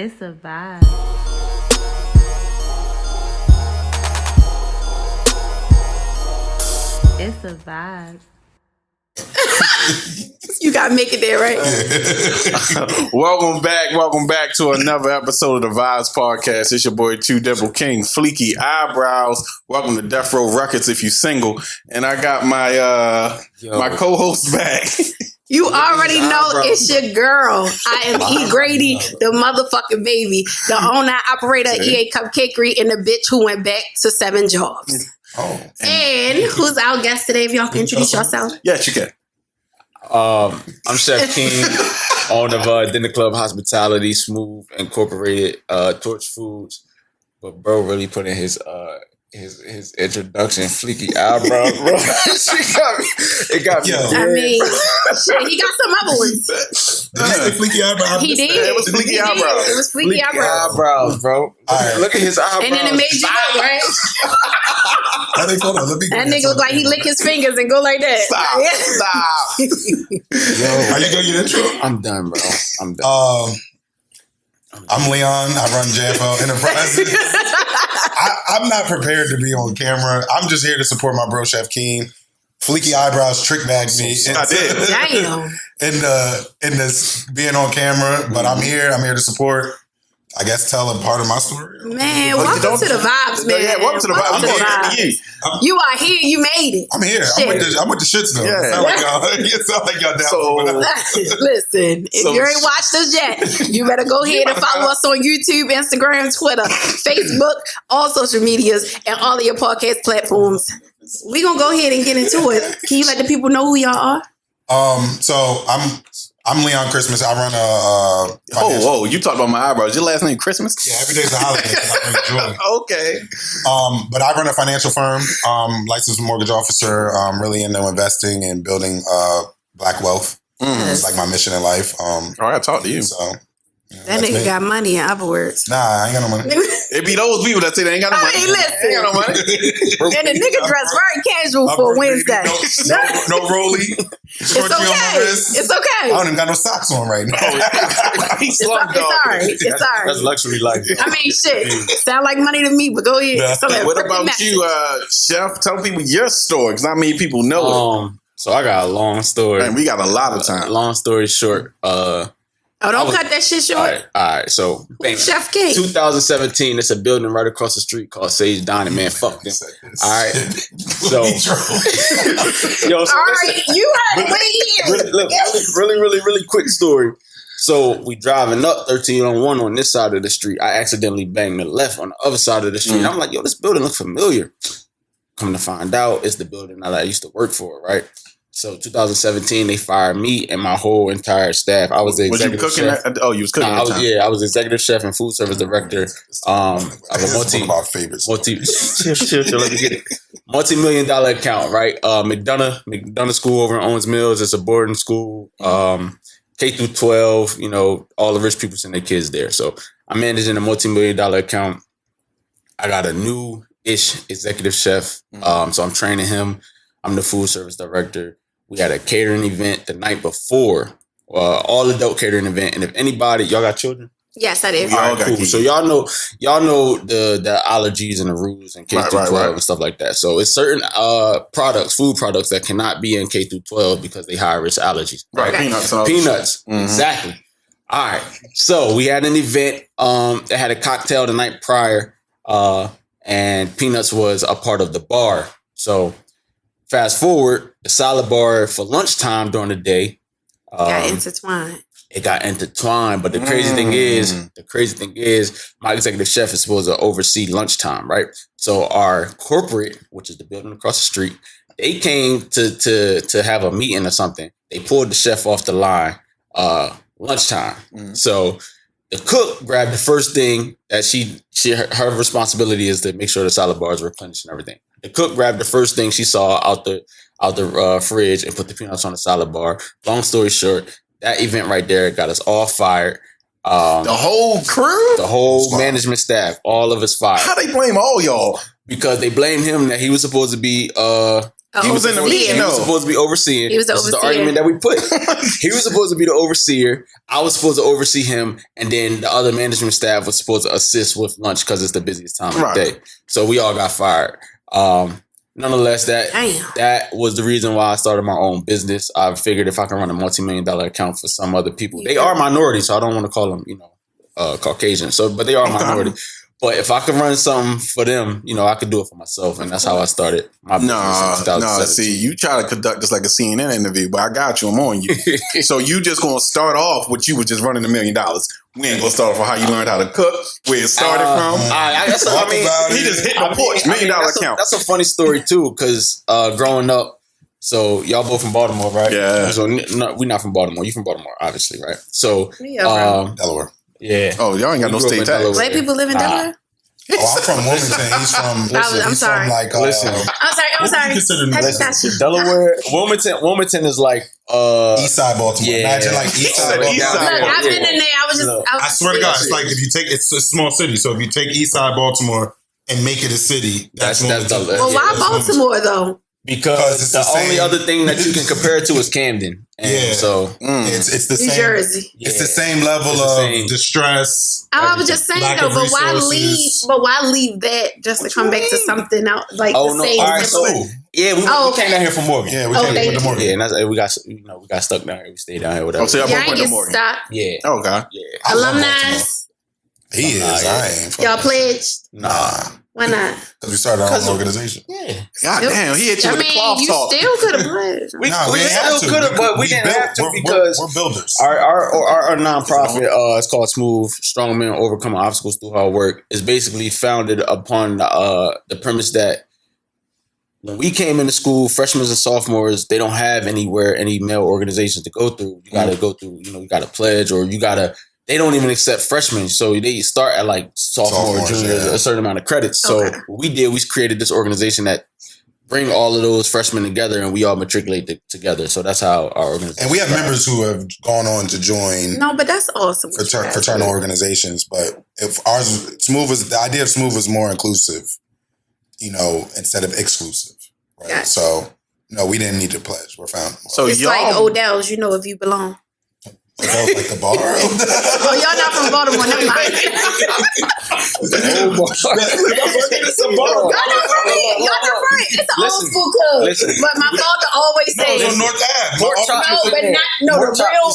It's a vibe. It's a vibe. You gotta make it there, right? Welcome back to another episode of the Vib3z podcast. It's your boy Chef Keem, Fleeky Eyebrows. Welcome to Death Row Records if you single. And I got my my co-host back. You already know it's your girl. I am E. Grady, the motherfucking baby, the owner, operator of EA Cupcakery, and the bitch who went back to 7 jobs. Oh, and who's our guest today? If y'all can introduce yourself. Yes, you can. I'm Chef Keem, owner of Dinner Club Hospitality, Smooth Incorporated, Torch Foods. But bro really put in his introduction, fleeky eyebrow, bro. It got me. I mean, shit, he got some other ones. Did you say fleeky eyebrows? He did. It was fleeky eyebrows. It was fleeky eyebrows, bro. Look at his eyebrows. And then it made you look, right? Hold on, let me That nigga look like he lick his fingers and go like that. Stop. Yo, are you doing your intro? I'm done, bro. I'm done. I'm Leon. I run JFL Enterprises. I'm not prepared to be on camera. I'm just here to support my bro, Chef Keem. Fleeky eyebrows trick bagged me. I did. Damn. In this being on camera, but I'm here to support. I guess tell a part of my story. Man, welcome to the vibes, man. Yeah, welcome to the vibes. You are here. You made it. I'm here. I'm with the shits though. Yeah. It sound like y'all down. Listen, if you ain't watched us yet, you better go ahead and follow us on YouTube, Instagram, Twitter, Facebook, all social medias, and all of your podcast platforms. We gonna go ahead and get into it. Can you let the people know who y'all are? So I'm Leon Christmas. I run a Whoa! You talked about my eyebrows. Your last name Christmas? Yeah, every day's a holiday. I bring joy. Okay. But I run a financial firm, licensed mortgage officer. Really into investing and building black wealth. It's like my mission in life. I gotta talk to you. So That nigga got money, in other words. Nah, I ain't got no money. It be those people that say they ain't got no money. Hey, listen. They ain't got no money. And the nigga dressed very casual for Wednesday. No rollie. It's okay. It's okay. I don't even got no socks on right now. He's It's all right. It's all right. That's luxury life. I mean, shit. Sound like money to me, but go ahead. Yeah. What about you, Chef? Tell people your story, because not many people know it. So I got a long story. Man, we got a lot of time. Long story short, Don't cut that shit short. All right. So, bam, Chef Keem. 2017, it's a building right across the street called Sage Dining. Man, fuck them. All right. So, yo, so All right, you heard it right here. really quick story. So we driving up 1301 on this side of the street. I accidentally banged the left on the other side of the street. I'm like, yo, this building looks familiar. Come to find out, it's the building that I used to work for, right? So 2017, they fired me and my whole entire staff. I was the executive chef. You was cooking. I was executive chef and food service director. Of a one of our favorites. chill, let me get it. $multi-million account, right? McDonough School over in Owens Mills. It's a boarding school. K through 12. You know, all the rich people send their kids there. So I'm managing a $multi-million account. I got a new-ish executive chef. So I'm training him. I'm the food service director. We had a catering event the night before, all adult catering event. And if anybody, y'all got children? Yes, I did. All right, cool. So y'all know the allergies and the rules and K through 12 and stuff like that. So it's certain food products that cannot be in K through 12 because they high risk allergies. Right, Peanuts. Mm-hmm. Exactly. All right. So we had an event that had a cocktail the night prior, and Peanuts was a part of the bar. So fast forward, the salad bar for lunchtime during the day. Got intertwined. It got intertwined. But the crazy thing is, my executive chef is supposed to oversee lunchtime, right? So our corporate, which is the building across the street, they came to have a meeting or something. They pulled the chef off the line lunchtime. So the cook grabbed the first thing that her responsibility is to make sure the salad bar is replenished and everything. The cook grabbed the first thing she saw out the fridge and put the peanuts on the salad bar. Long story short, that event right there got us all fired. The whole crew? The whole management staff, all of us fired. How they blame all y'all? Because they blamed him that he was supposed to be He was in the meeting. He was supposed to be overseeing. He was the This is the overseer. argument that we put. He was supposed to be the overseer. I was supposed to oversee him, and then the other management staff was supposed to assist with lunch because it's the busiest time of the day. So we all got fired. Nonetheless, that was the reason why I started my own business. I figured if I can run a multi-million-dollar account for some other people, they are minorities, so I don't want to call them, Caucasian. So, but they are minority. But if I could run something for them, I could do it for myself, and that's how I started my business. No. See, you try to conduct this like a CNN interview, but I got you. I'm on you. So you just gonna start off with you was just running $1 million. We ain't gonna start off with how you learned how to cook, where it started from. He just hit the porch, $1 million account. That's a funny story too, because growing up, so y'all both from Baltimore, right? Yeah. So we're not from Baltimore. You from Baltimore, obviously, right? So Delaware. Yeah. Oh, y'all ain't got no state tax. White people live in Delaware? I'm from Wilmington. He's from. I'm sorry. From like, listen. I'm sorry. Delaware. Wilmington is like East Side Baltimore. Yeah. Imagine like East Side Look, Baltimore. I've been in there. I swear to God, it's like if you take it's a small city. So if you take East Side Baltimore and make it a city, that's well, why Baltimore though? Because the only other thing that you can compare it to is Camden. And so it's the New same. Jersey. It's the same level of distress. I was just saying though, but why leave? But why leave that just to come back to something else like the same? All right, so we came down here from Morgan. Yeah, we came down with the Morgan. Yeah, and that's, we got stuck down here. We stayed down here. Whatever. Oh, so y'all both went to get Morgan. stuck. Yeah. Okay. Yeah. Alumni. He is. I ain't. Y'all pledged? Nah. Why not? Because we started our own organization. Yeah. God damn, he hit you with the cloth you talk. still could have pledged. We still could have, but we didn't have to because we're builders. Our nonprofit, it's called Smooth Strong Men Overcome Obstacles Through Hard Work, is basically founded upon the premise that when we came into school, freshmen and sophomores, they don't have anywhere any male organizations to go through. You got to go through, you got to pledge, or you got to. They don't even accept freshmen, so they start at like sophomore, junior, a certain amount of credits. So what we did, we created this organization that bring all of those freshmen together, and we all matriculate together. So that's how our organization. And we have members who have gone on to join. No, but that's awesome. Fraternal organizations, but if the idea of Smooth was more inclusive, instead of exclusive, right? Gotcha. So no, we didn't need to pledge. We're found. So it's like Odell's, if you belong. Like the bar. Oh, y'all not from Baltimore, never mind. It's a bar. Y'all not right. It's an old school club. But my father always says, it's on North Ave.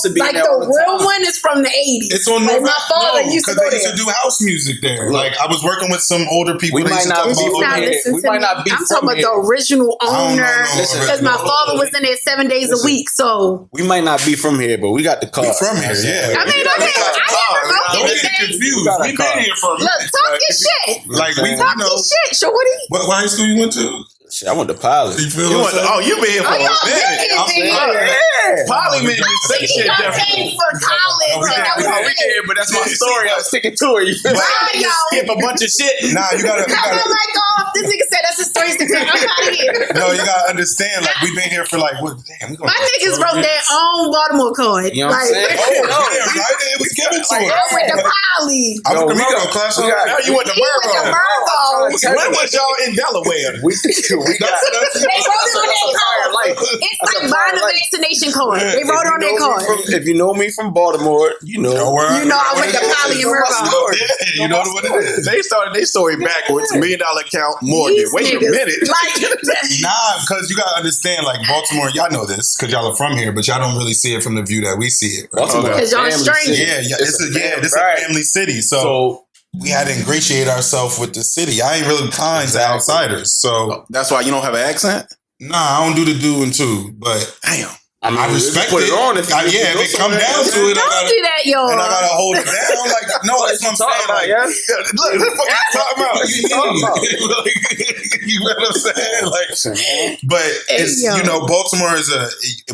The real one is from the 80s. It's on North Ave. My father used to go there. They used to do house music there. Like I was working with some older people. We might not be from here. I'm talking about the original owner. Because my father was in there 7 days a week. So we might not be from here, but we got the car. From here, yeah. I mean, don't get confused. We've been here for a minute. Look, talk your shit. Like we talk your shit. So what high school you went to? Shit, I went to Pilot. You feel what I'm saying? You've been here for a minute. Pilot made me say shit different. For college. We did, but that's my story. I'm sticking to it. You feel you skip a bunch of shit. Nah, you gotta. This nigga said that's a story. I'm out of here. No, you gotta understand. Like we've been here for like what? Damn, my niggas wrote their own Baltimore card. You know what I'm saying? It was given to us. I went to Poly. I went to Rico class. Now you went to Burbank. When was y'all in Delaware? They wrote it on their card. It's like buying a vaccination card. They wrote it on their card. If you know me from Baltimore, I went to Poly and Rico. You know what it is. They started their story backwards. $1 million account mortgage. Wait a minute. Nah, because you gotta understand, like Baltimore, y'all know this because y'all are from here, but y'all don't really see it from the view that we see it. Because y'all are strangers. This is a family city. So we had to ingratiate ourselves with the city. I ain't really kind to outsiders. So that's why you don't have an accent? Nah, I don't do the do and two, but damn. I respect put it on if it come down to it. Don't do that, yo. And I gotta hold it down. Like, no, that's what I'm saying. Like, look, what you talking about? You know what I'm saying? Like, but it's Baltimore is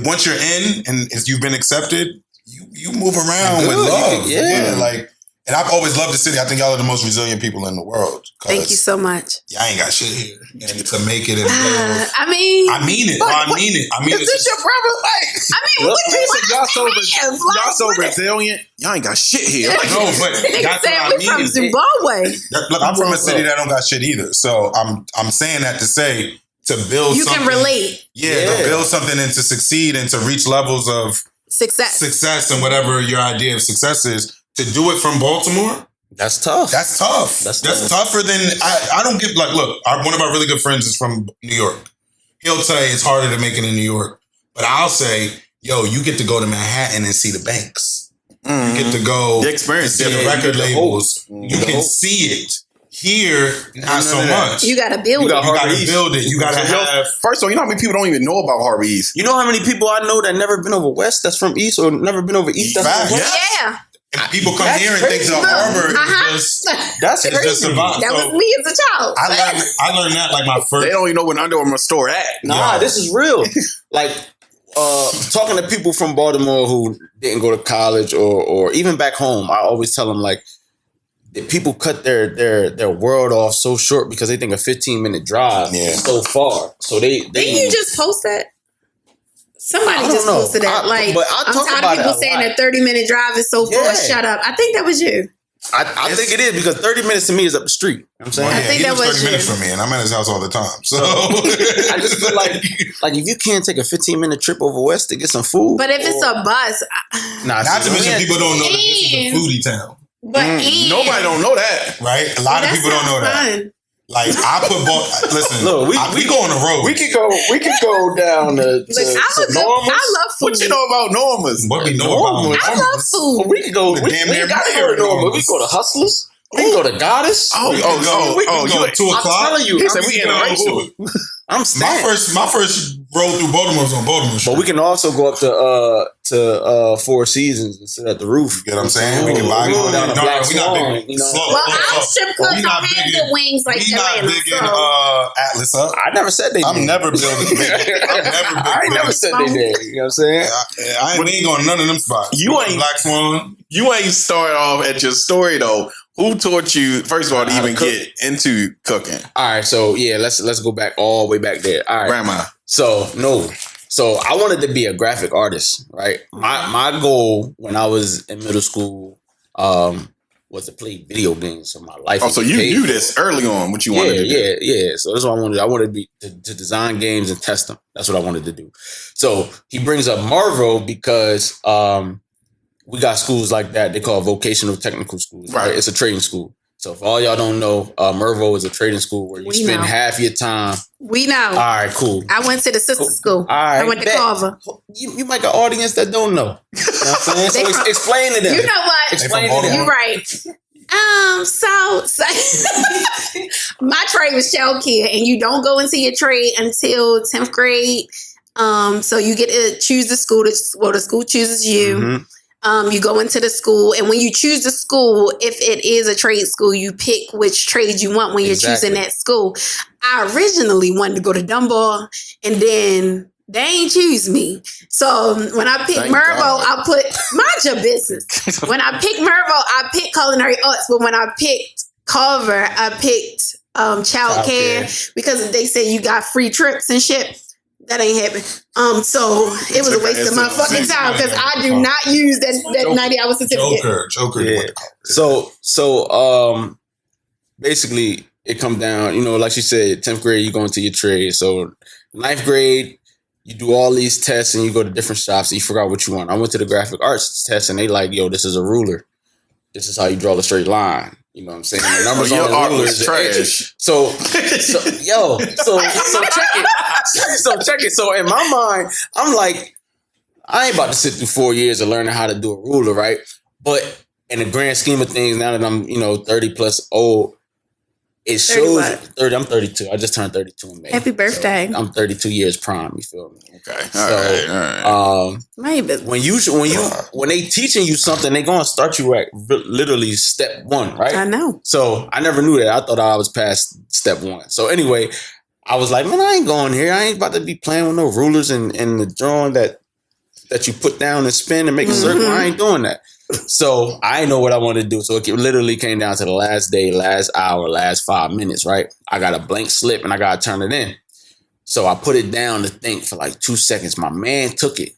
once you're in and you've been accepted, you move around with love. Yeah, like. And I've always loved the city. I think y'all are the most resilient people in the world. Thank you so much. Y'all ain't got shit here. And to make it. I mean it. I mean it. Is this your brother? Y'all so resilient. Y'all ain't got shit here. No, but that's what I mean. From Zimbabwe. Look, I'm from a city that don't got shit either. So I'm saying that to say to build you something. can relate. To build something and to succeed and to reach levels of success and whatever your idea of success is. To do it from Baltimore, that's tough. That's tougher than I don't get. Like, look, one of our really good friends is from New York. He'll tell you it's harder to make it in New York, but I'll say, yo, you get to go to Manhattan and see the banks. You get to go see the record labels. You can see it. Here, not so much. You gotta build it. You gotta build it. You gotta have. First of all, you know how many people don't even know about Harbor East? You know how many people I know that never been over West that's from East or never been over East that's from West? Yeah. And people come here and think the Harbor is that's crazy. Just a vibe. That was me as a child. I learned that like my first. They don't even know when Under Armour store at. Nah, this is real. Like talking to people from Baltimore who didn't go to college or even back home, I always tell them like that people cut their world off so short because they think a 15-minute drive is so far. So didn't you just post that? Somebody just posted that. I'm tired of people saying a 30-minute drive is so far. Shut up. I think that was you. I think it is because 30 minutes to me is up the street. You know what I'm saying? I think that was 30 minutes from me, and I'm at his house all the time. So I just feel like if you can't take a 15-minute trip over west to get some food, but if it's a bus, not to mention people don't know that this is a foodie town. But nobody don't know that, right? A lot of people don't know that. Like I put, listen. Look, we go on the road. We could go down to Norma's. I love food. What you know about Norma's? What we know about Norma's? I love food. We could go. We gotta go to Norma's. We go to Hustlers. We can go to Goddess. We can go at 2 o'clock. I'm telling you, he said we interracial. I'm staying. My first roll through Baltimore was on Baltimore Street. But we can also go up to Four Seasons and sit at the roof. You know what I'm saying? We can buy down the Black Swan. Our strip clubs don't have the wings like Atlanta. We not bigging Atlas up. I never said they did. I'm never building. I ain't never said they did. You know what I'm saying? We ain't going to none of them spots. You ain't Black Swan. You ain't started off at your story though. Who taught you, first of all, to even get into cooking? All right, so yeah, let's go back all the way back there. All right, grandma. So I wanted to be a graphic artist, right? My goal when I was in middle school was to play video games. So my life. Oh, so you knew this early on? What you wanted to do? Yeah. So that's what I wanted. I wanted to be to design games and test them. That's what I wanted to do. So he brings up Marvel because we got schools like that. They call vocational technical schools. Right. It's a trading school. So if all y'all don't know, Mervo is a trading school where you spend half your time. We know. All right, cool. I went to the sister school. All right, I went to Carver. You might got audience that don't know. You know what I'm saying? So explain to them. You know what? Explain to them. You're right. So my trade was childcare, and you don't go into your trade until 10th grade. So you get to choose the school. The school chooses you. Mm-hmm. You go into the school, and when you choose the school, if it is a trade school, you pick which trade you want when you're choosing that school. I originally wanted to go to Dunbar, and then they ain't choose me. So when I picked Mervo, I put mind your business. When I picked Mervo, I picked culinary arts, but when I picked Carver, I picked childcare because they say you got free trips and shit. That ain't happening. So it was a waste of my fucking time because I do not use that 90-hour certificate. Joker. Yeah. So basically it come down, like she said, 10th grade, you go into your trade. So 9th grade, you do all these tests and you go to different shops and you figure out what you want. I went to the graphic arts test and they like, yo, this is a ruler. This is how you draw the straight line. You know what I'm saying? The numbers on the ruler is trash. So check it. So in my mind, I'm like, I ain't about to sit through 4 years of learning how to do a ruler, right? But in the grand scheme of things, now that I'm 30 plus old, it shows 30. I'm 32. I just turned 32 in May. Happy birthday! So I'm 32 years prime. You feel me? Okay. All right. When they teaching you something, they gonna start you at literally step 1, right? I know. So I never knew that. I thought I was past step 1. So anyway, I was like, man, I ain't going here. I ain't about to be playing with no rulers and the drawing that you put down and spin and make a circle. I ain't doing that. So I know what I want to do. So it literally came down to the last day, last hour, last 5 minutes, right? I got a blank slip and I got to turn it in. So I put it down to think for like 2 seconds. My man took it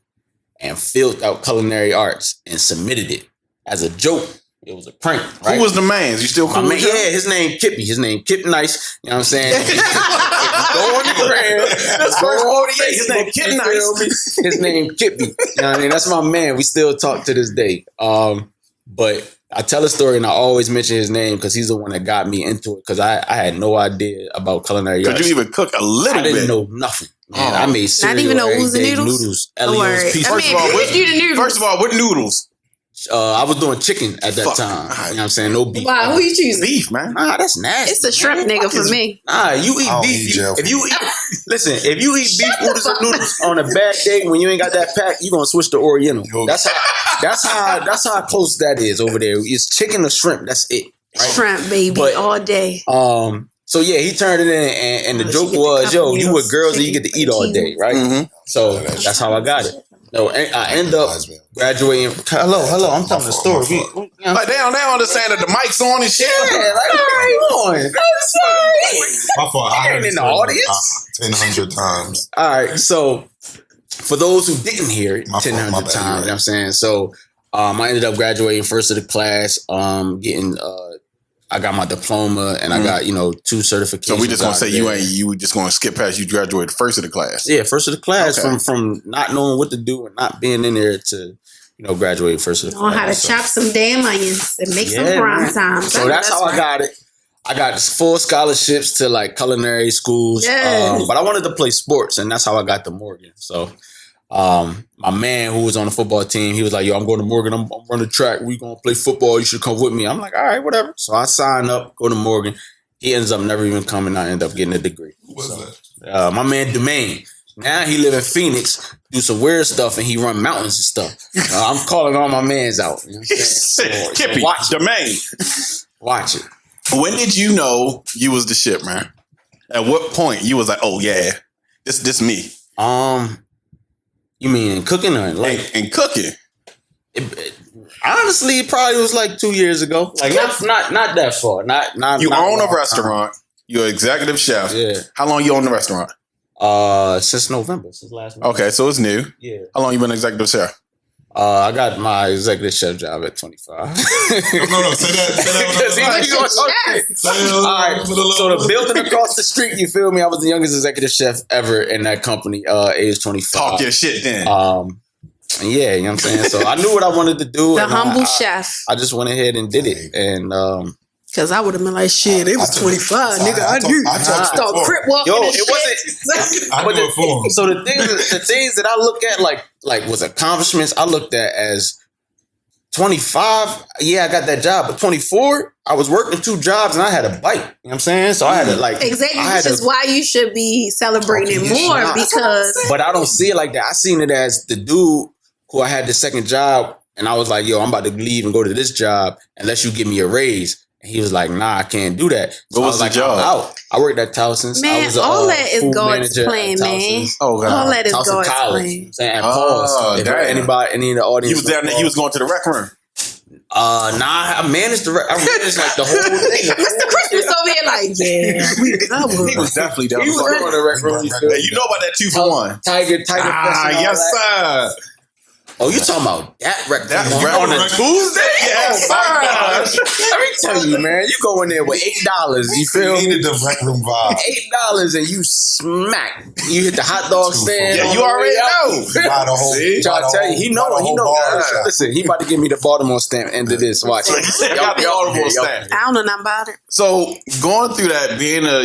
and filled out culinary arts and submitted it as a joke. It was a prank, right? Who was the man? You still cool with him? Yeah, his name Kippy. His name Kip Nice. You know what I'm saying? Go on the gram. That's first 48. His name Kid Nice. His name Kippy. You know what I mean? That's my man. We still talk to this day. But I tell a story and I always mention his name because he's the one that got me into it because I had no idea about culinary arts. Could you even cook a little bit? I didn't know nothing. Man, I made cereal, not even know eggs, noodles. Elio's pizza. First of all, what noodles? I was doing chicken at that time. You know what I'm saying? No beef. Wow, who you choosing? Beef, man. Nah, that's nasty. It's a shrimp nigga for me. Nah, you eat beef. If you eat beef oodles and noodles on a bad day when you ain't got that pack, you gonna switch to Oriental. That's how close that is over there. It's chicken or shrimp. That's it. Right? Shrimp, baby, all day. So yeah, he turned it in, and the joke was, yo, you with girls and you get to eat all day, right? Mm-hmm. So that's how I got it. No, I end up graduating. Hello, I'm telling the story. Like they don't understand that the mic's on and shit. Yeah, like on. I'm sorry. My fault. I heard in the audience 1,000 times. All right, so for those who didn't hear it 1,000 times, you know what I'm saying? So I ended up graduating first of the class, getting I got my diploma and I got, 2 certifications. So we just gonna say you were just gonna skip past you graduated first of the class. Yeah, first of the class from not knowing what to do and not being in there to, graduate first of the class. Know how to chop some damn onions and make some prime time. So that's how I got it. I got full scholarships to like culinary schools. Yes. But I wanted to play sports and that's how I got to Morgan. So my man who was on the football team, he was like, yo, I'm going to Morgan. I'm running track. We going to play football. You should come with me. I'm like, all right, whatever. So I signed up, go to Morgan. He ends up never even coming. I end up getting a degree. Who was that? My man, Domain. Now he live in Phoenix, do some weird stuff, and he run mountains and stuff. I'm calling all my mans out. You know what I'm saying? Kippy, watch Domain. Watch it. When did you know you was the shit, man? At what point you was like, oh yeah, this me? You mean in cooking or like in cooking? Honestly, it probably was like 2 years ago. Like not that far. Not you not own a restaurant. You're an executive chef. Yeah. How long you own the restaurant? Since November, since last month. Okay, so it's new. Yeah. How long you been executive chef? I got my executive chef job at 25. No, say that. All right. So the building across the street, you feel me? I was the youngest executive chef ever in that company, age 25. Talk your shit then. Yeah, you know what I'm saying? So I knew what I wanted to do. The humble chef. I just went ahead and did it. And because I would have been like, shit, it was 25, nigga. I knew. I start crip walking. Yo, and it shit. wasn't. So the things that I look at like was accomplishments, I looked at as 25. Yeah, I got that job, but 24, I was working 2 jobs and I had a bike. You know what I'm saying? So I had to exactly, which is why you should be celebrating more because. But I don't see it like that. I seen it as the dude who I had the second job, and I was like, yo, I'm about to leave and go to this job unless you give me a raise. And he was like, nah, I can't do that. So what was the job? Out. I worked at Towson's. Man, I was all that is God's plan, man. Oh, God. All that is Towson God's College. plan. Saying pause. If any of the audience, he was down there. He was going to the rec room. I managed like the whole thing. Mr. Christmas over here, like, yeah, he was definitely down. He was going to the rec room. You know about that 2-for-1? Tiger. Yes, sir. Oh, you talking about that rec on a Tuesday? Yes, sir. Let me tell you, man. You go in there with $8. You feel me? Needed the rec room vibe. $8 and you smack. You hit the hot dog stand. Yeah, you already know. Buy the whole. I'll tell you, he know. Listen, he about to give me the Baltimore stamp. End of this. Watch it. Got the Baltimore stamp. I don't know nothing about it. So going through that, being a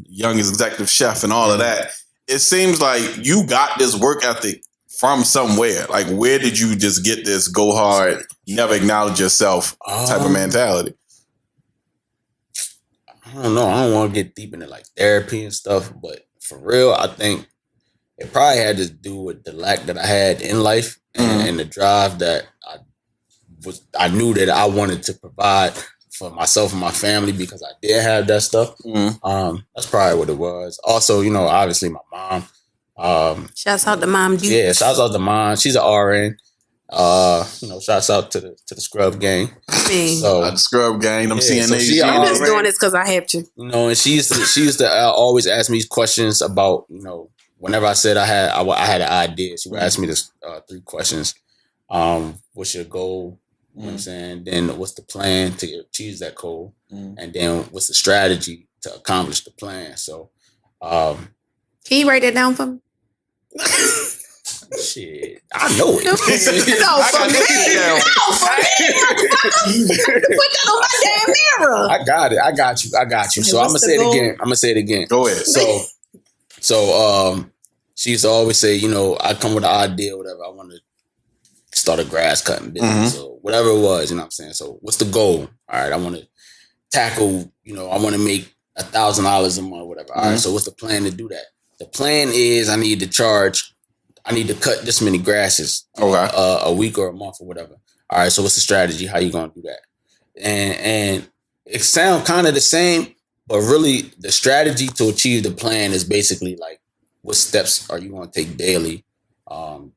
youngest executive chef and all of that, it seems like you got this work ethic from somewhere. Like, where did you just get this go hard, never acknowledge yourself type of mentality? I don't know. I don't want to get deep into like therapy and stuff, but for real, I think it probably had to do with the lack that I had in life and the drive that I knew that I wanted to provide for myself and my family because I did have that stuff. That's probably what it was. Also, obviously my mom. Shouts out to Mom Duke. Yeah, shouts out to Mom. She's an RN. Shouts out to the Scrub Gang. So the Scrub Gang, I'm seeing these. I'm just doing this because I have to. And she used to always ask me questions about, whenever I said I had an idea, she would ask me this 3 questions. What's your goal? You know what I'm saying? Then what's the plan to achieve that goal? And then what's the strategy to accomplish the plan? So Can you write that down for me? Shit, I know it. No, for me. Put that on my damn mirror. I got you. So I'm gonna say it again. Go ahead. So she used to always say, you know, I come with an idea, or whatever. I want to start a grass cutting business or whatever it was. You know what I'm saying? So what's the goal? All right, I want to tackle. You know, I want to make $1,000 a month, or whatever. All right. So what's the plan to do that? The plan is I need to cut this many grasses a week or a month or whatever. All right, so what's the strategy? How you gonna do that? And it sounds kind of the same, but really the strategy to achieve the plan is basically like what steps are you gonna take daily, and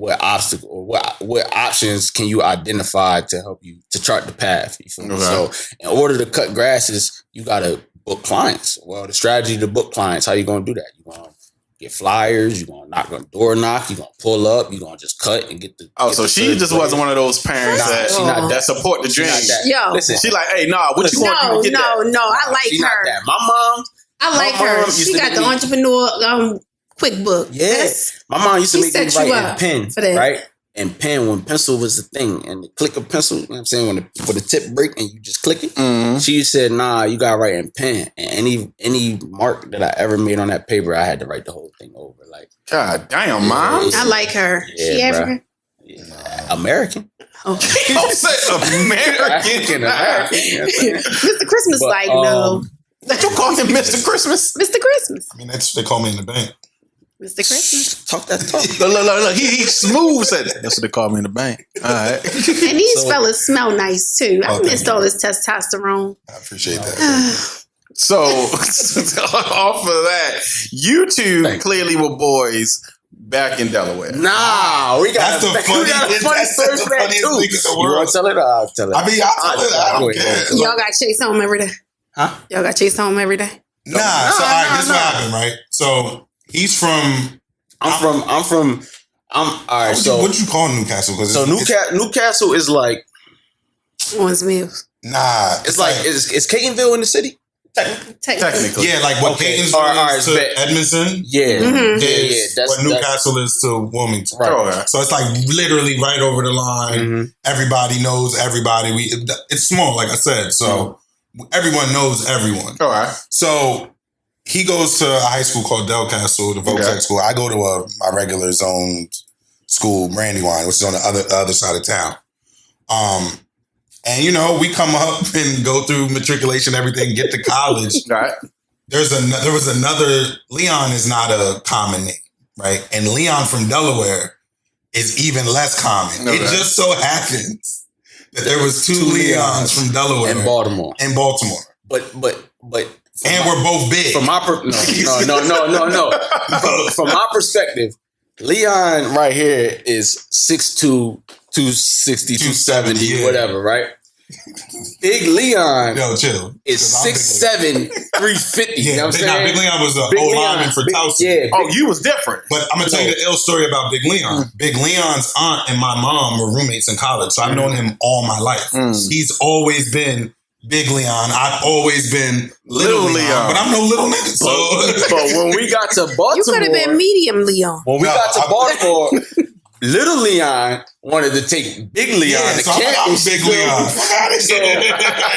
what obstacle or what options can you identify to help you to chart the path. You feel me? So in order to cut grasses, you gotta book clients. Well, the strategy to book clients, how you gonna do that? You gonna get flyers, you're gonna door knock, you're gonna pull up, you're gonna just cut and get the. So she just wasn't one of those parents that support the dream. Yo, listen, she like, hey, what you want? No, I like she her. Not that. My mom, I like her. She got the entrepreneur quick book. Yeah, my mom used to make me write in pen, for that. right? And pen when pencil was the thing, and the click of pencil. You know what I'm saying? When the tip break and you just click it. She said, "Nah, you gotta write in pen." And any mark that I ever made on that paper, I had to write the whole thing over. Like, God damn, mom! I like her. Yeah, she African? Yeah, American. Okay. Don't say American. Mr. Christmas, no. What you call him, Mr. Christmas? Mr. Christmas. I mean, that's what they call me in the bank. Mr. Christmas. Talk that talk. Look. He smooth said that. That's what they call me in the bank. All right. And these fellas smell nice too. I missed all this testosterone. I appreciate that. So off of that, you two clearly were boys back in Delaware. Nah, we got the funniest thing in the world. You want to tell it or I'll tell it? I mean, I'll tell it. I don't care. Y'all got chased home every day? Huh? Y'all got chased home every day? Nah. So all right, this is what happened, right? So he's from. I'm all right. So what you call Newcastle? So Newcastle is like Owens Mills. Nah, it's like is Catonville in the city? Technically. Yeah, like what Catonville is to Edmondson. Yeah, yeah. That's what Newcastle is to Wilmington. Right. So it's like literally right over the line. Everybody knows everybody. It's small, like I said. So everyone knows everyone. All right. So he goes to a high school called Delcastle, the Vogue Tech School. I go to my regular zoned school, Brandywine, which is on the other side of town. And, you know, we come up and go through matriculation, everything, get to college. Right. There was another, Leon is not a common name, right? And Leon from Delaware is even less common. Okay. It just so happens that there was two Leons from Delaware. And Baltimore. But and we're both big. From my no. From my perspective, Leon right here is 6'2", 260, 270, whatever, right? Big Leon is 6'7", 350. You know what I'm saying? Big Leon was an old lineman for Towson. Yeah, you was different. But I'm going to tell you the ill story about Big Leon. Big Leon's aunt and my mom were roommates in college, so I've known him all my life. He's always been Big Leon. I've always been Little Leon. But I'm no little nigga. So. But when we got to Baltimore... You could have been Medium Leon. When we got to Baltimore... Little Leon wanted to take Big Leon to campus. Big Leon.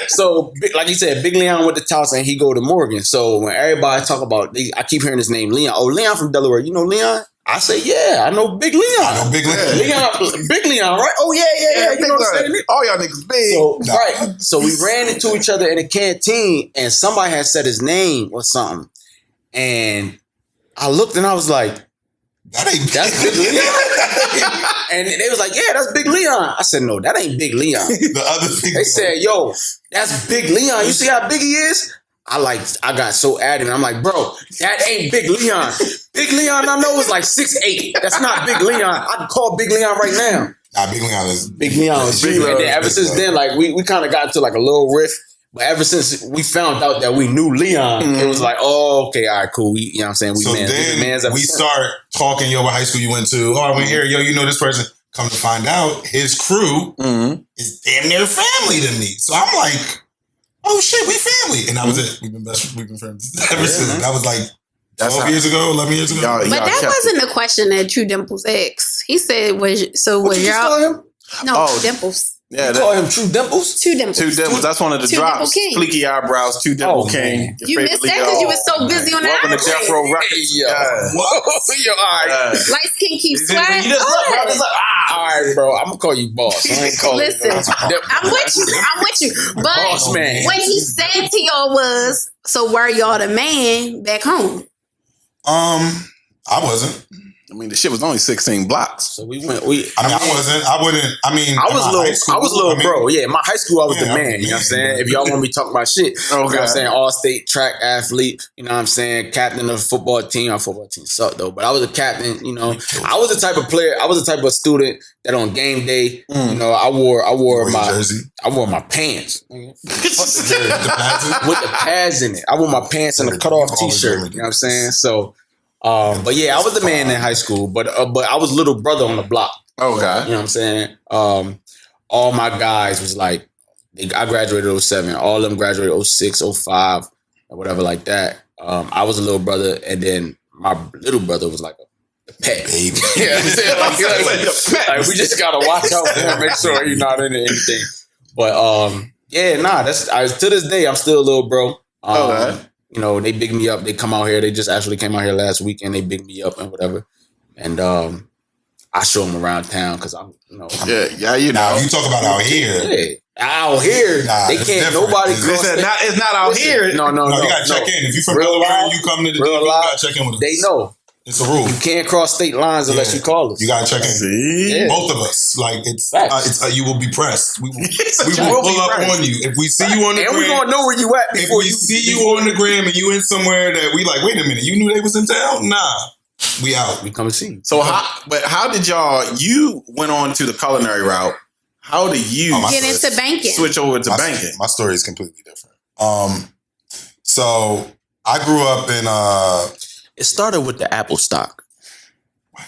So, like you said, Big Leon went to Towson and he go to Morgan. So when everybody talk about, I keep hearing his name, Leon. Oh, Leon from Delaware. You know Leon? I say, yeah, I know Big Leon. I know Big Leon. Big Leon, right? Oh, yeah. You know what I'm saying? All y'all niggas big. So, right. So we ran into each other in a canteen and somebody had said his name or something. And I looked and I was like, that's Big Leon. And they was like, yeah, that's Big Leon. I said, no, that ain't Big Leon. The other thing they said, yo, that's Big Leon. You see how big he is? I got so adamant. I'm like, bro, that ain't Big Leon. Big Leon I know is like 6'8". That's not Big Leon. I can call Big Leon right now. Nah, Big Leon is Big Leon. And then ever since then, like we kind of got into like a little riff. But ever since we found out that we knew Leon, it was like, oh, okay, all right, cool. You know what I'm saying? We start talking, yo, what high school you went to? Oh, I went here. Yo, you know this person. Come to find out, his crew is damn near family to me. So I'm like, oh shit, we family. And that was it. We've been friends ever since. That was like 12 years ago, 11 years ago. But that wasn't the question that True Dimples asked. He said, was y'all... No, Dimples. Yeah, call him True Dimples? Two Dimples. That's one of the drops. Fleeky eyebrows, Two Dimple King. You missed that because you were so busy on the Welcome to Death Row Records. Yo, all right. Light skin keeps swag. All right, bro. I'm gonna call you boss. I ain't calling Listen, I'm with you. But boss man. What he said to y'all was, so were y'all the man back home? I wasn't. I mean, the shit was only 16 blocks. So we went. I wasn't. I wouldn't. I mean, I was little bro. Yeah, in my high school, I was the man. You know what I'm saying? If y'all want me to talk about shit, you know what I'm saying? All-state track athlete. You know what I'm saying? Captain of the football team. Our football team sucked though, but I was a captain. You know, I was the type of player. I was the type of student that on game day, you know, I wore my jersey. I wore my pants with the pads in it. I wore my pants and a cutoff t-shirt. You know what I'm saying? So. But yeah, I was the man in high school, but I was little brother on the block. Okay. You know what I'm saying? All my guys was like, I graduated 07. All of them graduated 06, 05, or whatever like that. I was a little brother, and then my little brother was like a pet. Baby. Yeah, like we just gotta watch out for him, make sure he's not into anything. But to this day, I'm still a little bro. You know, they big me up. They come out here. They just actually came out here last week and they big me up and whatever. And I show them around town because I'm, you know. Yeah, you know. Now, you talk about out here. Yeah. Out here, they can't. Nobody. It's not out here. No. You gotta check in. If you from Delaware, you come to the DMV, you gotta check in with us. They know. It's a rule. You can't cross state lines unless you call us. You gotta check in. See? Both of us. Like it's you will be pressed. We will pull up on you if we see you on the gram. And we're gonna know where you at before if we see you on the gram and you in somewhere that we like. Wait a minute, you knew they was in town? Nah, we out. We come and see you. So how did y'all? You went on to the culinary route. How did you get into banking? Switch over to banking. My story is completely different. So I grew up in. It started with the Apple stock.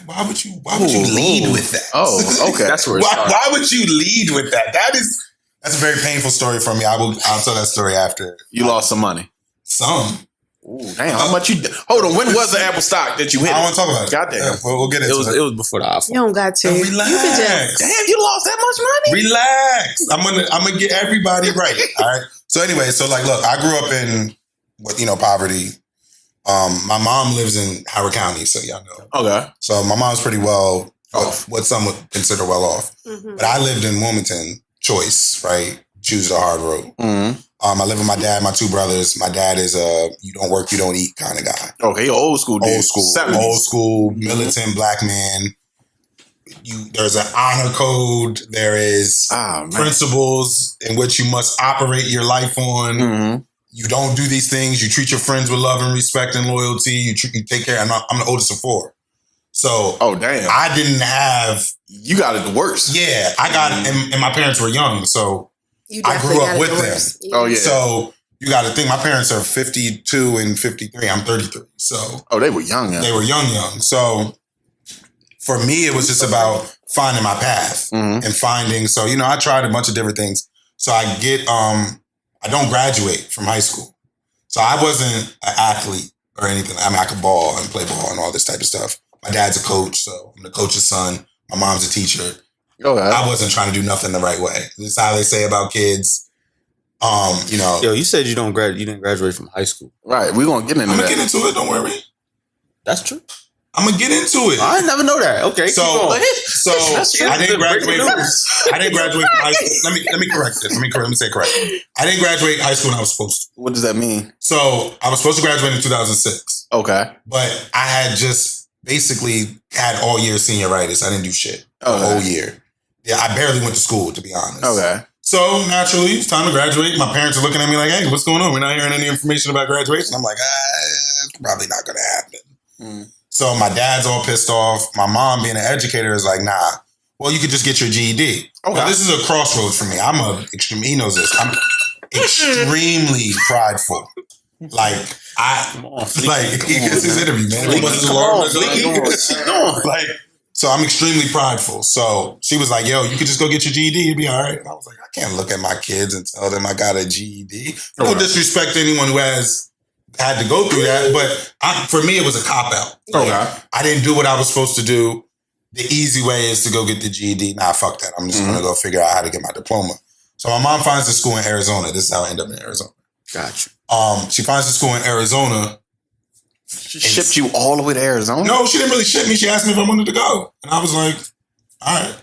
Why would you lead with that? Oh, okay. That's where it started. Why would you lead with that? That's a very painful story for me. I'll tell that story after. You lost some money. Some. Ooh, damn, how much you... Hold on, when was the Apple stock that you hit? I don't want to talk about it. Goddamn. We'll get into it. It was before the iPhone. You don't got to. Relax. Damn, you lost that much money? Relax. I'm gonna get everybody right. All right. So anyway, like, look, I grew up in, poverty. My mom lives in Howard County, so y'all know. Okay. So my mom's pretty well off, what some would consider well off. Mm-hmm. But I lived in Wilmington, choice, right? Choose the hard road. Mm-hmm. I live with my dad, my two brothers. My dad is you don't work, you don't eat kind of guy. Okay, old school dude. Old school. 70s. Old school, militant black man. There's an honor code. There is principles in which you must operate your life on. Mm-hmm. You don't do these things. You treat your friends with love and respect and loyalty. You take care. I'm the oldest of four. So, damn. I didn't have... You got it the worst. Yeah, I got it. And my parents were young, so I grew up with them. Yeah. Oh, yeah. So, you got to think, my parents are 52 and 53. I'm 33. So... Oh, they were young. They were young. So, for me, it was just about finding my path and finding... So, I tried a bunch of different things. So, I don't graduate from high school. So I wasn't an athlete or anything. I mean, I could ball and play ball and all this type of stuff. My dad's a coach, so I'm the coach's son. My mom's a teacher. Okay. I wasn't trying to do nothing the right way. This is how they say about kids. Yo, you said you didn't graduate from high school. Right, we're going to get into that. I'm going to get into it, don't worry. That's true. I'm gonna get into it. I never know that. Okay, so I didn't graduate. I didn't graduate from high school. Let me correct this. Let me say correct. I didn't graduate high school when I was supposed to. What does that mean? So I was supposed to graduate in 2006. Okay, but I had just basically had all year senioritis. I didn't do shit the whole year. Yeah, I barely went to school, to be honest. Okay. So naturally, it's time to graduate. My parents are looking at me like, "Hey, what's going on? We're not hearing any information about graduation." I'm like, "It's probably not going to happen." Mm. So my dad's all pissed off. My mom, being an educator, is like, nah, well, you could just get your GED. Okay. Now, this is a crossroads for me. He knows this. I'm extremely prideful. It's his interview, man. So I'm extremely prideful. So she was like, yo, you could just go get your GED. You'd be all right. And I was like, I can't look at my kids and tell them I got a GED. No disrespect to anyone who has had to go through that, but for me, it was a cop out. Okay. I didn't do what I was supposed to do. The easy way is to go get the GED. Nah, fuck that. I'm just going to go figure out how to get my diploma. So my mom finds a school in Arizona. This is how I end up in Arizona. Gotcha. She finds a school in Arizona. She shipped you all the way to Arizona? No, she didn't really ship me. She asked me if I wanted to go. And I was like, all right.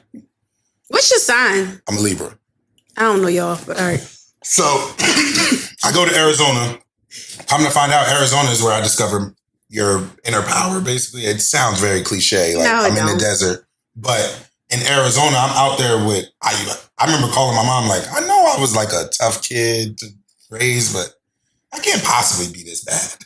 What's your sign? I'm a Libra. I don't know y'all, but all right. So I go to Arizona. Come to find out, Arizona is where I discovered your inner power, basically. It sounds very cliche. Like, I'm in the desert. But in Arizona, I'm out there with, I remember calling my mom like, I know I was like a tough kid to raise, but I can't possibly be this bad.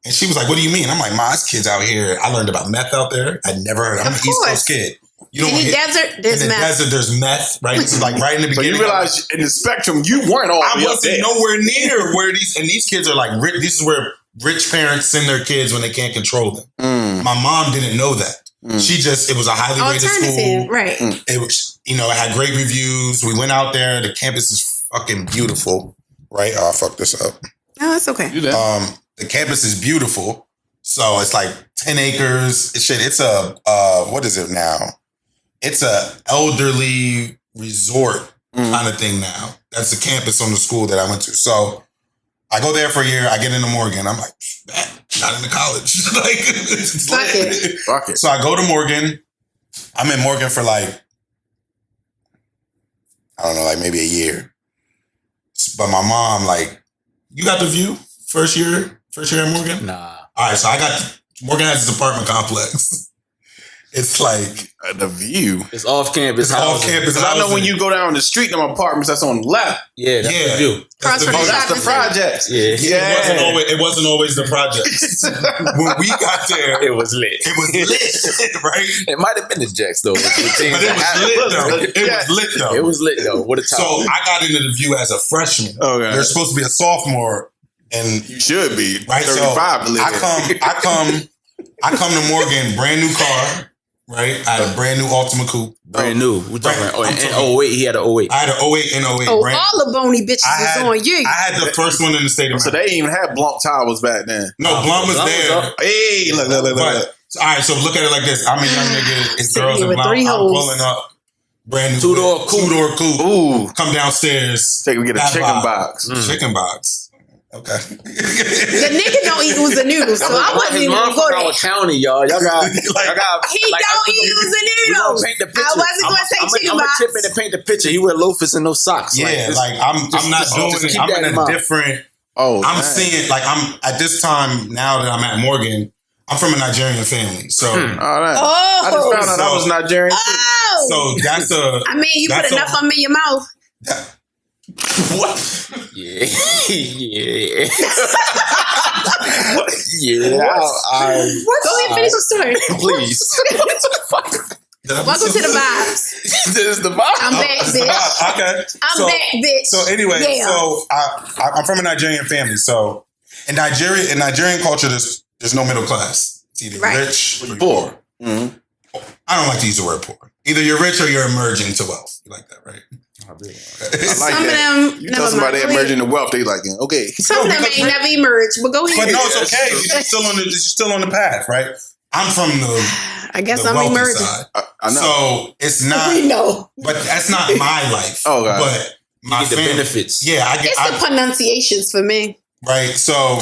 And she was like, what do you mean? I'm like, Ma, this kid's out here. I learned about meth out there. I'd never heard of it. I'm an East Coast kid. You don't in the desert, there's meth. desert, there's meth, right? It's like right in the beginning. So you realize in the spectrum, you weren't all the way up there. I wasn't nowhere near where these kids are like, this is where rich parents send their kids when they can't control them. My mom didn't know that. It was a highly rated school. Right. It was, it had great reviews. We went out there. The campus is fucking beautiful, right? Oh, I fucked this up. No, it's okay. The campus is beautiful. So it's like 10 acres. It's a, what is it now? It's a elderly resort kind of thing now. That's the campus on the school that I went to. So I go there for a year. I get into Morgan. I'm like, not into college. Fuck it. So I go to Morgan. I'm in Morgan for like, I don't know, like maybe a year. But my mom, like, you got the view first year at Morgan? Nah. All right, so Morgan has this apartment complex. It's like the view. It's off campus. It's off campus. Because I know when you go down the street, them apartments that's on the left. Yeah, that's the view. That's the projects. Yeah. It wasn't always the projects. When we got there, it was lit. It was lit, right? It might have been the Jacks though. But it was lit though. It was lit though. What a time. So I got into the view as a freshman. Okay. You're supposed to be a sophomore, and you should be right. 35 So to live I come to Morgan, brand new car. Right? I had a brand new Altima Coupe. Brand new. We're talking about, he had an 08. I had an 08 and 08. Oh, all the bony bitches was on you. I had the first one in the state of So they didn't even have Blunt towers back then. No, Blunt was there. Hey, look. All right, so look at it like this. I'm a young nigga. It's girls in Blunt. I'm pulling up. Brand new Two-door coupe. Ooh. Come downstairs. Take we get a chicken box. Chicken box. Okay. The nigga don't eat ooza noodles, so I wasn't even gonna go there. County, y'all. Y'all got. He don't eat ooza noodles. Paint the picture. I wasn't gonna say chicken box. I'm gonna chip in and paint the picture. He wear loafers and no socks. Yeah, I'm not doing it. I'm in a different. I'm seeing I'm at this time now that I'm at Morgan. I'm from a Nigerian family, so all right. I just found out I was Nigerian. So that's a. I mean, you put enough of them in your mouth. What? Yeah. Yeah. Go ahead, finish the story. Please. Welcome to the vibes. This is the vibe. I'm back, bitch. Okay. I'm back, bitch. So anyway, I'm from a Nigerian family. So in Nigerian culture, there's no middle class. It's either rich or poor. Mm-hmm. I don't like to use the word poor. Either you're rich or you're emerging to wealth. You like that, right? I like some that. of them, you tell somebody emerging to wealth, they like, okay. Some of them ain't never emerged, but go ahead. But no, it's okay. You're still on the path, right? I'm from the. I guess I'm emerging. I know. So it's not. We know, but that's not my life. Oh, God. But my the benefits. Yeah, I get. It's the pronunciations for me. Right. So.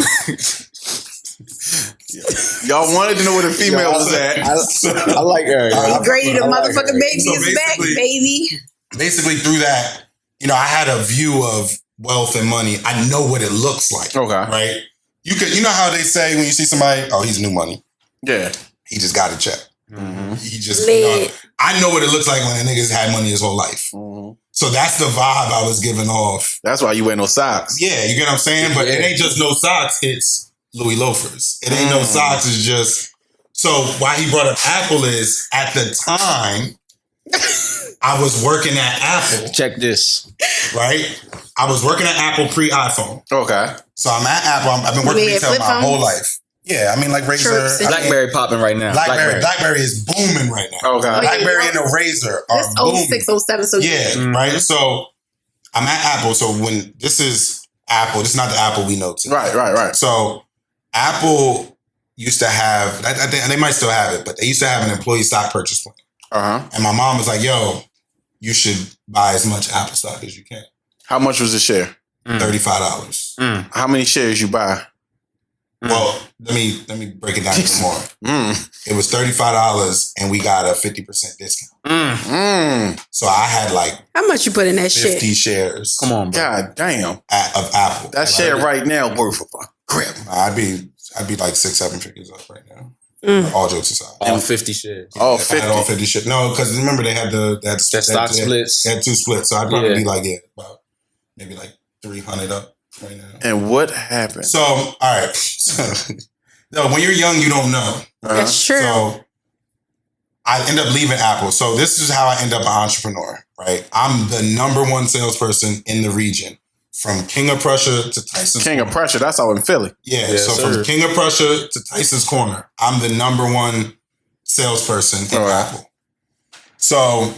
Y'all wanted to know where the female was at. I like her. Grady, the motherfucking baby is back, baby. Basically, through that, I had a view of wealth and money. I know what it looks like. Okay. Right? You know how they say when you see somebody, oh, he's new money. Yeah. He just got a check. Mm-hmm. He just, I know what it looks like when a nigga's had money his whole life. Mm-hmm. So that's the vibe I was giving off. That's why you wear no socks. Yeah, you get what I'm saying? But it ain't just no socks, it's Louis loafers. It ain't no socks, it's just... So why he brought up Apple is, at the time... I was working at Apple. Check this. Right? I was working at Apple pre-iPhone. Okay. So I'm at Apple. I've been working retail my whole life. Yeah, I mean, like Razor. BlackBerry popping right now. BlackBerry is booming right now. Okay. BlackBerry and the Razor are this booming. 06, 07. So right? So I'm at Apple. So when this is Apple. This is not the Apple we know today. Right. So Apple used to have, I think, and they might still have it, but they used to have an employee stock purchase plan. And my mom was like, yo, you should buy as much Apple stock as you can. How much was the share? $35. How many shares you buy? Well, let me break it down even more. It was $35 and we got a 50% discount. So I had like how much you put in that 50 shit? shares. Come on, bro. God damn. Of Apple. That share right now worth a grip. I'd be like 6-7 figures up right now. All jokes aside. All 50 shares. Yeah, all 50 shares. No, because remember they had that stock splits. They had 2 splits. So I'd probably be like, about maybe like 300 up right now. And what happened? So, all right. No, when you're young, you don't know. That's true. So I end up leaving Apple. So this is how I end up an entrepreneur, right? I'm the number 1 salesperson in the region. From King of Prussia to Tyson's King Corner. of Prussia, that's all in Philly. Yeah, so from King of Prussia to Tyson's Corner, I'm the number 1 salesperson in Apple. So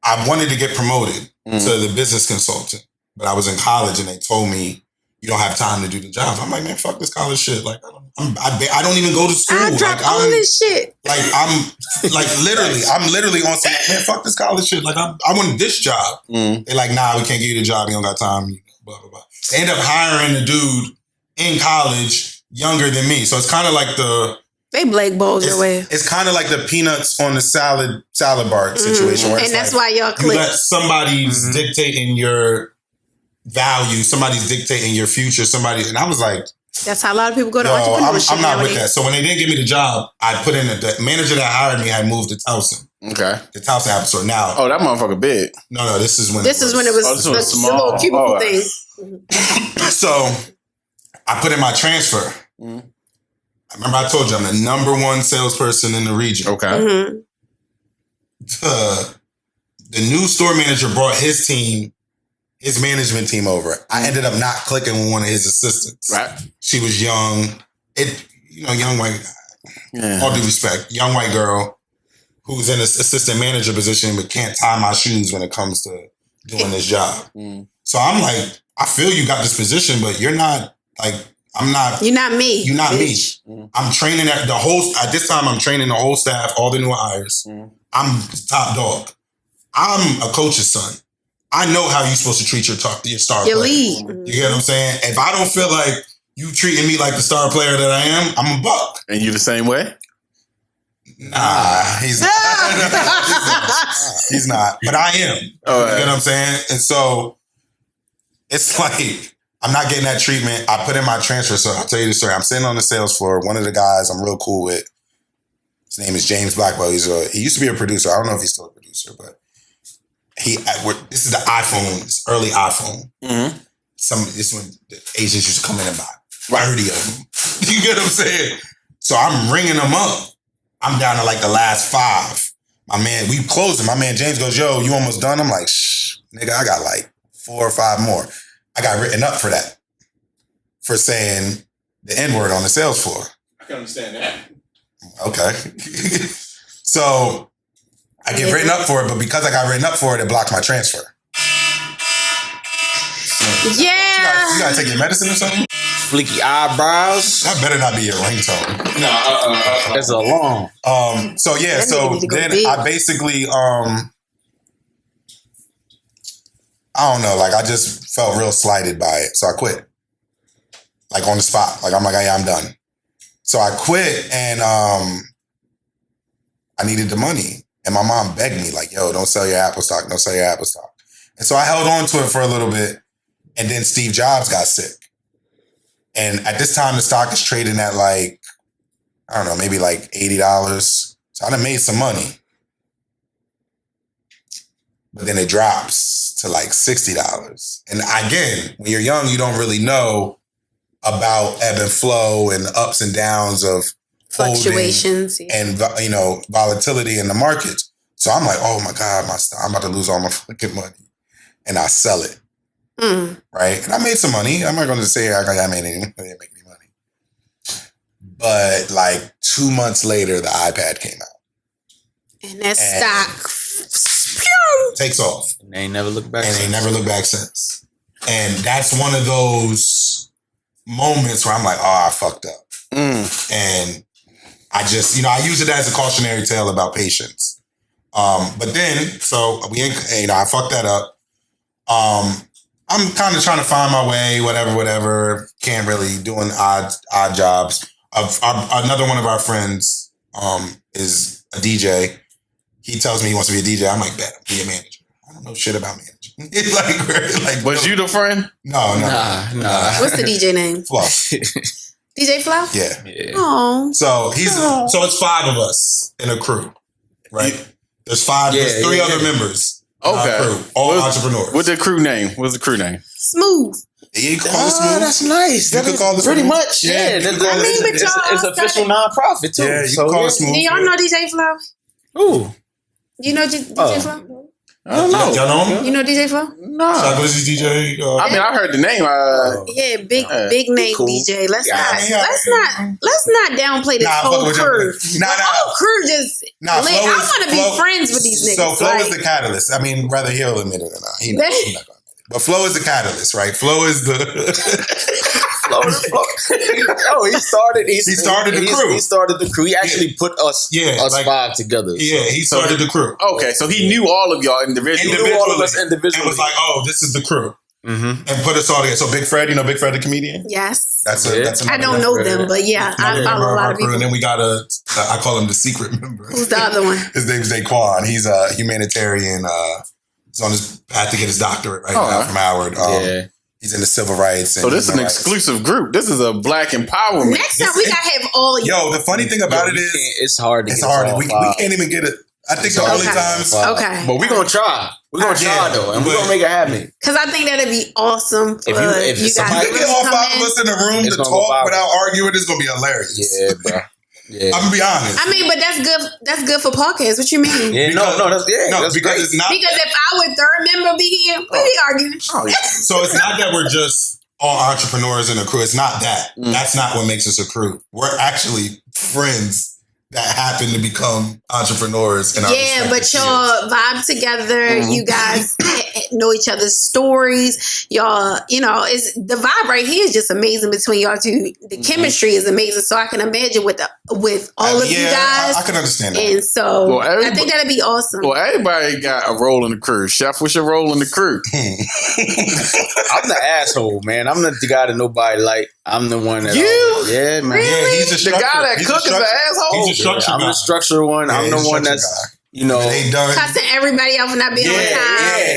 I wanted to get promoted to the business consultant, but I was in college and they told me, you don't have time to do the job. I'm like, man, fuck this college shit. Like, I don't even go to school. I dropped all this shit. Like, I'm literally on some, man, fuck this college shit. Like, I want this job. They're like, nah, we can't give you the job. You don't got time. Blah, blah, blah. They end up hiring a dude in college younger than me. So it's kind of like they blackballed your way. It's kind of like the peanuts on the salad bar situation. Where and that's like, why y'all click. You let somebody's dictating your value, somebody's dictating your future, and I was like, that's how a lot of people go to entrepreneurship. I'm not with that. So when they didn't give me the job, I put in the manager that hired me had moved to Towson. Okay. The Towson Apple Store. Now, that motherfucker big. No, this is when it was the little cubicle thing. So I put in my transfer. I remember I told you I'm the number 1 salesperson in the region. Okay. The new store manager brought his management team over. I ended up not clicking with one of his assistants. Right. She was young. Young white guy. Yeah. All due respect. Young white girl who's in an assistant manager position but can't tie my shoes when it comes to doing this job. So I'm like, I feel you got this position, but you're not like, I'm not. You're not me. You're not me. I'm training at this time I'm training the whole staff, all the new hires. I'm the top dog. I'm a coach's son. I know how you're supposed to treat your star player. Lead. You get what I'm saying? If I don't feel like you treating me like the star player that I am, I'm a buck. And you the same way? Nah, he's not. He's not. But I am. You know what I'm saying? And so it's like, I'm not getting that treatment. I put in my transfer. So I'll tell you the story. I'm sitting on the sales floor. One of the guys I'm real cool with, his name is James Blackwell. He used to be a producer. I don't know if he's still a producer, but this is the iPhone, this early iPhone. This when the agents used to come in and buy 30 of them. You get what I'm saying? So I'm ringing them up. I'm down to like the last 5. My man, we closed it. My man James goes, yo, you almost done? I'm like, shh, nigga, I got like 4 or 5 more. I got written up for that. For saying the N-word on the sales floor. I can understand that. Okay. So I get written up for it, but because I got written up for it, it blocked my transfer. Yeah. You gotta take your medicine or something? Fleeky eyebrows. That better not be your ringtone. No, that's a alarm. So yeah, so then I basically I don't know, like I just felt real slighted by it. So I quit. Like on the spot. Like I'm like, yeah, I'm done. So I quit and I needed the money. And my mom begged me, like, yo, don't sell your Apple stock. Don't sell your Apple stock. And so I held on to it for a little bit. And then Steve Jobs got sick. And at this time, the stock is trading at like, I don't know, maybe like $80. So I done made some money. But then it drops to like $60. And again, when you're young, you don't really know about ebb and flow and the ups and downs of fluctuations and volatility in the markets. So I'm like, oh my God, I'm about to lose all my fucking money. And I sell it. Right? And I made some money. I'm not going to say I didn't make any money. But like 2 months later, the iPad came out. And that stock takes off. And they ain't never looked back since. And that's one of those moments where I'm like, oh, I fucked up. And I just, I use it as a cautionary tale about patience. But then, so I fucked that up. I'm kind of trying to find my way, whatever. Can't really doing odd jobs. Another one of our friends is a DJ. He tells me he wants to be a DJ. I'm like, bet, be a manager. I don't know shit about managing. It's like, was you the friend? No. Nah. What's the DJ name? Flo. DJ Flo? Yeah. Oh. So it's 5 of us in a crew, right? There's 5. There's 3 other members. Okay. Crew, all entrepreneurs. What's the crew name? Smooth. Yeah, you can call it Smooth. That's nice. You can call it pretty Smooth. much. Yeah. It's official nonprofit too. Yeah, you can call it Smooth. Do y'all know DJ Flo? Ooh. You know DJ Flo? I don't know. Y'all know him? You know DJ Flo? No. Chocolate DJ. I mean, I heard the name. Big name cool. DJ. Let's not downplay this whole crew. The whole crew just lit. I want to be friends with these niggas. So Flo is the catalyst. I mean, whether he'll admit it or not, he's not going to admit it. But Flo is the catalyst, right? Flo is the Flo. Oh, he started the crew. He started the crew. He actually put us 5 together. Yeah, he started the crew. Okay, so he knew all of y'all individually. He knew all of us individually. And was like, oh, this is the crew. And put us all together. So Big Fred, Big Fred the comedian? Yes. That's I don't know them, but yeah, I follow a lot of people. And then we got I call him the secret member. Who's the other one? His name's Daquan. He's a humanitarian. He's on his path to get his doctorate right now from Howard. He's in the civil rights. So this is an exclusive group. This is a black empowerment. Next time we gotta have all you. Yo, the funny thing about it is it's hard. It's hard. We can't even get it. I think the only times. Okay. But we're gonna try. We're gonna try though, and we're gonna make it happen. Because I think that'd be awesome. If you guys get all 5 of us in the room to talk without arguing, it's gonna be hilarious. Yeah, bro. Yeah. I'm gonna be honest. I mean, but that's good. That's good for podcasts. What you mean? Yeah, that's because great. it's not. Because if our third member be here, we be arguing. Oh, yeah. So it's not that we're just all entrepreneurs in a crew. It's not that. That's not what makes us a crew. We're actually friends that happen to become entrepreneurs. In our but y'all vibe together. You guys know each other's stories. Y'all, it's the vibe right here is just amazing between y'all two. The chemistry is amazing. So I can imagine with all of you guys. I can understand that. And so I think that'd be awesome. Well, everybody got a role in the crew. Chef, what's your role in the crew? I'm the asshole, man. I'm the guy that nobody like. I'm the one that yeah, man. Really? Yeah, he's the guy that cooks is an asshole. He's a structure guy. I'm the structure one. I'm the one that's cussing everybody off and not being on time.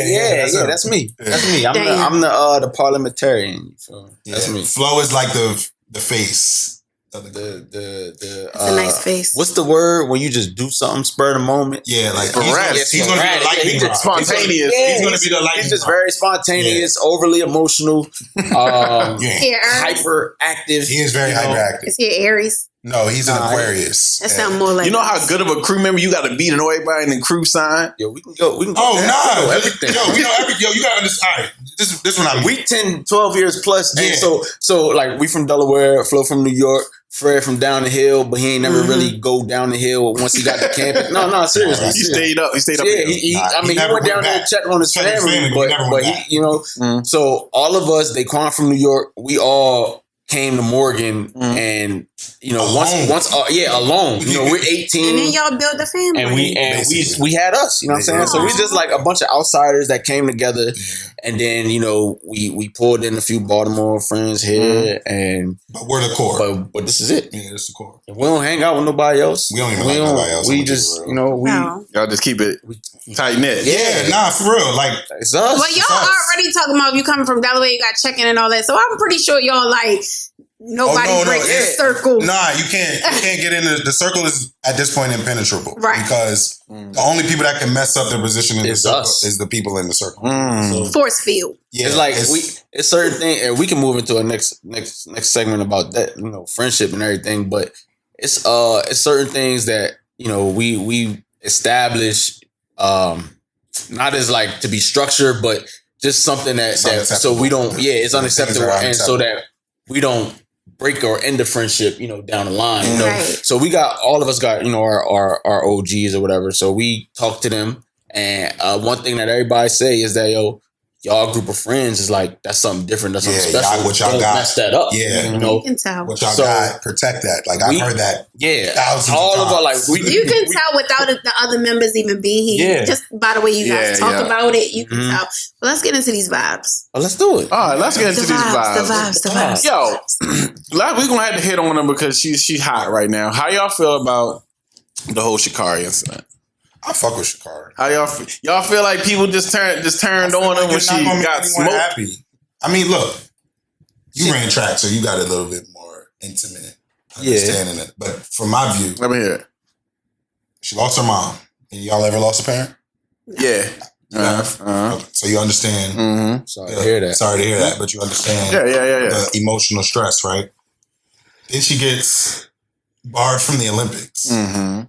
Yeah, that's me. That's me. I'm the parliamentarian. So that's me. Flo is like the face. That's a nice face. What's the word when you just do something spur of the moment? Yeah, like he's gonna be the lightning rod. Spontaneous. He's gonna be the lightning. He's just very spontaneous, overly emotional, hyperactive. He is very hyperactive. Is he Aries? No, he's an Aquarius. That sounds more like. You know how good of a crew member you got to be to know everybody in the crew sign? Yo, we can go. We know everything. We know everything. Yo, you got to understand. All right, this one I mean. We 10, 12 years plus. Yeah. And so like we from Delaware, Flo from New York, Fred from down the hill, but he ain't never really go down the hill once he got to campus. No, seriously. He stayed up. Yeah, he went down there and checked on his family, but he, so all of us, Daquan from New York, we all came to Morgan and once alone. We're 18 and then y'all built the family and we had us, you know what I'm saying? So we just like a bunch of outsiders that came together and then we pulled in a few Baltimore friends here but we're the core. But this is it. Yeah, this is the core. We don't hang out with nobody else. We don't even like nobody else. We just y'all just keep it tight knit. Yeah, nah, for real. Like it's us. Well, y'all already talking about you coming from Delaware, you got check-in and all that. So I'm pretty sure y'all like nobody breaks the circle. Nah, you can't get into the circle is at this point impenetrable. Right. Because the only people that can mess up their position in the circle is the people in the circle. So, force field. Yeah, it's like it's certain thing, and we can move into a next segment about that, friendship and everything. But it's certain things that we establish, not as like to be structured, but just something that so we don't. Yeah, it's unacceptable, and so that we don't break or end the friendship, down the line. Right. So all of us got our OGs or whatever. So we talk to them, and one thing that everybody say is that y'all group of friends is like, that's something different. That's something special. What y'all Don't got. mess that up. Yeah. You know? You can tell. What y'all got, protect that. Like, I've heard that. Yeah. Thousands all of of our, like, you can tell without the other members even being here. Yeah. Just by the way you guys talk about it, you can tell. But let's get into these vibes. Oh, let's do it. All right, let's get into these vibes. The vibes. Yo, we're gonna have to hit on them because she's hot right now. How y'all feel about the whole Sha'Carri incident? I fuck with Sha'Carri. How y'all feel like people just turned on her when she got smoked? Happy. I mean, look, you ran track, so you got a little bit more intimate understanding it. But from my view, let me hear it. She lost her mom. And y'all ever lost a parent? Yeah. Okay. So you understand. Mm-hmm. Sorry to hear that. But you understand the emotional stress, right? Then she gets barred from the Olympics. Mm-hmm.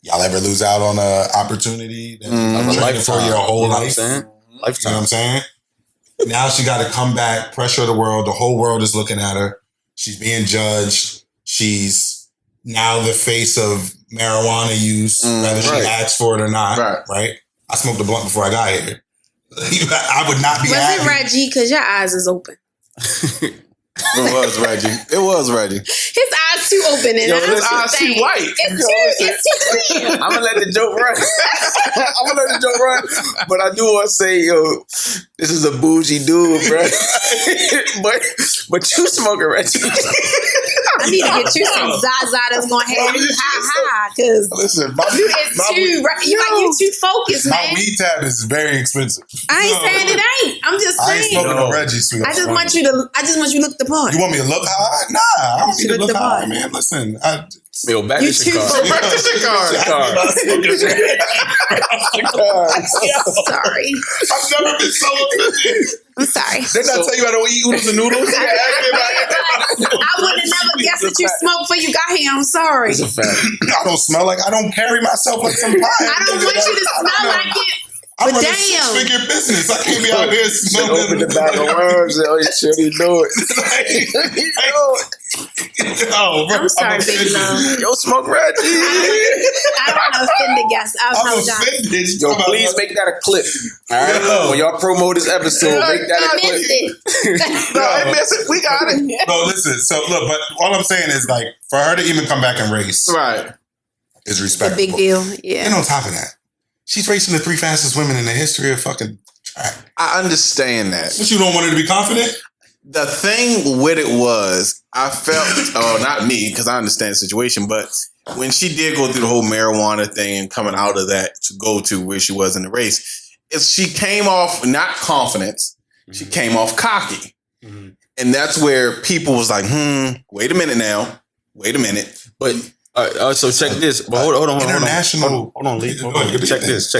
Y'all ever lose out on an opportunity that you've trained for your whole life? Lifetime. You know what I'm saying? Now she got to come back, pressure of the world. The whole world is looking at her. She's being judged. She's now the face of marijuana use, whether she asked for it or not. Right? I smoked a blunt before I got here. I would not be happy. Was it Reggie? Because your eyes is open. It was Reggie. His eyes too open and his eyes too white. It's too clear. I'm gonna let the joke run. But I do want to say, yo, this is a bougie dude, bro. but you smoking Reggie. I need to get you some Zaza that's gonna have you high, because listen, you too focused, man. My weed tab is very expensive. I ain't saying it ain't. I'm just saying. I ain't smoking no Reggie, sweet. I just want you to look the part. You want me to look high? Nah, I don't need to look high, man. Listen, Yo, back to Sha'Carri. Back to Sha'Carri. Sorry. I've never been so offended. I'm sorry. Didn't I tell you I don't eat oodles and noodles? I would have never guessed that you smoked before you got here. I'm sorry. It's a fact. I don't smell like, I don't carry myself like some pie. I don't want you to smell like it. I'm But running damn. six-figure business. I can't be out here smelling. Open the bag of worms. Oh, you sure you know it. I'm sorry, baby love. Yo, smoke Reggie. I don't want to offend the guests. I I'm apologize. offended. Yo, please make that a clip. All right? When y'all promo this episode, make that a I clip. missed it. No, I miss it. We got it. No, listen. So look, but all I'm saying is like for her to even come back and race, Right. is It's a respectable. big deal. Yeah. And on top of that, she's racing the 3 fastest women in the history of fucking track. I understand that. But you don't want her to be confident? The thing with it was, I felt, not me, because I understand the situation, but when she did go through the whole marijuana thing and coming out of that to go to where she was in the race, she came off not confidence, she came off cocky. Mm-hmm. And that's where people was like, wait a minute now. Wait a minute. But so check this. But hold on. International. Hold on, Lee. Check this.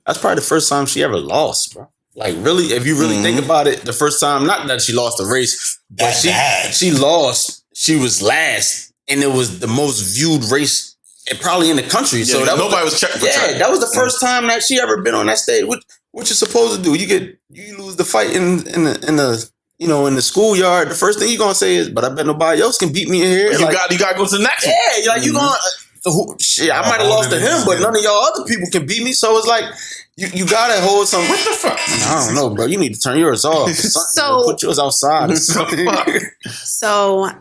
That's probably the first time she ever lost, bro. Like, really, if you really think about it, the first time, not that she lost the race, but she lost. She was last, and it was the most viewed race probably in the country. Yeah, so that nobody was checking for track. that was the first time that she ever been on that stage. What you supposed to do? You lose the fight in the schoolyard. The first thing you gonna say is, "But I bet nobody else can beat me in here." You got to go to the next one. Yeah, like you gonna. I might have lost to him, but none of y'all other people can beat me. So it's like you gotta hold some. What the fuck? I don't know, bro. You need to turn yours off. So put yours outside. So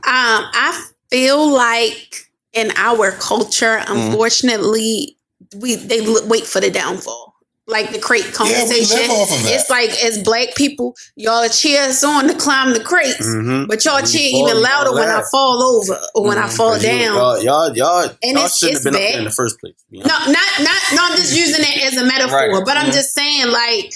I feel like in our culture, unfortunately, they wait for the downfall. Like the crate conversation. Yeah, we live off of that. It's like as black people, y'all cheer us on to climb the crates, but y'all cheer even louder when I fall over or when I fall down. Y'all it's shouldn't have been bad. up there in the first place. No, I'm just using it as a metaphor, Right. but I'm just saying, like,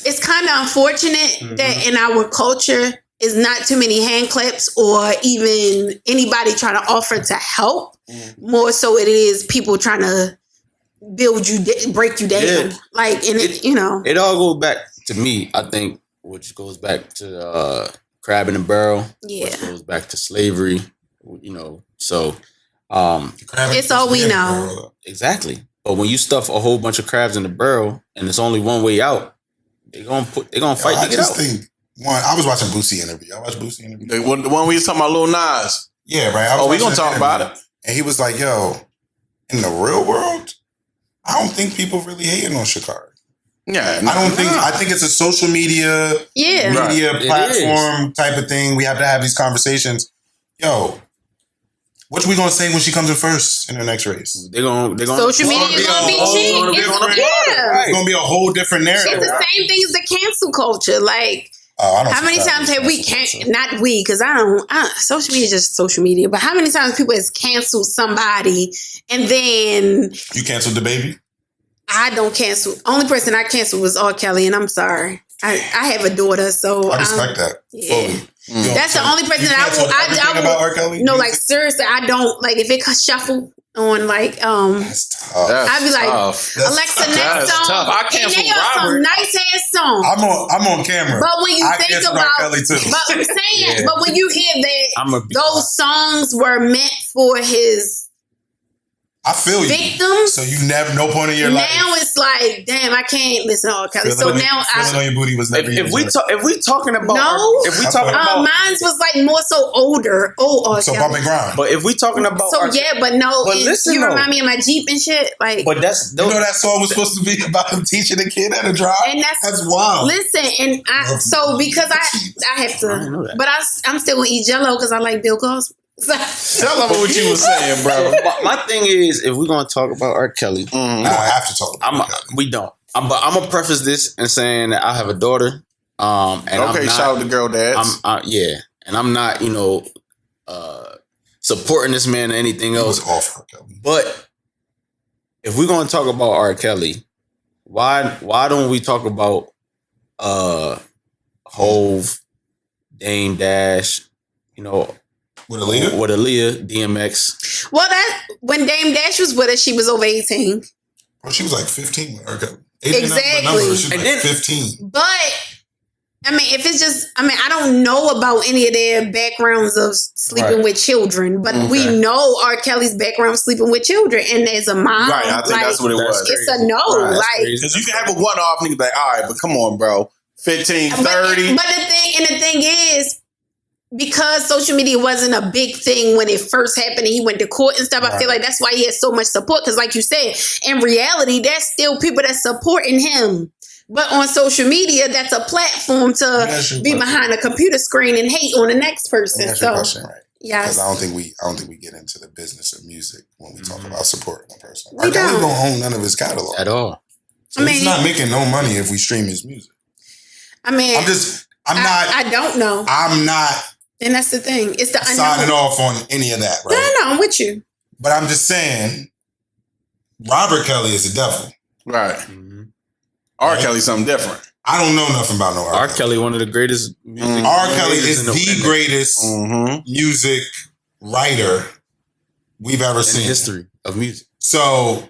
it's kind of unfortunate that in our culture is not too many hand claps or even anybody trying to offer to help. More so it is people trying to build you, break you down. Yeah. Like, and it all goes back to me, I think, which goes back to crab in the barrel. Yeah. Which goes back to slavery, so it's all we know. Exactly. But when you stuff a whole bunch of crabs in the barrel and it's only one way out, they're gonna fight to get out. I was watching Boosie interview. I watched Boosie interview. The one we was talking about Lil Nas. Yeah, right. We gonna talk about it. And he was like, yo, in the real world, I don't think people really hating on Sha'Carri. Yeah, I think it's a social media platform type of thing. We have to have these conversations. Yo, what we gonna say when she comes in first in the next race? They're gonna social media gonna be cheap. It's gonna be a whole different narrative. It's the same thing as the cancel culture. Like, how many times have we not we, because social media is just social media, but how many times people has canceled somebody and then you canceled the baby? I don't cancel. Only person I canceled was R. Kelly, and I'm sorry. I have a daughter, so I respect that. Yeah. That's the only person that I about R. Kelly? No, like seriously, I don't like if it shuffle on like That's tough. I'd be like Alexa, next song. I cancel and they are some nice ass songs. I'm on camera. But when you think about R. Kelly too. But I'm saying, but when you hear that those songs were meant for his I feel you. Victims. So you never, no point in your life. Now it's like, damn, I can't listen to R. Kelly. So now feeling on your booty was never. If we talking about mine was like more so older, old R. So Kelly. bump and grind. But if we talking about, but listen, you remind me of my Jeep and shit. Like, but that's you know that song was supposed to be about him teaching a kid how to drive, and that's wild. Listen, and because I have to, but I'm still gonna eat Jello because I like Bill Cosby. Tell them what you were saying, bro. My thing is, if we're gonna talk about R. Kelly, I have to talk about we don't. But I'm gonna preface this and saying that I have a daughter. And shout out to girl dads. And I'm not, supporting this man or anything else. Off R. Kelly. But if we're gonna talk about R. Kelly, why don't we talk about Hove, Dame Dash, With Aaliyah, DMX. Well, when Dame Dash was with us, she was over 18. Well, she was like 15 with her. Exactly. She was like 15. But, I mean, if it's just, I don't know about any of their backgrounds of sleeping with children, but we know R. Kelly's background of sleeping with children. And as a mom, right, I think that's what it was. It's a no. Because you can have a one-off nigga like, all right, but come on, bro. 15, 30. But the thing is, because social media wasn't a big thing when it first happened and he went to court and stuff, I feel like that's why he has so much support. Because like you said, in reality, there's still people that's supporting him. But on social media, that's a platform to be behind a computer screen and hate on the next person. That's your question, right? Yes. Because I don't think we get into the business of music when we talk about supporting a person. We don't own none of his catalog at all. So he's not making no money if we stream his music. I mean, I don't know. I'm not. And that's the thing. It's the signing off on any of that, right? No, I'm with you. But I'm just saying, Robert Kelly is a devil. Right. Mm-hmm. R. Kelly's something different. I don't know nothing about no R. Kelly, one of the greatest music. R. Kelly is the greatest music writer we've ever seen. In the history of music. So,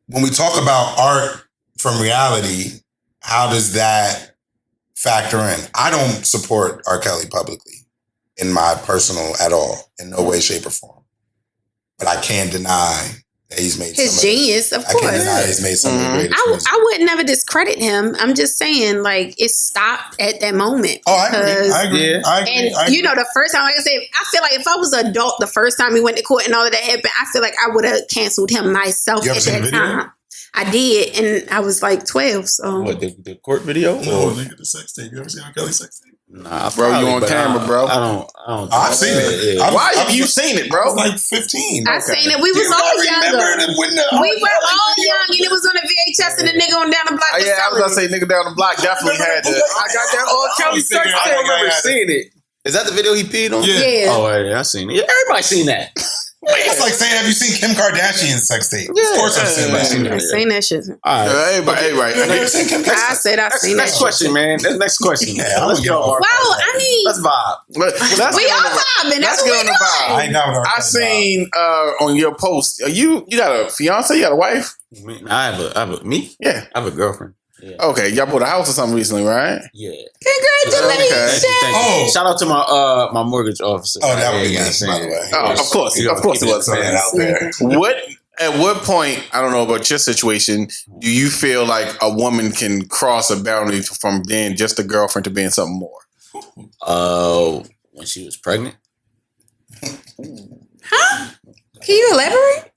when we talk about art from reality, how does that factor in? I don't support R. Kelly publicly in my personal at all, in no way, shape, or form. But I can't deny that he's made his genius, of course. I can't deny he's made some of the greatest music. I would never discredit him. I'm just saying, like, it stopped at that moment. Oh, I agree. Yeah. The first time, like I said, I feel like if I was an adult the first time he went to court and all of that happened, I feel like I would have canceled him myself at that time. I did, and I was like 12. So what, the court video? No, nigga, the sex tape. You ever seen R. Kelly's sex tape? Nah, bro, you on camera, bro? I don't. I've seen it. Why have you seen it, bro? I was like 15. I seen it. We was all younger. We were all young, and it was on the VHS, and the nigga on down the block. Yeah, I was gonna say nigga down the block definitely had to. I got that R. Kelly sex tape. I remember seeing it. Is that the video he peed on? Yeah. Oh, yeah, I seen it. Everybody seen that. It's like saying, have you seen Kim Kardashian's sex tape? Yeah. Of course I've seen that. I seen that shit. All right. I said I seen that next question, man. Next question. Yeah, let's go. Well, I mean, let's vibe. We all vibing. That's what we doing. I seen on your post. You got a fiance? You got a wife? I have a me? Yeah, I have a girlfriend. Yeah. Okay, y'all bought a house or something recently, right? Yeah. Congratulations! Okay. Oh, shout out to my mortgage officer. Oh, that would be nice, by the way. Oh, of course it was out there. At what point, I don't know about your situation, do you feel like a woman can cross a boundary from being just a girlfriend to being something more? When she was pregnant. Huh? Can you elaborate?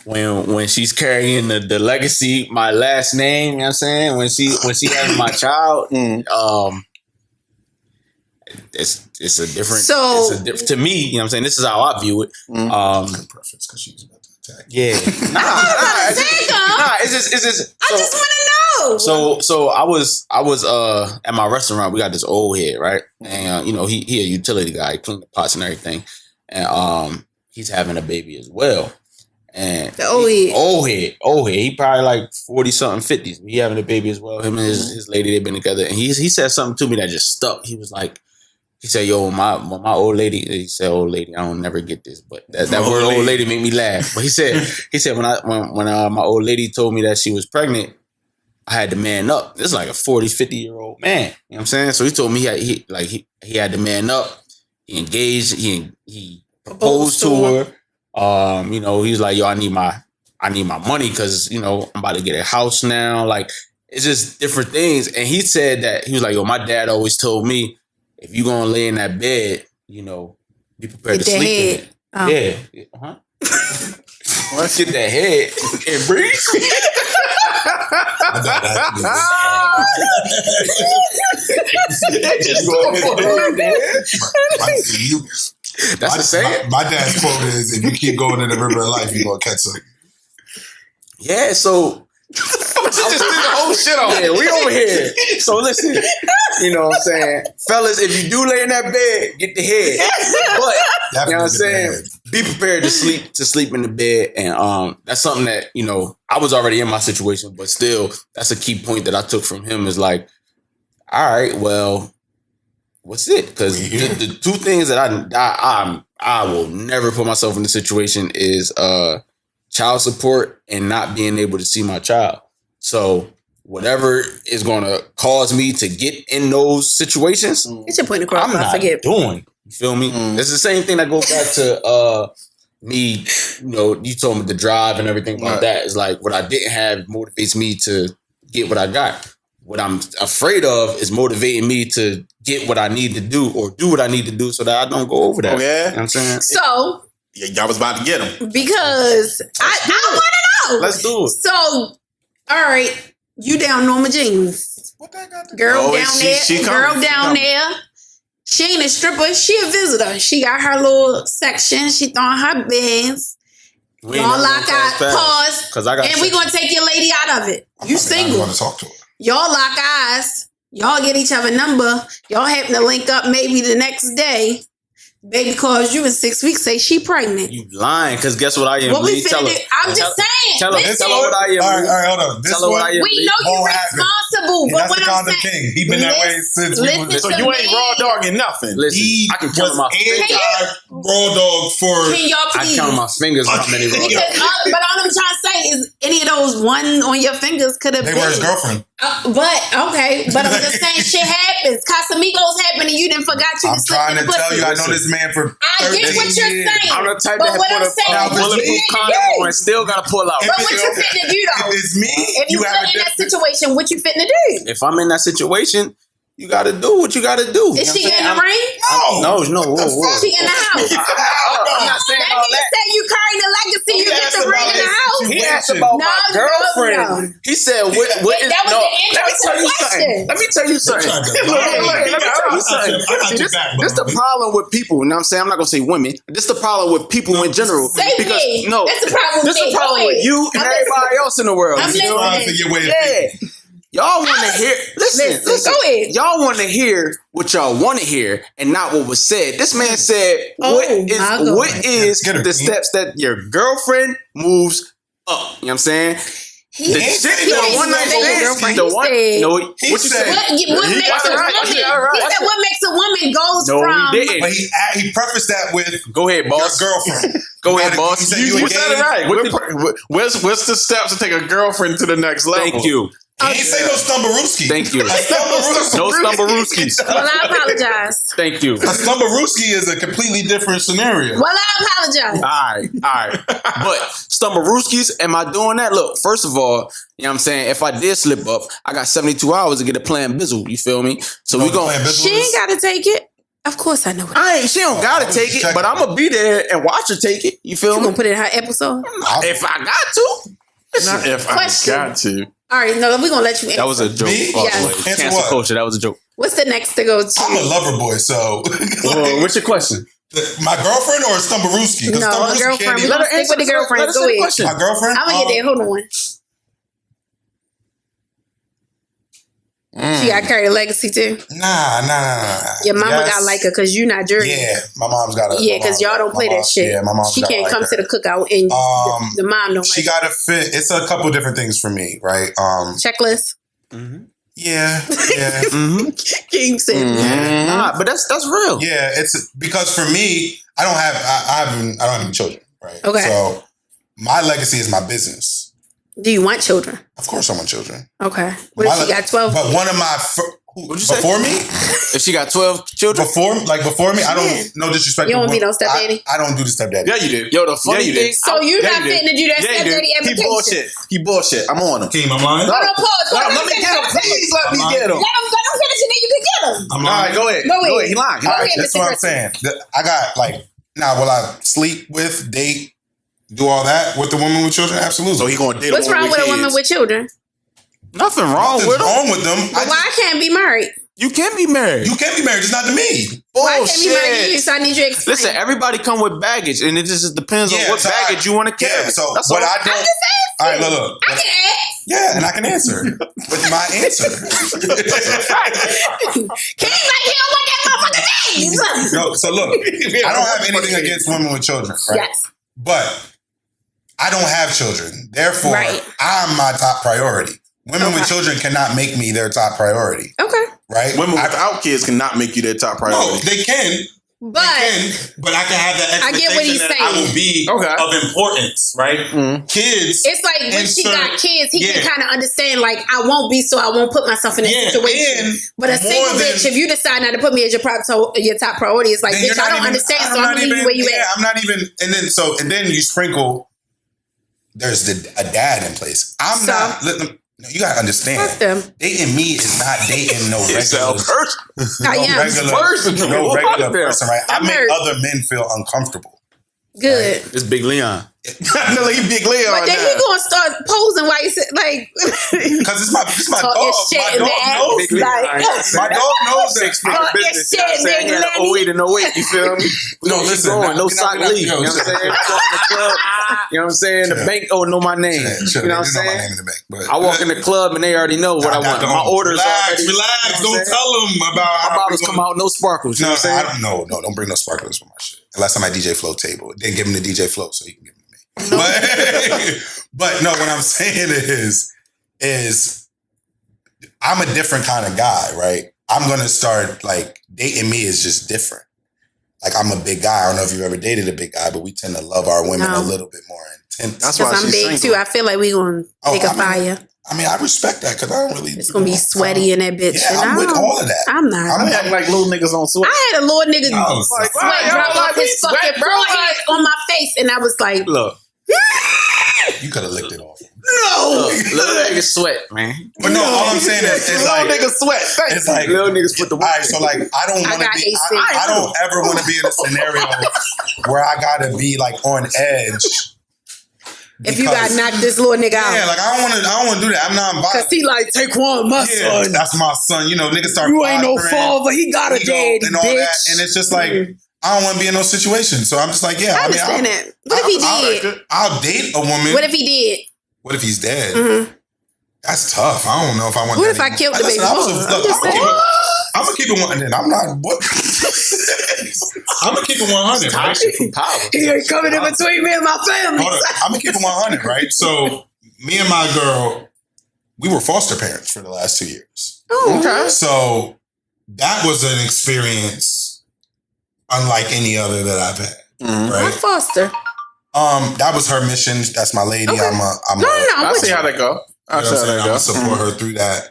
when she's carrying the legacy, my last name, you know what I'm saying? When she has my child, it's a different to me, you know what I'm saying? This is how I view it. Preference because she was about to attack. Yeah. It's just I just want to know. So I was at my restaurant. We got this old head, right? And he a utility guy, he clean the pots and everything. And he's having a baby as well. And the old head. He probably like 40-something, 50s. He having a baby as well. Him and his lady, they've been together. And he said something to me that just stuck. He was like, he said, "Yo, my old lady." He said, "Old lady, I don't never get this, but that word old lady made me laugh." But he said when my old lady told me that she was pregnant, I had to man up. This is like a 40, 50-year-old man. You know what I'm saying? So he told me he had to man up. He engaged. He proposed to her. He's like, "Yo, I need my money because I'm about to get a house now." Like, it's just different things. And he said that he was like, "Yo, my dad always told me, if you gonna lay in that bed, be prepared to sleep in it." Oh. Yeah. Huh? Let's get that head and breathe. That's the saying. My dad's quote is, "If you keep going in the river of life, you're gonna catch something." Yeah, so just did the whole shit on. Yeah, we over here. So listen, you know what I'm saying? Fellas, if you do lay in that bed, get the head. But you know what I'm saying? Be prepared to sleep in the bed. And that's something that, I was already in my situation, but still, that's a key point that I took from him is like, all right, well, what's it? Because the two things that I will never put myself in the situation is child support and not being able to see my child. So whatever is going to cause me to get in those situations, it's your point across. I'm not doing. You feel me? It's the same thing that goes back to me. You told me the drive and everything like that. Is like what I didn't have motivates me to get what I got. What I'm afraid of is motivating me to get what I need to do or do what I need to do so that I don't go over that. Oh, yeah? You know what I'm saying? So y'all was about to get him. Because I want to know. Let's do it. So, all right, you down Norma Jeans. What that got to Girl Oh, down she there. coming. Girl down there. She ain't a stripper. She a visitor. She got her little section. She throwing her bands. We ain't Y'all never lock gonna eyes. pass Pause. Because I got And we going to take your lady out of it. You I single. want to talk to her. Y'all lock eyes. Y'all get each other number. Y'all happen to link up maybe the next day. Baby calls you in 6 weeks, say she pregnant. You lying, because guess what I am? What we Tell finna her. do? I'm just saying. Tell her what I am. All right, hold on. This Tell her what I am. We know you're responsible, but That's what the I'm condom saying. king. He been that way since we was. So you ain't raw dogging nothing. Listen, He I can count was my fingers. anti-raw dog for. Can y'all I please? count my fingers how many raw Because, dogs. but all I'm trying to say is any of those one on your fingers could have They been. were his girlfriend. But okay, but I'm just saying shit happens. Casamigos happen and you didn't forgot you I'm to slip trying in to the tell pussy. you, I know this man for I 13 get what you're years. saying. I'm the type But that what put I'm saying a is bulletproof what you condom finna on and still gotta pull out. But what you fitting to do though? If it's me, If you have put a in that different. situation, what you fitting to do? If I'm in that situation, you gotta do what you gotta do. Is she in the ring? No. What the fuck? She in the house. I'm not saying That all nigga that. say you carrying the legacy. You get asked the ring about in the his house. He situation. asked about No, my no, girlfriend. no. He said, "What is?" That was No, the let me tell you question. something. Let me tell you something. tried to Look, lie. let me tell you something. I got See, your back, this the bro. problem with people. You know what I'm saying? I'm not gonna say women. This the problem with people in general. Say because me. no, That's the problem with this the me. problem Go with ahead. you and I'm everybody else in the world. I'm You feel listening. me? Trying to your way of Yeah. thinking. Y'all want to hear? Listen. Go ahead. Y'all want to hear what y'all want to hear and not what was said. This man said, Oh, "What my God. is Get her, the Keem. steps that your girlfriend moves up?" You know what I'm saying? He The ain't chick, say the that. one night He said- stand, the one. he said- No, He what you said- said? What He makes got a it right. woman? He got it right. He said what makes a woman goes No, from. he didn't. But he prefaced that with Go ahead, your boss. girlfriend. Go ahead, He boss. said you You said it engaged. right. What's the steps to take a girlfriend to the next level? Thank you. He ain't say no Stumbarooski. Thank you. A Stumbarooski. No Stumbarooskis. Well, I apologize. Thank you. A Stumbarooski is a completely different scenario. Well, I apologize. All right. But Stumbarooskis, am I doing that? Look, first of all, you know what I'm saying? If I did slip up, I got 72 hours to get a plan bizzle. You feel me? So we going Playing She business. ain't got to take it. Of course I know what She don't gotta take it, but I'm gonna be there and watch her take it. You feel you me? gonna put it in her episode. If I got to. Not if Question. I got to. All right, no, we're gonna let you answer. That was a joke. Me? By the Yes. way. Answer Cancel what? culture. That was a joke. What's the next to go to? I'm a lover boy, so What's your question? my girlfriend or Stumbarooski? No, a girlfriend. We're gonna stick with the girlfriends. Go ahead. My girlfriend. I'm gonna get there. Hold on. She got carried a legacy too. Nah. Your mama got like her because you not Jersey. Yeah, my mom's got a. Yeah, because y'all don't play that shit. Yeah, my mom. She can't come to the cookout and the mom don't. She like got to fit. It's a couple different things for me, right? checklist. Yeah. Keem said, Nah, but that's real. Yeah, it's because for me, I don't have any children, right? Okay. So my legacy is my business. do you want children? Of course, I want children. Okay. What if she got 12? But one of my What'd you say? before me, If she got 12 children, before me, I don't. No disrespect. You don't to be no women. stepdaddy? I don't do the stepdaddy. Yeah, you did. yo, the funny you thing. did. So you're not you did. fitting to do that Yeah, you stepdaddy did. application? He bullshit. He bullshit. I'm on him. Keem, I'm lying. Hold on, pause. No, let me get him. Please let me get him. Let him finish and then you can get him. I'm All right, go ahead. Go ahead. He lying. He Go lying. ahead. That's what I'm saying. I got now. Will I sleep with, date, do all that with the woman with children? Absolutely. So he gonna date What's wrong with a woman with children? Nothing wrong Nothing's with them. wrong with them. But why I can't be married? You can be married. You can't be married. It's not to me. Why I can't be married to you? Bullshit. So I need you to explain. Listen, everybody come with baggage, and it just depends on Yeah, what so baggage you want to carry. Yeah. So That's what all. I don't. I'm just asking. All right, look. I can ask. Yeah, and I can answer with my answer. Keem like he don't want that motherfucker name. No, so look, I don't have anything against women with children, right? Yes. But I don't have children. Therefore, Right. I'm my top priority. Women with children cannot make me their top priority, Okay. right? Women without kids cannot make you their top No, priority. they can. But But I can have that I get what expectation he's that I saying. will be Okay. of importance, right? Kids. it's like when she insert- got kids, he Yeah. can kind of understand, like, I won't be, so I won't put myself in that Yeah, situation. and But a more single than- bitch, if you decide not to put me as your top priority, it's like, then bitch, you're not I don't even- understand, so I'm I'm not gonna leave you even- where you yeah, at. I'm not even. And then you sprinkle. There's a dad in place. I'm So? not. No, you gotta understand. Fuck them. Dating me is not dating no regular. I am. No regular person, right? I I'm make hurt. other men feel uncomfortable. Good. It's Big Leon. I know he big Leon But then he gonna start posing while you sit, like, Because it's my talk your dog. shit My in the dog knows. ass. Like, My dog knows that. Six-figure Talk your business. shit, You know what I'm saying? Big He had Lenny. 08 and 08. You feel me? No, Keep listen, going. No now, sock now, leave. You yo, know what I'm saying? Walk in the club. You know what I'm saying? The Sure. bank, know my name. Sure, You know what I'm they know my saying? name in the bank. But I walk in the club and they already know what I want. My orders already. Relax. You know what I'm Don't tell them about My how bottles we come gonna- out, no sparkles. You know what I'm saying? Don't bring no sparklers for my shit. Unless I'm at DJ Flow table. Then give him the DJ Flow so he can give them to me. But no, what I'm saying is I'm a different kind of guy, right? I'm gonna start like dating me is just different. Like I'm a big guy. I don't know if you've ever dated a big guy, but we tend to love our women No. a little bit more intense. That's why because I'm she's big single. too. I feel like we gonna make a fire. I mean, I respect that because I don't really. It's gonna be sweaty in that bitch. Yeah, and I'm I with don't- all of that. I'm not. I'm acting like little niggas on sweat. I had a little nigga No, sweat like, drop off his sweat, fucking bro. forehead on my face, and I was like, Look, You could have licked it off. no. little niggas sweat, man. But no, all I'm saying is it's Little like niggas sweat. Thanks. it's like Little niggas put the all right. So like I don't I want to got be. AC. I don't ever want to be in a scenario where I gotta be like on edge. If you got because- knocked this little nigga out. Yeah, like I don't want to do that. I'm not Cause violent. he like, take one, my Yeah, son. that's my son. You know, niggas start. You ain't no posturing, father. He got a you know, daddy, and all bitch. that, and it's just like I don't want to be in those situations. So I'm just like, yeah. I understand that. What if he did? I'll date a woman. What if he did? What if he's dead? Mhm. That's tough. I don't know if I want. What that if I anymore. killed the Listen, baby I was mama? look, I'm just saying. I'm gonna keep it 100. I'm not. What? I'm gonna keep it 100. Right? Power. He ain't coming in between me and my family. Hold on. I'm gonna keep it 100. Right. So me and my girl, we were foster parents for the last 2 years. Oh, okay. So that was an experience unlike any other that I've had. Mhm. I Right. foster. That was her mission. That's my lady. Okay. I'm No, a I I'm see how that go. You I know see what how I'm saying? that I'm go. gonna support her through that.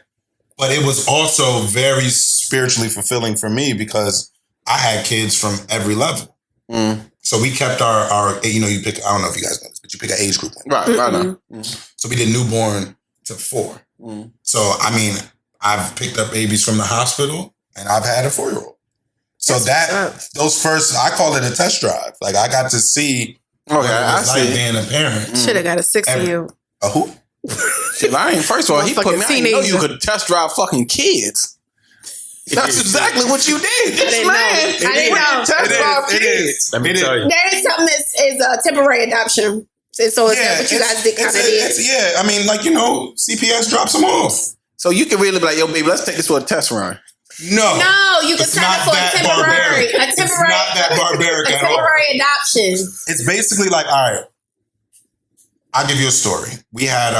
But it was also very spiritually fulfilling for me because I had kids from every level. Mm. So we kept our you pick, I don't know if you guys know this, but you pick an age group. Right, I know. So we did newborn to 4. Mm. So, I mean, I've picked up babies from the hospital and I've had a 4-year-old. So those first, I call it a test drive. Like I got to see what it was like being a parent. Should have got a 6-year-old. A who? First of all, he put me. I didn't know you could test drive fucking kids. That's exactly what you did. This man, I didn't know. Test drive kids. Let me tell you. There is something that is a temporary adoption. So is that what you guys did kind of did? Yeah, I mean, like, CPS drops them off. So you can really be like, yo, baby, let's take this for a test run. No, you can sign up for a temporary It's not that barbaric at all. temporary adoption. It's basically like, all right, I'll give you a story. We got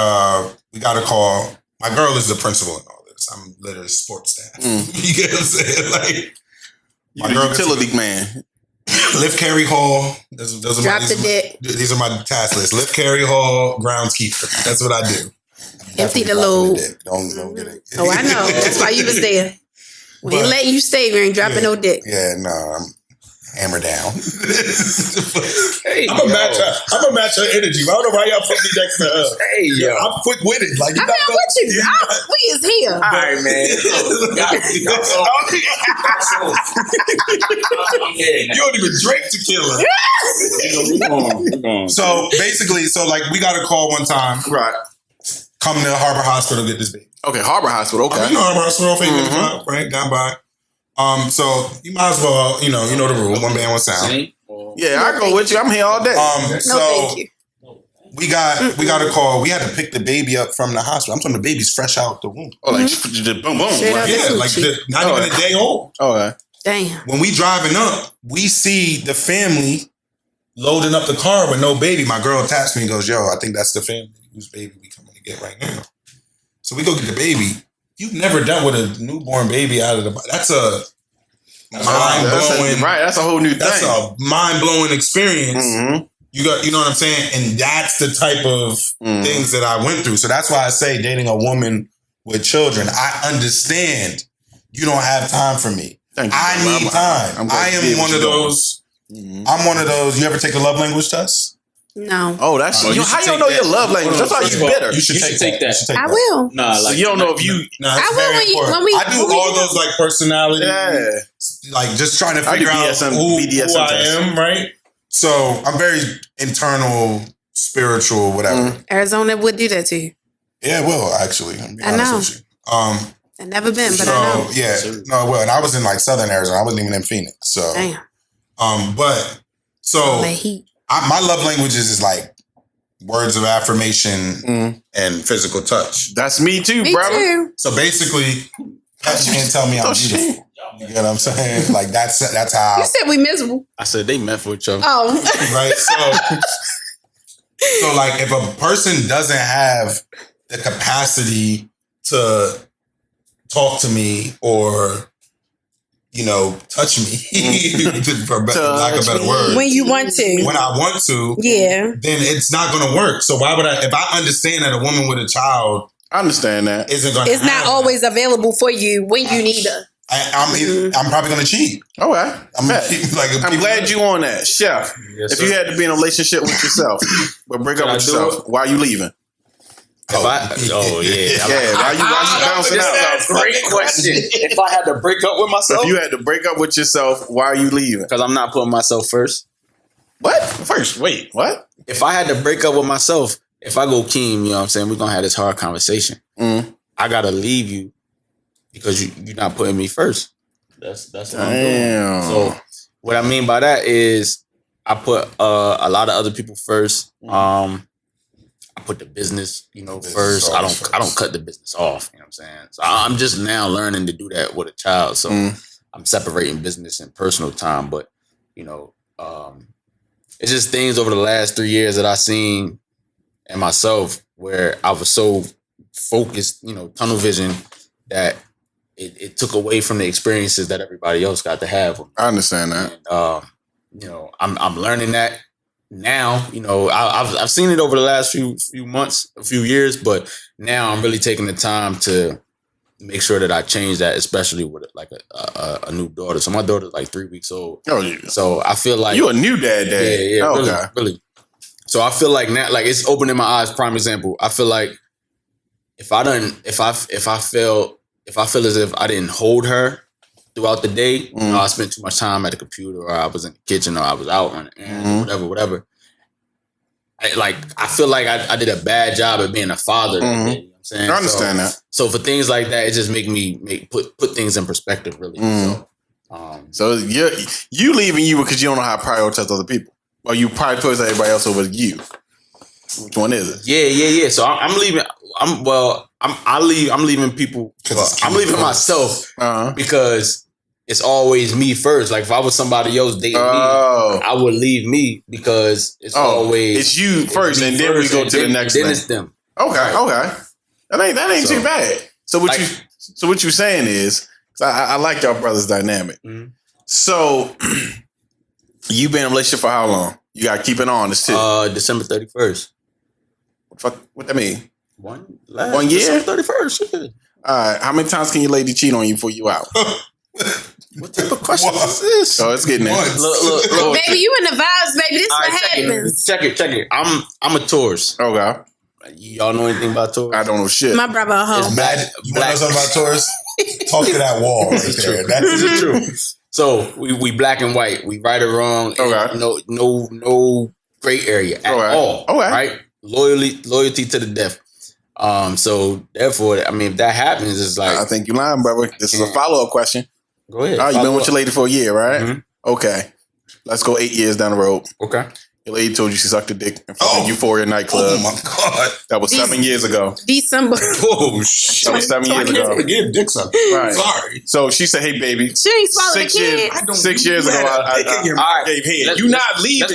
a call. My girl is the principal in all this. I'm literally sports staff. You get what I'm saying? Like, my girl, utility man. Lift, carry, haul. These are my task lists. Lift, carry, haul, groundskeeper. That's what I do. Empty the load. Don't get it. Oh, I know. That's why you was there. We ain't letting you stay. We ain't dropping no dick. Yeah, no, I'm hammer down. Hey, I'm a match her energy. I don't know why y'all put me next to her. Hey, yo. I'm quick with it. Like, I'm not with you. We is here. All right, man. You don't even drink tequila. So basically, like we got a call one time. Right. Come to Harbor Hospital, get this baby. Okay, Harbor Hospital. Okay. You know Harbor Hospital, right down by. So you might as well, you know the rule. One band, one sound. Yeah, I go with you. I'm here all day. Thank you. We got a call. We had to pick the baby up from the hospital. I'm talking the baby's fresh out the womb. Oh, like just boom, boom. Not even a day old. Okay. Damn. When we driving up, we see the family loading up the car with no baby. My girl taps me and goes, "Yo, I think that's the family whose baby we coming to get right now." So we go get the baby. You've never dealt with a newborn baby out of the body. That's a mind-blowing. Right, that's a whole new thing. That's a mind-blowing experience. Mm-hmm. You know what I'm saying? And that's the type of things that I went through. So that's why I say dating a woman with children, I understand you don't have time for me. Thank you. I need time. I am one of those. I'm one of those. You ever take the love language test? No. Oh, that's how you don't know your love language. That's why you bitter. You should take that. I will. Nah, like so you don't know if you. No, I will when we. I do all those like personality. Yeah. Like just trying to figure out who I am, right? So I'm very internal, spiritual, whatever. Arizona would do that to you. Yeah, well, actually, I know. with you. I've never been, but I know. Yeah, no, well, and I was in like Southern Arizona. I wasn't even in Phoenix. So, damn. My love languages is like words of affirmation and physical touch. That's me too, brother. Too. So basically, you can't tell me I'm beautiful. You get what I'm saying? Like that's how. You said we miserable. I said they meant for each other. Oh, right. So like if a person doesn't have the capacity to talk to me or touch me, for lack of a better word. When you want to. When I want to. Yeah. Then it's not going to work. So why would if I understand that a woman with a child. I understand that. Isn't going to It's not always available for you when you need her. I'm probably going to cheat. All right. I'm glad you on that. Chef, if you had to be in a relationship with yourself, but break up with yourself, why are you leaving? Why you bouncing out? That's a great question. If I had to break up with myself? If you had to break up with yourself, why are you leaving? Because I'm not putting myself first. What? First? Wait, what? If I had to break up with myself, if I go Keem, you know what I'm saying, we're going to have this hard conversation. I got to leave you because you're not putting me first. That's what I'm doing. So what I mean by that is I put a lot of other people first. I put the business, first. I don't cut the business off. You know what I'm saying? So I'm just now learning to do that with a child. So I'm separating business and personal time. But it's just things over the last 3 years that I seen in myself where I was so focused, tunnel vision that it took away from the experiences that everybody else got to have. I understand that. And, I'm learning that. Now, I've seen it over the last few months, a few years, but now I'm really taking the time to make sure that I change that, especially with like a new daughter. So my daughter's like 3 weeks old. Oh yeah. So I feel like you a new dad. Yeah, okay. really. So I feel like now, like it's opening my eyes. Prime example. I feel like if I feel as if I didn't hold her throughout the day, you know, I spent too much time at the computer, or I was in the kitchen, or I was out on whatever. I feel like I did a bad job at being a father. You know what I'm saying? I understand that. So for things like that, it just make me put things in perspective, really. So you leaving you because you don't know how to prioritize other people, or you prioritize everybody else over you. Which one is it? Yeah. So I'm leaving. I'm leaving people. I'm leaving myself because it's always me first. Like if I was somebody else dating me, I would leave me because it's always it's you first, and then we go to the next. Then it's them. Okay. That ain't too bad. So what you saying is, I like y'all brothers' dynamic. So you been in a relationship for how long? You got to keep it on. This too. December 31st. What that mean? 1 year? December 31st. All right. How many times can your lady cheat on you before you out? What type of question is this? Oh, it's getting there. Look. Baby, you in the vibes, baby. This is what happens. Check it. I'm a Taurus. Okay. Y'all know anything about Taurus? I don't know shit. My brother a hoe. You want to know something about Taurus? Talk to that wall. Right there. That's true. So we black and white. We right or wrong. Okay. No gray area at all. Okay. Right? Loyalty to the death. So therefore, I mean, if that happens, it's like I think you lying, brother. This is a follow-up question. Go ahead. Oh, you been with your lady for a year, right? Okay. Let's go 8 years down the road. Okay. Your lady told you she sucked a dick in front of Euphoria nightclub. Oh my God. That was 7 years ago. December. Oh shit. That was 7 years ago. Give dick suck. Right. Sorry. So she said, "Hey, baby." She ain't swallowed the kid. 6 years ago, I gave head. You not leaving.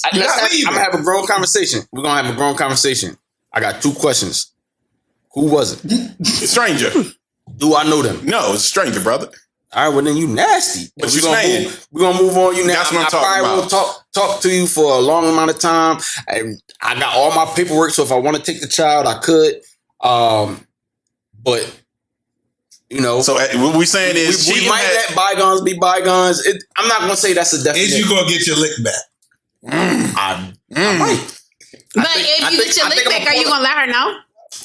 I'm gonna have a grown conversation. We're gonna have a grown conversation. I got 2 questions. Who was it? Stranger. Do I know them? No, it's a stranger, brother. All right, well then you nasty. What you saying? We're gonna move on. That's what I'm talking about. I probably won't talk to you for a long amount of time. And I got all my paperwork, so if I want to take the child, I could. But you know, so what we saying is we might let bygones be bygones. I'm not gonna say that's a definition. Is you gonna get your lick back? I might. But if you get your lick back, are you gonna let her know?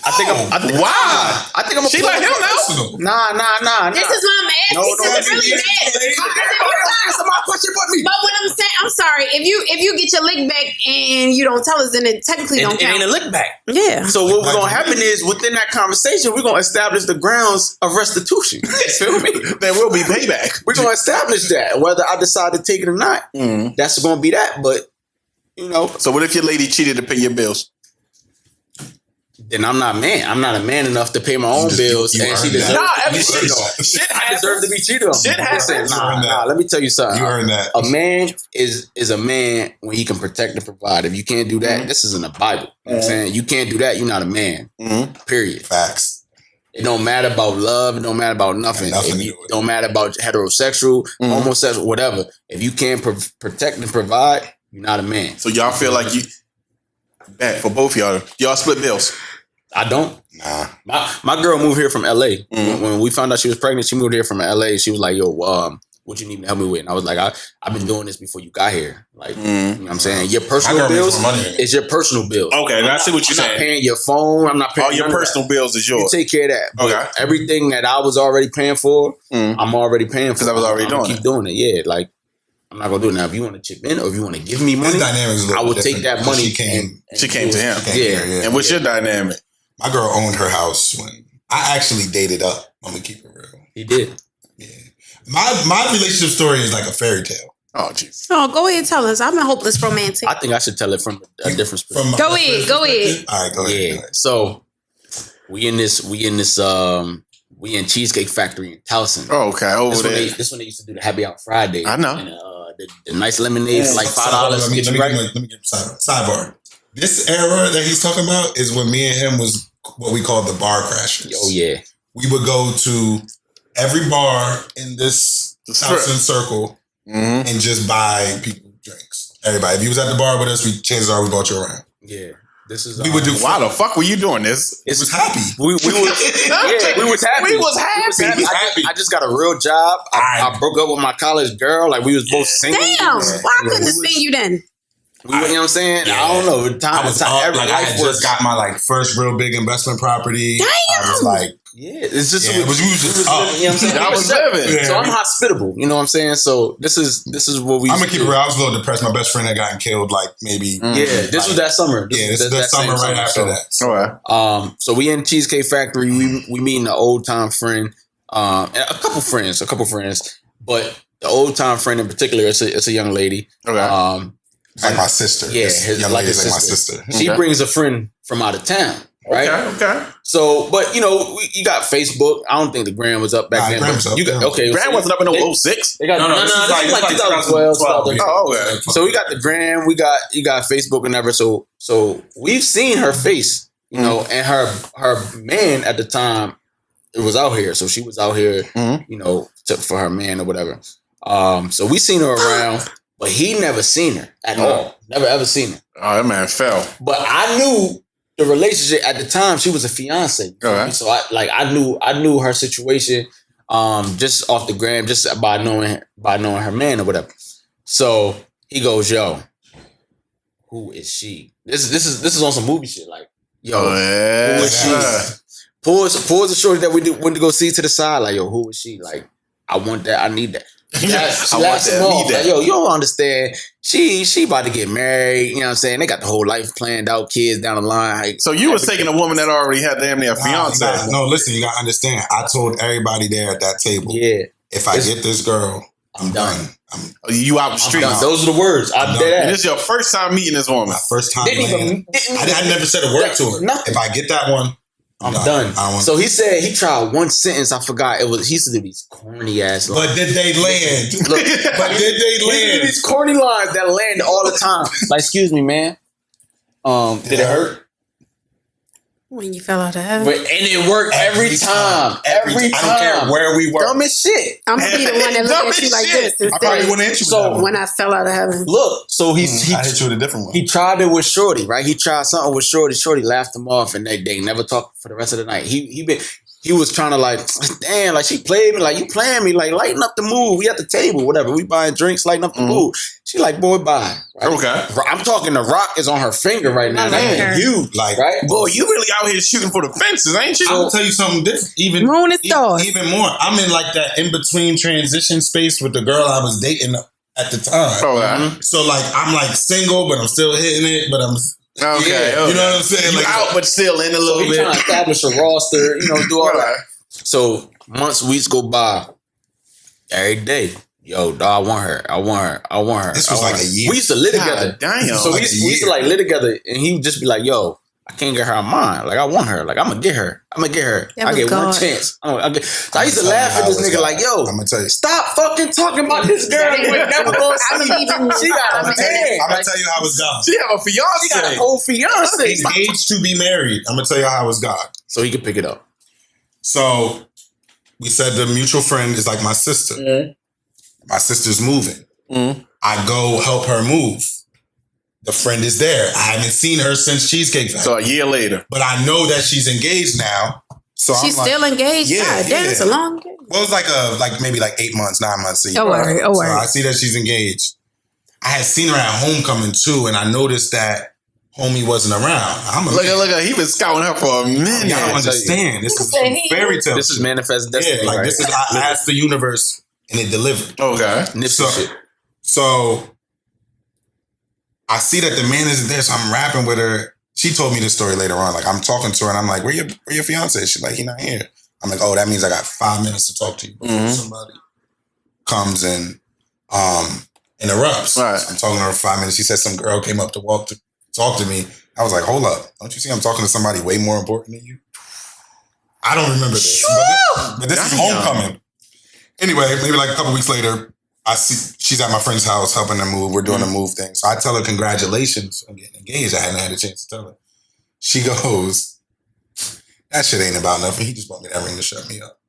I think I'm a She let him know. Nah. This is why I'm asking. Because it really matters. But what I'm saying, I'm sorry. If you get your lick back and you don't tell us, then it technically don't count. It ain't a lick back. Yeah. So what's gonna happen is within that conversation, we're gonna establish the grounds of restitution. You feel me? There will be payback. We're gonna establish that. Whether I decide to take it or not, that's gonna be that. But you know. So what if your lady cheated to pay your bills? Then I'm not man. I'm not a man enough to pay my own bills, and she deserves to be cheated on. Shit I deserve to be cheated on. Shit happens. Nah. Let me tell you something. You earned that. A man is a man when he can protect and provide. If you can't do that, this is in the Bible. You know what I'm saying? You can't do that, you're not a man. Period. Facts. It don't matter about love. It don't matter about nothing. It don't matter about heterosexual, homosexual, whatever. If you can't protect and provide, you're not a man. So y'all feel like you bad for both y'all split bills? I don't. Nah. My girl moved here from LA. When we found out she was pregnant, she moved here from LA. She was like, "Yo, what you need to help me with?" And I was like, I've been doing this before you got here. Like, you know what I'm saying? Your personal bills is your personal bills. Okay, I see what you're saying. I'm not paying your phone. I'm not paying all your personal bills is yours. You take care of that. But okay. Everything that I was already paying for, I'm already paying for. Because I was already doing it. Keep doing it. Yeah, like I'm not gonna do it now. If you want to chip in or if you want to give me money, I will take that money. She came to him. Yeah. And what's your dynamic? My girl owned her house when I actually dated up. I'm gonna keep it real. He did. Yeah. My relationship story is like a fairy tale. Oh, jeez. Oh, go ahead, tell us. I'm a hopeless romantic. I think I should tell it from a different perspective. Go ahead. All right, go ahead. Yeah. So we in Cheesecake Factory in Towson. Oh, okay. Over there. This one they used to do the Happy Hour Friday. I know. And, the nice lemonade for like $5. Let me get sidebar. This era that he's talking about is when me and him was what we called the bar crashers. Oh yeah. We would go to every bar in this Towson circle and just buy people drinks. Everybody. If you was at the bar with us, chances are we bought you around. Yeah. This is we would do. Why the fuck were you doing this? It was happy. We was happy. We was happy. I just got a real job. I broke up with my college girl. Like we was both single. Damn. Why couldn't have seen you then? You know what I'm saying? Yeah. I don't know. I just got my like first real big investment property. Damn. I was like Yeah, it's just Yeah, but you was just up. you know what I'm saying? I was living. So I'm hospitable. You know what I'm saying? So this is what we. I'm gonna keep it real. I was a little depressed. My best friend had gotten killed. Like maybe. Yeah, this was that summer. This is that summer right after that. All right. So we in Cheesecake Factory. We meeting an old time friend. And a couple friends, but the old time friend in particular, it's a young lady. Okay. Like my sister. Yeah, young lady's like my sister. She brings a friend from out of town. Right. Okay. So, but you know, you got Facebook. I don't think the gram was up back then. Gram was up. You got Gram wasn't up in 06. They got No, this is like 2012. Oh, okay. So we got the gram. You got Facebook and everything. So we've seen her face, you know, and her man at the time was out here. So she was out here, you know, for her man or whatever. So we seen her around, but he never seen her at all. Never ever seen her. Oh, that man fell. But I knew the relationship at the time. She was a fiance, so I knew her situation just off the gram, just by knowing her man or whatever. So he goes, "Yo, who is she?" This is on some movie shit. Like, yo, who is she? Pulls the shorty that we went to go see to the side. Like, yo, who is she? Like, I want that. I need that. She laughs him off. Like, yo, you don't understand. She about to get married. You know what I'm saying? They got the whole life planned out, kids down the line. Like, so you was taking a woman that already had damn near a fiance. No, listen, you gotta understand. I told everybody there at that table, if I get this girl, I'm done. You out the street. Those are the words. And this is your first time meeting this woman. My first time. I never said a word to her. Nothing. If I get that one, I'm done. So he said he tried one sentence. I forgot. He used to do these corny ass lines. But did they land? These corny lines that land all the time. Like, excuse me, man. Did it hurt? When you fell out of heaven. And it worked every time. Every time. I don't care where we were. Dumb as shit. I'm gonna be the one that look at you like this. I probably wouldn't hit you So with that when I fell out of heaven. Look, so he I hit you with a different one. He tried it with Shorty, right? He tried something with Shorty. Shorty laughed him off, and they never talked for the rest of the night. He was trying to like, damn, like she played me, like you playing me, like lighten up the mood. We at the table, whatever. We buying drinks, lighten up the mood. She like, boy, bye. Right? Okay. I'm talking. The rock is on her finger right now. That's huge, like, right? Boy, you really out here shooting for the fences, ain't you? I'm gonna tell you something different. Even Moon is stars. Even more. I'm in like that in between transition space with the girl I was dating at the time. So like, I'm like single, but I'm still hitting it. But I'm. Okay. You know what I'm saying? You like, out, but still in a little bit. Trying to establish a roster, you know, do all that. So months, weeks go by. Every day, yo, dog, I want her. This was like a year. We used to live together. Damn. So we used to like live together, and he would just be like, yo, I can't get her on mine. Like, I want her. Like, I'm gonna get her. I get one chance. So I used to laugh at this nigga like, yo, I'm gonna tell you. stop fucking talking about this girl. We're never gonna see. She got a man. I'm gonna tell you how it's gone. She have a fiance. She got a whole fiance. Engaged to be married. I'm gonna tell you how it's gone. So he could pick it up. So we said the mutual friend is like my sister. My sister's moving. I go help her move. The friend is there. I haven't seen her since Cheesecake Factory. So a year later. But I know that she's engaged now. So She's I'm still engaged? Yeah, Damn, it's a long game. Well, it was maybe 8 months, 9 months. Oh, worry. So I see that she's engaged. I had seen her at homecoming too, and I noticed that homie wasn't around. Look at he been scouting her for a minute. Y'all don't understand. This is fairy tale. This is manifest destiny. Yeah, like right? this is I asked the universe and it delivered. Okay. So I see that the man isn't there, so I'm rapping with her. She told me this story later on. Like I'm talking to her and I'm like, where your fiance? She's like, he not here. I'm like, oh, that means I got 5 minutes to talk to you before somebody comes and interrupts. Right. So I'm talking to her for 5 minutes. She said some girl came up to talk to me. I was like, hold up. Don't you see I'm talking to somebody way more important than you? I don't remember this. But this is homecoming. Anyway, maybe like a couple weeks later, I see she's at my friend's house helping her move. We're doing a move thing. So I tell her congratulations on getting engaged. I hadn't had a chance to tell her. She goes, that shit ain't about nothing. He just bought me that ring to shut me up.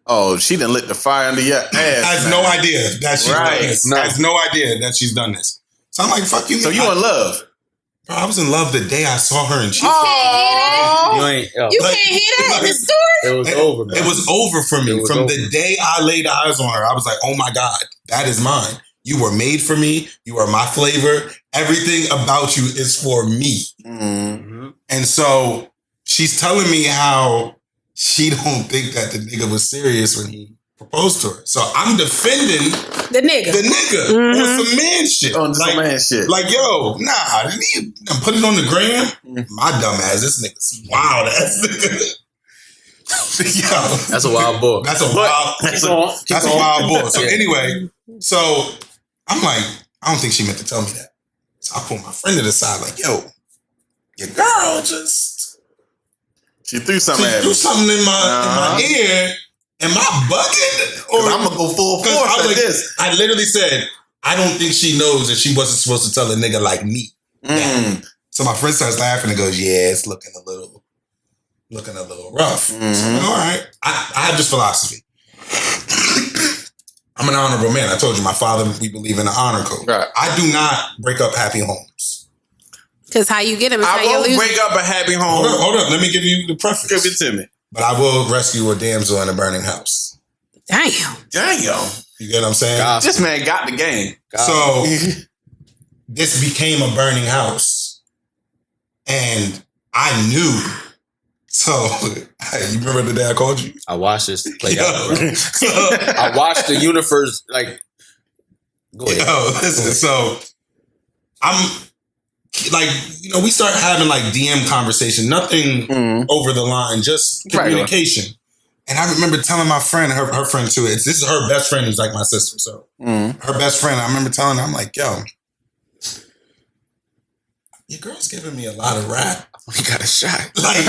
Oh, she done lit the fire under your ass. Has no idea that she's done this. No. Has no idea that she's done this. So I'm like, fuck you. So you in love? Bro, I was in love the day I saw her in Cheesecake. You can't hear that in the story? It was over, man. It was over for me. From the day I laid eyes on her, I was like, oh my God, that is mine. You were made for me. You are my flavor. Everything about you is for me. Mm-hmm. And so she's telling me how she don't think that the nigga was serious when he proposed to her. So I'm defending the nigga on some man shit. On some man shit. Like, yo, nah, put it on the gram. My dumb ass, this nigga's wild ass nigga. Yo, that's a wild boy. That's a wild boy. So anyway, so I'm like, I don't think she meant to tell me that. So I pulled my friend to the side, like, yo, your girl just she threw something in my ear. Am I bugging? Or I'm gonna go full force like this. I literally said, I don't think she knows that she wasn't supposed to tell a nigga like me. So my friend starts laughing and goes, yeah, it's looking a little rough. So, all right. I have this philosophy. I'm an honorable man. I told you, my father, we believe in the honor code. Right. I do not break up happy homes. Because how you get them is how you won't lose. break up a happy home. Hold on. Let me give you the preface. Give it to me. But I will rescue a damsel in a burning house. Damn. You get what I'm saying? God. This man got the game. God. So this became a burning house. And I knew. So, you remember the day I called you? I watched this play out. I watched the universe, like, go ahead. Listen, so I'm like, we start having like DM conversation, nothing over the line, just communication. Right. And I remember telling my friend, her friend too, this is her best friend who's like my sister. So her best friend, I remember telling her, I'm like, yo, your girl's giving me a lot of rap. You got a shot. I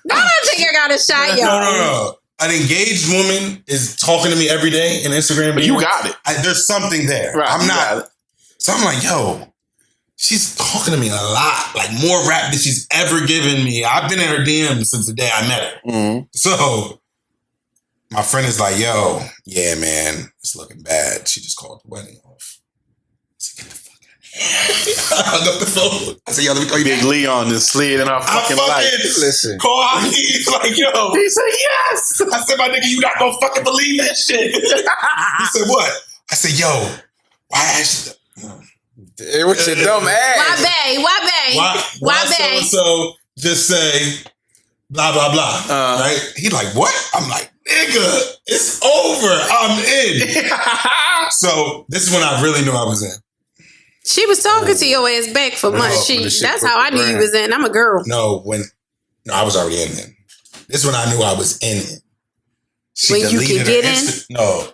don't think I got a shot, yo. No. An engaged woman is talking to me every day in Instagram. But you got it. There's something there. Right, I'm not. So I'm like, yo, she's talking to me a lot. Like more rap than she's ever given me. I've been in her DM since the day I met her. So my friend is like, yo, yeah, man, it's looking bad. She just called the wedding off. I said, get the fuck out of here. I hung up the phone. I said, yo, let me call you Big back. Leon just slid in our fucking life. Listen. Call He's like, yo. He said, yes. I said, my nigga, you not gonna fucking believe that shit. He said, what? I said, yo, why actually? What's your dumb ass? Why so just say blah, blah, blah. Right? He like, what? I'm like, nigga, it's over. I'm in. So this is when I really knew I was in. She was talking to your ass back for months. That's how I knew you was in. I'm a girl. No, I was already in it. This is when I knew I was in it. When you can get in? No,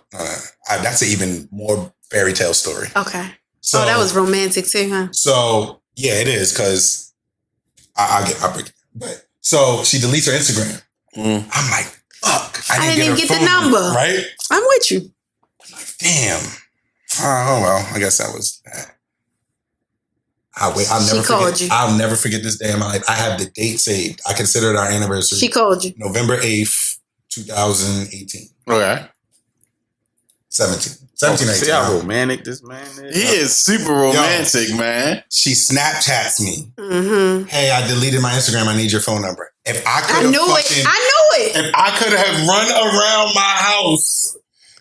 that's an even more fairy tale story. Okay. So that was romantic too, huh? So yeah, it is because I break it. But so she deletes her Instagram. I'm like, fuck. I didn't get the number. Right? I'm with you. I'm like, damn. Oh well, I guess that was that. I'll never forget this day in my life. I have the date saved. I consider it our anniversary. She called you. November 8th, 2018. Okay. 17, 18. See how romantic this man is? He is super romantic, man. She Snapchats me. Hey, I deleted my Instagram. I need your phone number. If I could I knew it. If I could have run around my house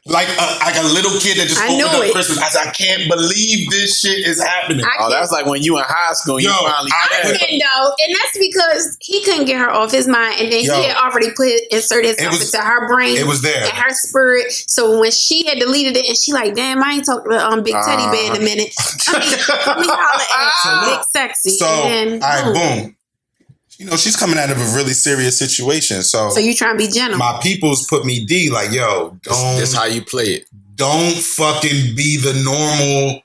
like a little kid that just opened up Christmas. I said, I can't believe this shit is happening. That's like when you in high school, you finally I can though. And that's because he couldn't get her off his mind. And then he had already inserted himself into her brain. It was there. And her spirit. So when she had deleted it and she like, damn, I ain't talked to Big Teddy Bear in a minute. Let me holler at Big Sexy. So, all right, boom. She's coming out of a really serious situation. So you trying to be gentle. My peoples put me D like, yo, this how you play it. Don't fucking be the normal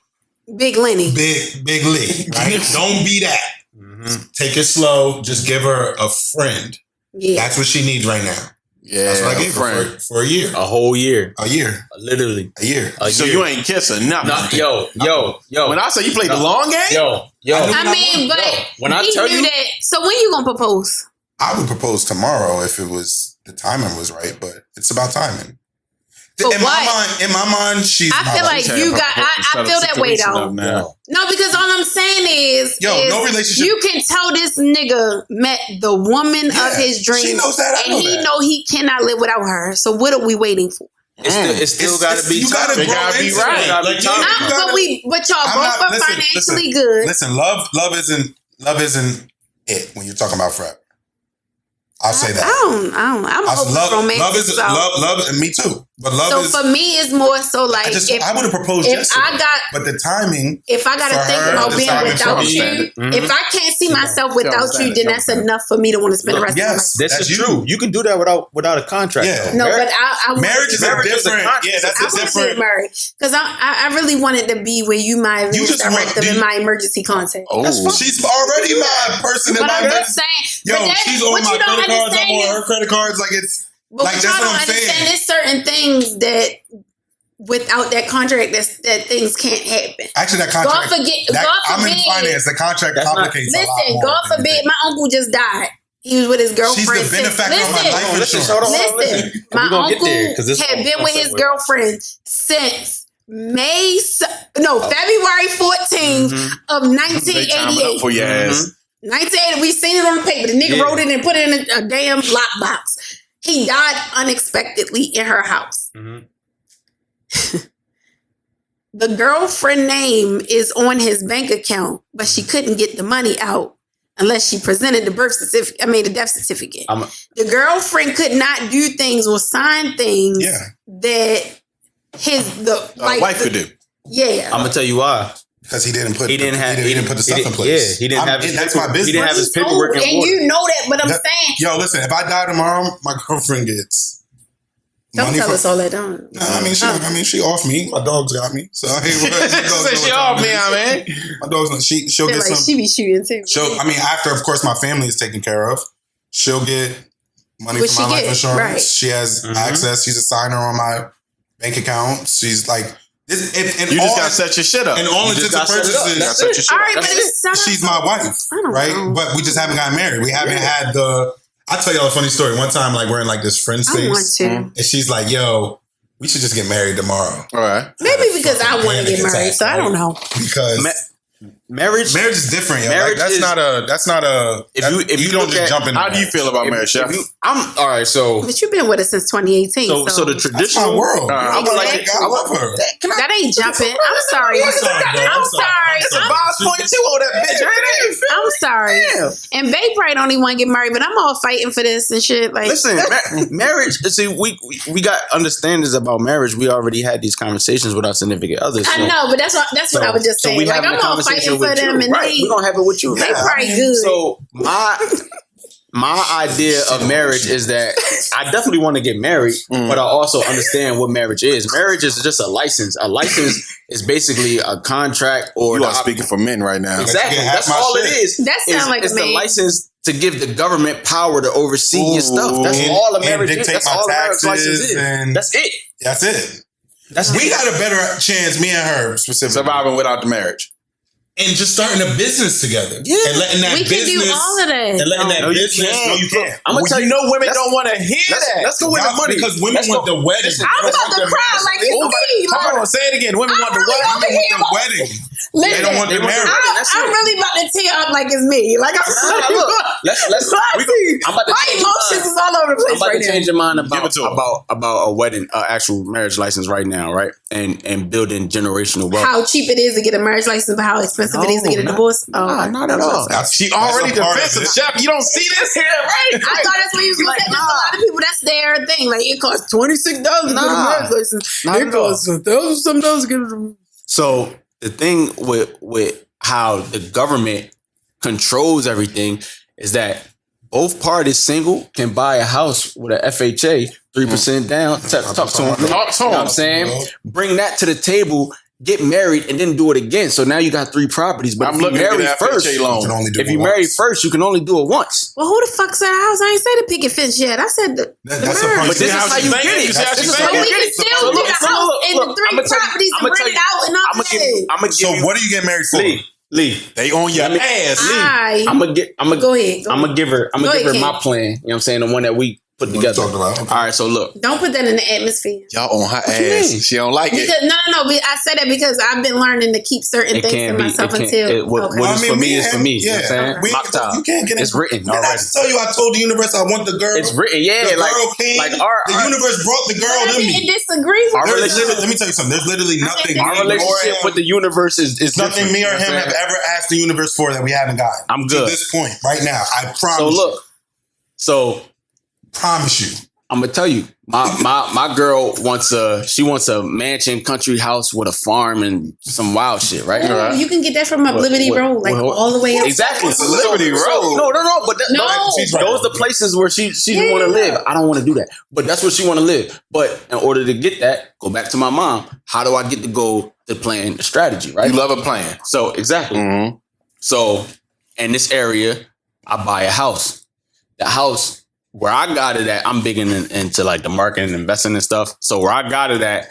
Big Lenny. Big Lee, right? Don't be that. Take it slow. Just give her a friend. Yeah. That's what she needs right now. Yeah. That's what I gave her for a year. A whole year. A year. Literally. A year. So you ain't kissing nothing. Yo. When I say you played the long game? Yo. When I tell you that. So when you gonna propose? I would propose tomorrow if it was the timing was right, but it's about timing. In my mind, she's. I feel like you got. I feel that way though. No, because all I'm saying is, no relationship. You can tell this nigga met the woman of his dreams. She knows that, and he know he cannot live without her. So what are we waiting for? It's still got to be. You got to be right. But y'all both are financially good. Listen, love isn't it when you're talking about forever. I'll say that. I'm romantic. Love is love, and me too. But love is. So for me, it's more so like I would have proposed yesterday. But the timing. If I gotta think about being without you, if I can't see myself without you, then that's enough for me to want to spend the rest of my life. This is true. You can do that without a contract. Yeah. No, but I marriage is a different. Yeah, that's a different. Because I really wanted to be where you my directive in my emergency contact. Oh, she's already my person in my emergency. Yo, she's on my credit cards. I'm on her credit cards. Like it's. But like that's what I'm saying. There's certain things that without that contract, that things can't happen. Actually, that contract. God forbid. I'm in finance. The contract complicates a lot more. Listen, God forbid. My uncle just died. He was with his girlfriend. She's the benefactor of my life insurance. Listen, my uncle had been with his girlfriend since February 14th of 1988. For your ass. 1980. We seen it on the paper. The nigga wrote it and put it in a damn lockbox. He died unexpectedly in her house. Mm-hmm. The girlfriend name is on his bank account, but she couldn't get the money out unless she presented the the death certificate. The girlfriend could not do things or sign things that the wife could do. Yeah, I'm gonna tell you why. Because he didn't put the stuff in place. Yeah, he didn't have his that's my business. He didn't have his paperwork in order. And you know that, but I'm saying, yo, listen, if I die tomorrow, my girlfriend gets. Don't tell us all that, don't. No, she off me. My dog's got me, so I ain't worried. She off me, man. My dog's not. She'll get some. She be shooting too. After of course my family is taken care of, she'll get money from my life insurance. Right. She has access. She's a signer on my bank account. She's like. You just gotta set your shit up. And all intents and purposes, all right, but she's my wife, right? But we just haven't gotten married. We haven't had the. I'll tell y'all a funny story. One time, like we're in like this friend space, and she's like, "Yo, we should just get married tomorrow." All right. Maybe because I want to get married, so I don't know. Because marriage is different. Yo. Marriage that's not a. If you don't just jump in. How do you feel about marriage, Chef? I'm all right. So, but you've been with us since 2018. So the traditional world. I love her. That ain't jumping. I'm sorry. I'm sorry. It's a 5.2 on that bitch. I'm sorry. And Babe probably don't even want to get married, but I'm all fighting for this and shit. Like, listen, marriage. See, we got understandings about marriage. We already had these conversations with our significant others. I know, but that's what I was just saying. We like, I'm all fighting for them, and we're gonna have it with you. They probably good. So my idea of marriage is that I definitely want to get married, but I also understand what marriage is. Marriage is just a license. A license is basically a contract or... You are speaking for men right now. Exactly. That's all it is. That sounds like it's the license to give the government power to oversee your stuff. That's all a marriage is. That's all a marriage license is. That's it. That's it. We got a better chance, me and her specifically. Surviving without the marriage. And just starting a business together. Yeah. And letting that business. We can do all of that. And letting that business. No, you can't. I'm going to tell you, women don't want to hear that. Let's go with the money. Because women want the wedding. I'm about to cry like it's me. Come on, say it again. Women want the wedding. Women want the wedding. They don't want the marriage. I'm really about to tear up like it's me. Like, my emotions is all over the place right now. I'm about to change your mind about a wedding, actual marriage license right now, right? And building generational wealth. How cheap it is to get a marriage license, but how expensive it is to get a divorce. Not at all. She already defensive, Chef. You don't see this here, right? I thought that's what you was going to say. There's a lot of people, that's their thing. Like, it costs $26 to get a marriage license. It costs $1,000 to get a... So the thing with how the government controls everything is that both parties single can buy a house with a FHA, 3% down. Talk to them. You know what I'm saying? Bring that to the table. Get married and then do it again. So now you got 3 properties. But if you marry first, you can only do it once. Well, who the fuck said a house? I ain't say the picket fence yet. I said the marriage. But this is how you get it. This is how you get it. Still get a house in the 3 properties and rent it out and all that. So what are you getting married for? Lee, they on your ass. Lee, go ahead. I'm gonna give her my plan. You know what I'm saying? The one that we put together. All right, so look. Don't put that in the atmosphere. Y'all on her ass. She don't like it. No. I said that because I've been learning to keep certain things to myself until. What is for me is for me. Yeah. You can't get it. It's written already. I told the universe I want the girl. It's written. Yeah. The girl came. The universe brought the girl to me. I disagree with you. Let me tell you something. There's literally nothing. Our relationship with the universe is nothing me or him have ever asked the universe for that we haven't gotten. I'm good. To this point, right now. I promise. So look. So Promise you. I'm gonna tell you, my girl wants a mansion, country house with a farm and some wild shit, right? Oh, you can get that from Liberty Road, like all the way up. Exactly, Liberty Road. No, but those are the places where she want to live. I don't want to do that, but that's where she want to live. But in order to get that, go back to my mom. How do I get to go to plan the strategy? Right? You love a plan. So exactly. Mm-hmm. So in this area, I buy a house. The house. Where I got it at, I'm big into like the marketing and investing and stuff. So where I got it at,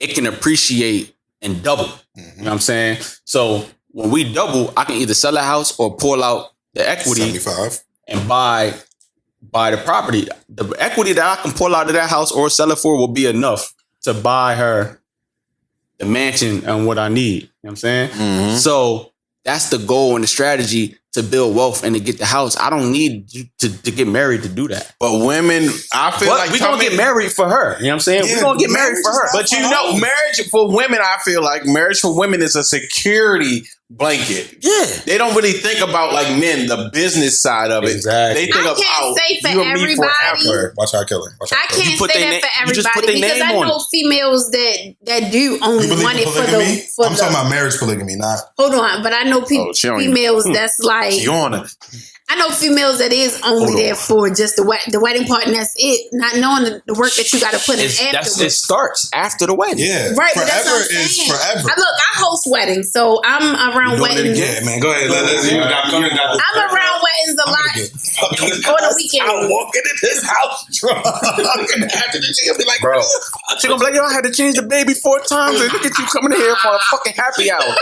it can appreciate and double. Mm-hmm. You know what I'm saying? So when we double, I can either sell a house or pull out the equity 75 and buy the property. The equity that I can pull out of that house or sell it for will be enough to buy her the mansion and what I need. You know what I'm saying? Mm-hmm. So that's the goal and the strategy to build wealth and to get the house. I don't need you to get married to do that. But women, I feel like we're going to get married for her. You know what I'm saying? Yeah, we're going to get married for her. But you know, marriage for women, I feel like marriage for women is a security blanket. Yeah. They don't really think about like men, the business side of it. Exactly. They think I can't say for everybody. Watch how I kill her. I can't say that for everybody because I know females that do only want it for I'm talking about marriage polygamy, not. Hold on, but I know females that's like. I know females that is only there for just the wedding part, and that's it. Not knowing the work that you got to put in afterwards. It starts after the wedding. Yeah, right. But that's what I'm is saying. forever. I host weddings, so I'm around weddings. Yeah, man, go ahead. I'm around weddings a lot on the weekend. I'm walking in this house drunk, and after this, she'll be like, bro, she gonna be like, yo, I had to change the baby 4 times, and look at you coming in here for a fucking happy hour.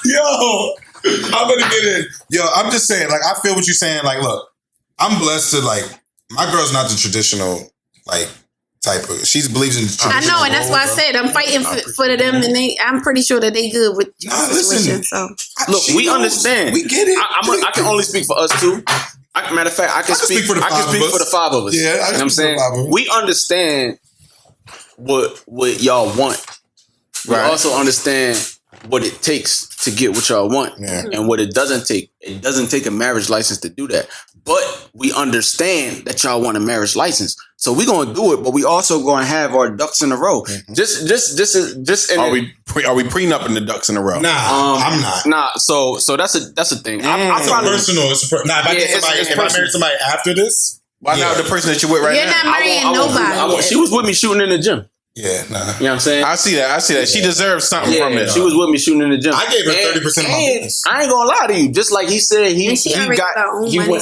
Yo. I'm gonna get in. Yo, I'm just saying, like, I feel what you're saying. Like, look, I'm blessed to, like, my girl's not the traditional, like, type of, she believes in traditional. I know, and that's why I said I'm fighting for them, and I'm pretty sure that they good with the situation. So, look, we understand. We get it. I can only speak for us two. Matter of fact, I can speak for the 5 of us. Yeah, you know what I'm saying? We understand what y'all want. We also understand what it takes to get what y'all want and what it doesn't take. It doesn't take a marriage license to do that. But we understand that y'all want a marriage license. So we're going to do it, but we also going to have our ducks in a row. Mm-hmm. Just are we prenupping the ducks in a row? Nah, I'm not. Nah, so that's a thing. It's personal. If I marry somebody after this, why not the person that you're with right now? You're not marrying nobody. She was with me shooting in the gym. Yeah, nah. You know what I'm saying? I see that. She deserves something from it. She was with me shooting in the gym. I gave her 30% of my bonus. I ain't gonna lie to you. Just like he said, he went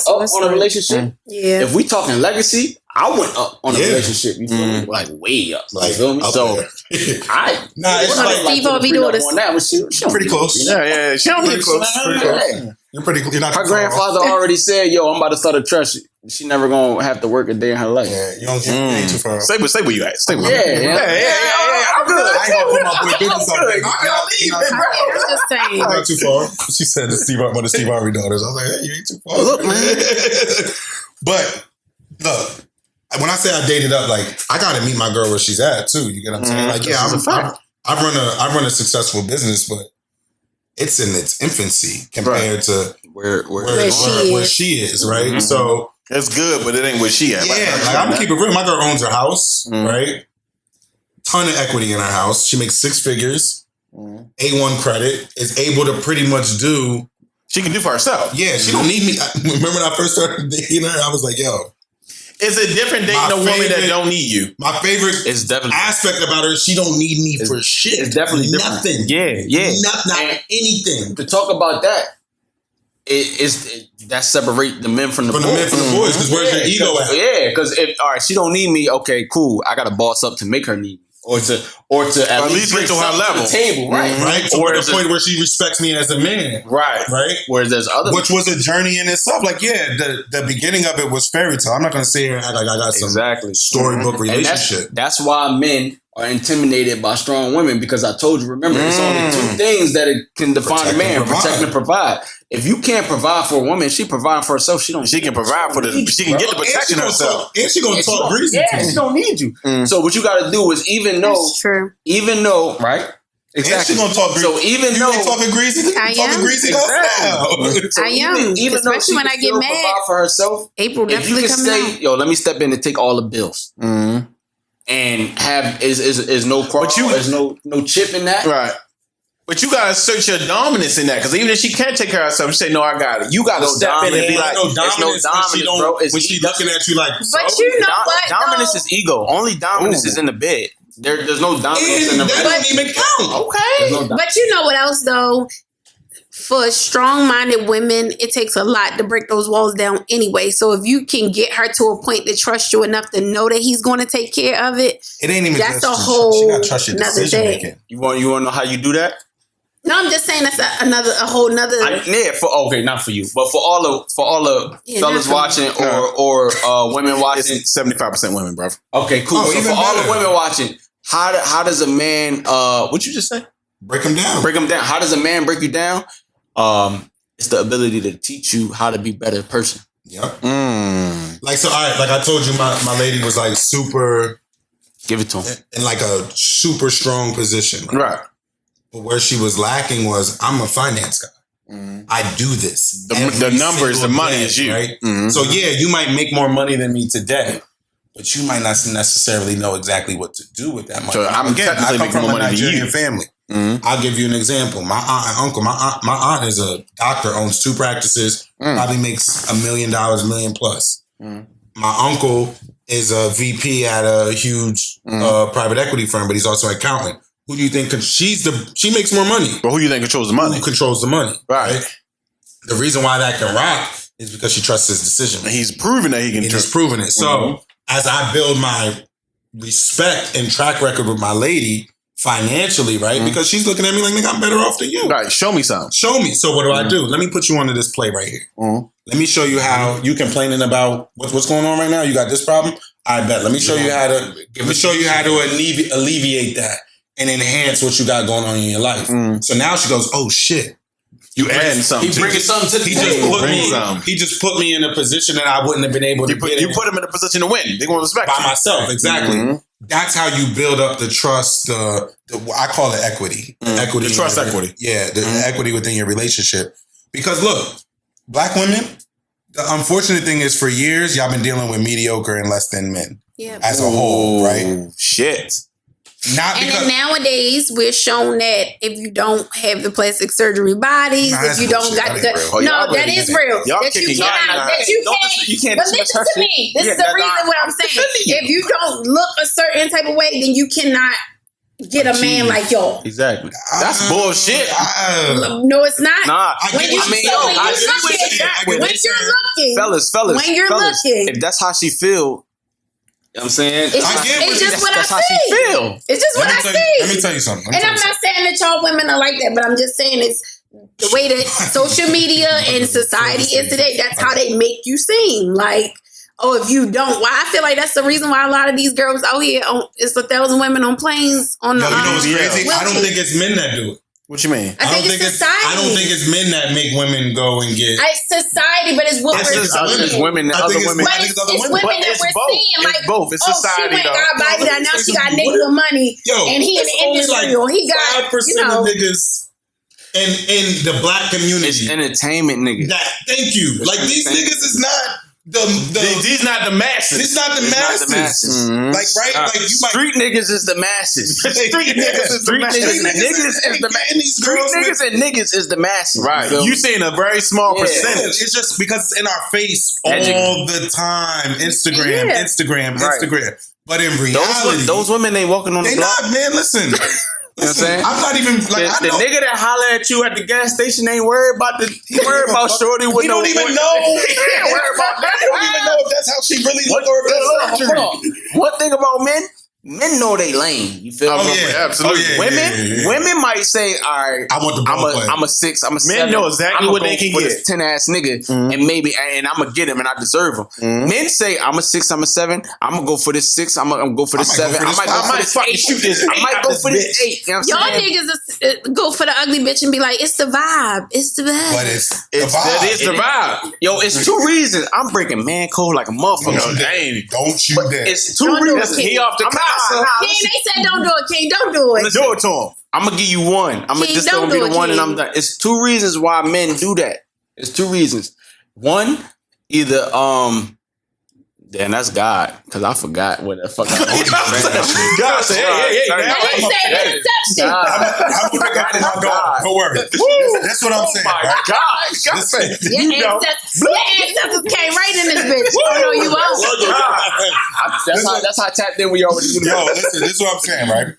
up on a relationship. Yeah. If we talking legacy, I went up on a relationship. You feel me? Like way up. Like, you feel me? So it's like Steve Harvey daughters. She's pretty close. Yeah. She don't get close. You're not. Her grandfather already said, "Yo, I'm about to start a trust. She never gonna have to work a day in her life." Yeah, you ain't too far. Stay where you at. Stay where Yeah. I'm good. I ain't gonna put my boy business on there. I'm just saying. Not too far. She said the Steve Harvey daughters. I was like, hey, you ain't too far. Look, man. But look, when I say I dated up, like I gotta meet my girl where she's at too. You get what I'm saying? Like, yeah, I run a successful business, but it's in its infancy compared to where she is, right? Mm-hmm. So it's good, but it ain't where she at. Yeah, like I'm gonna keep it real. My girl owns her house, right? Ton of equity in her house. She makes 6 figures, A1 credit, is able to pretty much do. She can do for herself. Yeah, she don't need me. Remember when I first started dating her? I was like, yo. It's a different dating a woman that don't need you. My favorite aspect about her is she don't need me for shit. It's definitely nothing. Yeah. Not anything. To talk about that, that separate the men from the boys. Men from the boys, because where's your ego at? Yeah, because she don't need me, okay, cool. I got to boss up to make her need me. Or to at least get to her level. To the table, right? Right. To the point where she respects me as a man. Right. Whereas there's other, which was a journey in itself. Like, yeah, the beginning of it was fairy tale. I'm not going to sit here and act like I got some storybook relationship. That's why men are intimidated by strong women, because I told you, remember, it's only 2 things that it can define a man: protect and provide. If you can't provide for a woman, she provide for herself. She can provide for she can get the protection herself. And she gonna talk greasy. Yeah, she don't need you. So what you got to do is even though, right? Exactly. And she gonna talk greasy. So even though you talking greasy, I talking am. greasy Exactly. now. I am. Even though Especially she when I can get still mad. provide for herself, April if you definitely can coming say, out. "Yo, let me step in and take all the bills," and have is no quarrel, there's no chip in that, Right. But you gotta search your dominance in that, because even if she can't take care of herself, she say, "No, I got it." You gotta step in and be like, no dominance, bro. When she looking at you like, But you know what? Dominance though? is ego. Only dominance is in the bed. There's no dominance in the that bed. don't even count. Okay. But you know what else though? For strong-minded women, it takes a lot to break those walls down anyway. So if you can get her to a point to trust you enough to know that he's going to take care of it, It ain't even that's just a whole she gotta trust your another decision thing. making. You want to know how you do that? No, I'm just saying that's a whole nother. Not for you, but for all the fellas watching or women watching. It's 75% women, bro. Okay, cool. Oh, So even for all the better. women watching, how does a man? What you just say? Break them down. Break them down. How does a man break you down? It's the ability to teach you how to be a better person. Yep. Like so, like I told you, my lady was like super. Give it to him. In like a super strong position, Right. But where she was lacking was, I'm a finance guy. I do this. The every numbers, single the money day, is you. right? Mm-hmm. So yeah, you might make more money than me today, but you might not necessarily know exactly what to do with that money. So I'm technically I come making from more a money than Nigerian you. family. Mm-hmm. I'll give you an example. My aunt and uncle. My aunt is a doctor, owns 2 practices, probably makes $1 million, $1 million plus. My uncle is a VP at a huge private equity firm, but he's also an accountant. Who do you think? She makes more money. But who you think controls the money? Who controls the money? Right. The reason why that can rock is because she trusts his decision. And he's proven that he can. He's proven it. So as I build my respect and track record with my lady financially, right? Because she's looking at me like, nigga, I'm better off than you. Right. Show me something. Show me. So what do I do? Let me put you onto this play right here. Let me show you how you complaining about what's going on right now. You got this problem. I bet. Let me show you how to. Let me show you how to alleviate that and enhance what you got going on in your life. So now she goes, oh shit. You adding something. He bringing something to the He table. just put me in a position that I wouldn't have been able to get in. You put him in a position to win. They're going to respect By you. myself, exactly. That's how you build up the trust. I call it equity. Equity. The trust equity. Yeah, the equity within your relationship. Because look, black women, the unfortunate thing is for years, y'all been dealing with mediocre and less than men. As a whole, right? Shit. And then nowadays, we're shown that if you don't have the plastic surgery bodies, if you don't got the that is real. Y'all That you kicking cannot, that you can't. But listen to me. This is the reason what I'm saying. If you don't look a certain type of way, then you cannot get a man like y'all. Exactly. That's bullshit. No, it's not. Nah, When you're looking, fellas, when you're looking, if that's how she feel. You know what I'm saying? It's just what I how she see. feel. It's just what I see. Let me tell you something. And I'm not saying that y'all women are like that, but I'm just saying it's the way that social media and society is today. That's how they make you seem like, oh, if you don't, why? I feel like that's the reason why a lot of these girls out here, it's 1,000 women on planes on the. You know what's crazy? I don't think it's men that do it. What you mean? I think it's society. I don't think it's men that make women go and get. It's society, but it's what we're seeing. It's women, I other think women. It's women But that it's we're both. seeing. It's Like, both. It's society, she went though. got body down. Now she got nigga with money, and he in the industry, or he got 5% of niggas in the black community. It's entertainment, niggas. Thank you. Like these niggas is not These not the masses. It's not the masses. Like right, like you might. Street niggas is the masses. Street niggas is the masses. Niggas and niggas is the masses. Right. You saying a very small percentage. It's just because it's in our face all the time. Instagram. But in reality, those women ain't walking on the they block. not, man. Listen. You know what I'm saying? I'm not even like the nigga that holler at you at the gas station ain't worried about he worried about shorty with he don't even know. He ain't worried about that. He don't even know if that's how she really look or if that's surgery. One thing about men know they lane. You feel me? Absolutely. Women might say, all right, I want the ball player. I'm a 6, I'm a 7. Men know exactly what they can get. get. This 10-ass nigga, and I'm gonna get him, and I deserve him. Men say, I'm a 6, I'm a 7. I'm gonna go for this 6. I'm gonna go for this 7. I might go for this 8. I might go for this 8. You know y'all niggas go for the ugly bitch and be like, it's the vibe. It's the vibe. But it's That is the vibe. Yo, it's 2 reasons. I'm breaking man code like a motherfucker. Don't you dare. It's 2 Don't do it, reasons. King. He off the King, they said don't do it, King. Don't do it. Let's do it to him. I'm gonna give you one. This gonna be the one, and I'm done. It's 2 reasons why men do that. It's 2 reasons. One, either damn, that's God, because I forgot what the fuck I was God said, hey. He said interception. Don't worry. That's what I'm saying. Oh my God. Your ancestors came right in this bitch. Oh no, you won't. That's how tapped in we already do. Yo, listen, this is what I'm saying, right?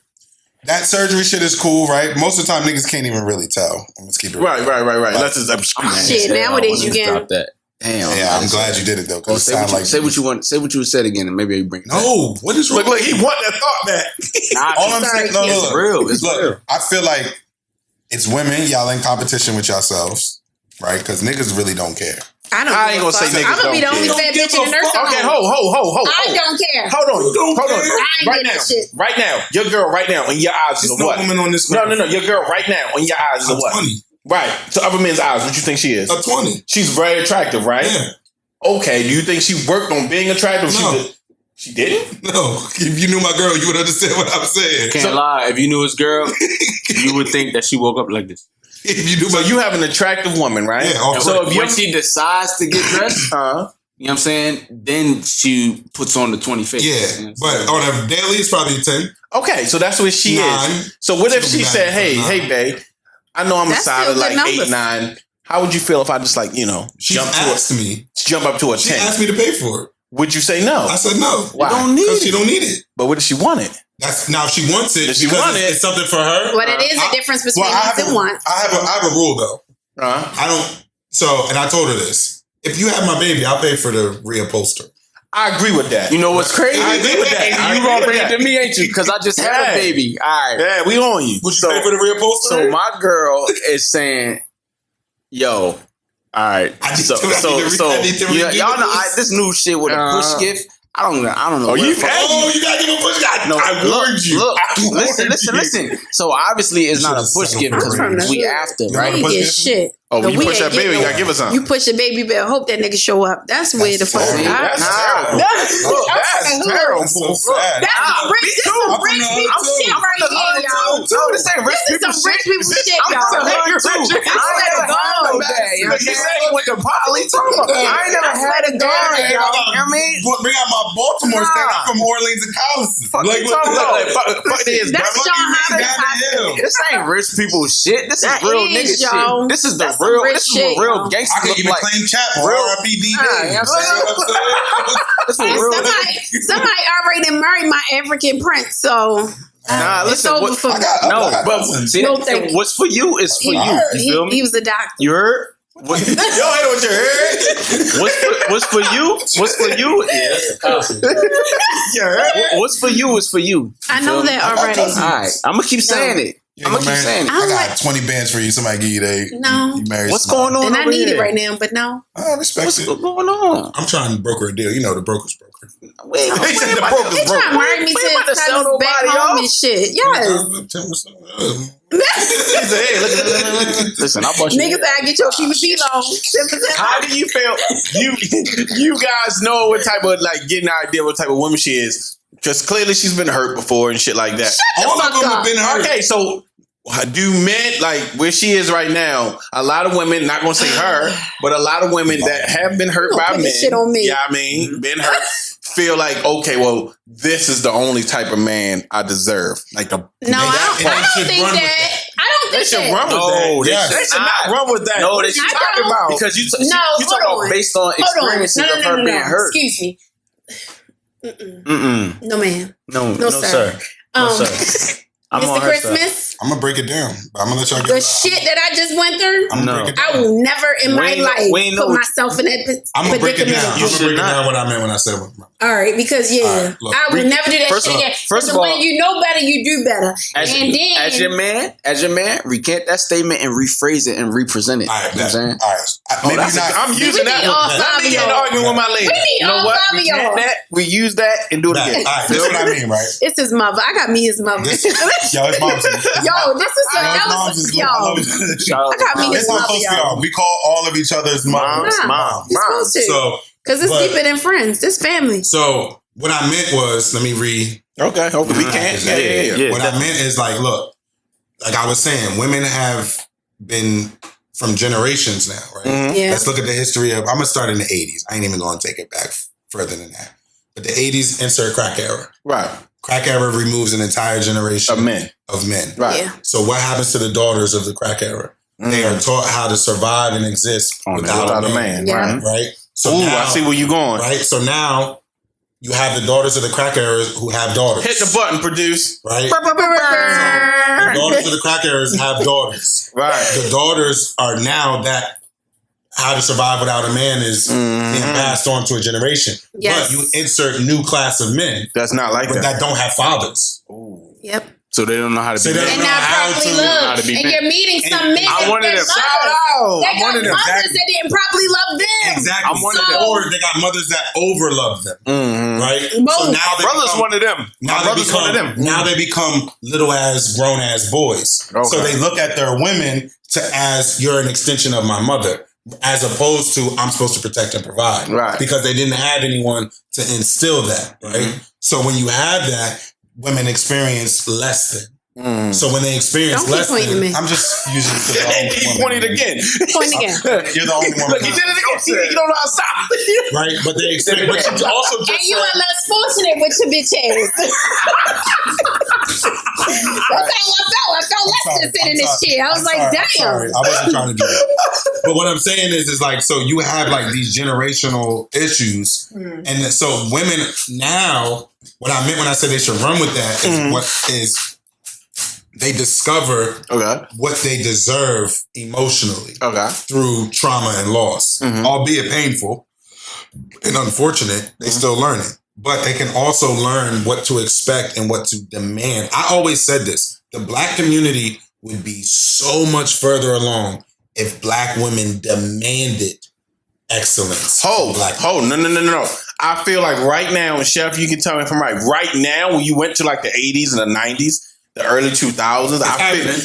That surgery shit is cool, right? Most of the time, niggas can't even really tell. Let's keep it right. Let's just shit. Nowadays, you can. Damn. Yeah, I'm glad you did it though. Because say what you want. Say what you said again, and maybe you bring it back. No, what is wrong? Look, he want that thought back. All I'm saying, it's real. It's real. I feel like it's women. Y'all in competition with yourselves, right? Because niggas really don't care. I ain't gonna say niggas I'm gonna be the only fat bitch in the nursing home. Okay, hold. I don't care. Hold on. Right now, your girl right now in your eyes is a what? Woman on this. No. Your girl right now in your eyes is a what? 20. Right. To other men's eyes, what you think she is? A 20. She's very attractive, right? Yeah. Okay. Do you think she worked on being attractive? No. She didn't? No. If you knew my girl, you would understand what I'm saying. Can't lie. If you knew his girl, you would think that she woke up like this. If you knew so you have an attractive woman, right? Yeah. So when she decides to get dressed, you know what I'm saying? Then she puts on the 20 face. Yeah. You know but on a daily, it's probably 10. Okay. So that's what she 9. is. So what if she said, hey, babe, I know I'm a solid like 8, 9. How would you feel if I just like, jump up to a 10? She asked me to pay for it. Would you say no? I said no. Why? Because she don't need it. But what if she want it? Now if she wants it, it's something for her. But it is a difference between needs and wants. I have a rule though. I don't. So, and I told her this: if you have my baby, I'll pay for the reupholster. I agree with that. You know what's crazy? I agree with that. And you gonna bring it to me, ain't you? Because I just had a baby. All right. Yeah, we on you. Would you pay for the reupholster? So my girl is saying, "Yo, all right." Y'all know this new shit with a push gift. I don't know. You gotta give a push gift. No, I warned you. Look, listen. So obviously, it's not a push gift because we after, right? We get shit. Oh, when you push that baby, you gotta give us something. You push a baby, better hope that nigga show up. That's weird the fuck. That's terrible. That's terrible. So sad. That's some rich people shit right here, y'all. No, this ain't rich people shit. Rich people shit, y'all. You said you went to Poly. I ain't never had a guard, y'all. I mean, bring out my Baltimore stand. I'm from Orleans and Collison. Fuck this. That's John Hopkins. This ain't rich people shit. This is real nigga shit. This is the That's real. some This is rich what real shit, gangster I could even like. claim Chapel. Real RIPD. Somebody already married my African prince, so listen. over for me. But see, what's for you is for you. You feel me? He was a doctor. You heard? Yo, ain't what you heard. What's for you? What's for you? What's for you is for you. I know that already. All right, I'm gonna keep saying it. I'm gonna keep saying it. I got 20 bands for you. Somebody give you that. No. You married What's going on? And I need it right now, but no. I respect it. What's going on? I'm trying to broker a deal. You know, the broker's broker. They trying to marry me to his cousins back home and shit. Yes. Listen, I bought you. Niggas I get your Cuban long. How do you feel? You guys know what type of getting an idea what type of woman she is. Because clearly she's been hurt before and shit like that. All of them have been hurt. Okay, so do men, where she is right now, a lot of women, not going to say her, but a lot of women that have been hurt by men, shit on me. Yeah, I mean, been hurt, feel like, okay, well, this is the only type of man I deserve. I don't think that. They should run with that. They should not run with that. No, they should talk about. Because you talk about based on experiences of her being hurt. Excuse me. No, ma'am. No, sir. No, sir. Mr. Christmas. I'm gonna break it down. I'm gonna let y'all get the shit that I just went through. I will never in my life put myself in that predicament. I'm gonna break it down. I'm gonna break it down what I meant when I said what. All right, because I will never do that shit again. First of all, when you know better, you do better. As your man, recant that statement and rephrase it and represent it. All right, you know what I'm saying? All right. Maybe not. I'm using that one. Let me get arguing with my lady. You know what? We use that and do it again. All right, that's what I mean, right? It's his mother. I got me his mother. Yo, his mom's. Yo, this is yo. I got me his mother. Yo. We call all of each other's moms. Mom. So, because it's deeper than friends. This family. So, what I meant was, let me read. Okay, we can. Yeah. What I meant is look, like I was saying, women have been from generations now, right? Mm-hmm. Yeah. Let's look at the history of, I'm going to start in the 80s. I ain't even going to take it back further than that. But the 80s, insert crack era. Right. Crack era removes an entire generation of men. Right. Yeah. So what happens to the daughters of the crack era? They are taught how to survive and exist without a man. Yeah. Right? So Ooh, now, I see where you're going. Right? So now you have the daughters of the crack era who have daughters. Hit the button, produce. Right? So the daughters of the crack eras have daughters. Right. The daughters are now that how to survive without a man is being passed on to a generation. Yes. But you insert new class of men that's not like that. That don't have fathers. Ooh. Yep. So they don't know how to be men. And not properly loved. And you're meeting some men I wanted them. Shout out. They got mothers that didn't properly love them. Exactly. Or they got mothers that overlove them. Right? Both. So now brothers one of them. Now they become little ass, grown ass boys. Okay. So they look at their women as you're an extension of my mother. As opposed to I'm supposed to protect and provide. Right. Because they didn't have anyone to instill that. Right. So when you have that, women experience less than. So when they experience less than, I'm just using the point again. Point again. You're the only one. Look, he did it again. You don't know how to stop. Right, but they experience. But you also just and you are less fortunate with your bitch ass. That's how I felt. I felt less than sitting in this chair. I was like, damn. I wasn't trying to do that. But what I'm saying is like, so you have like these generational issues, and so women now. What I meant when I said they should run with that is what is they discover what they deserve emotionally through trauma and loss, albeit painful and unfortunate. They still learn it, but they can also learn what to expect and what to demand. I always said this: the Black community would be so much further along if Black women demanded excellence. No. I feel like right now, and Chef, you can tell me if I'm right now, when you went to like the 80s and the 90s, the early 2000s,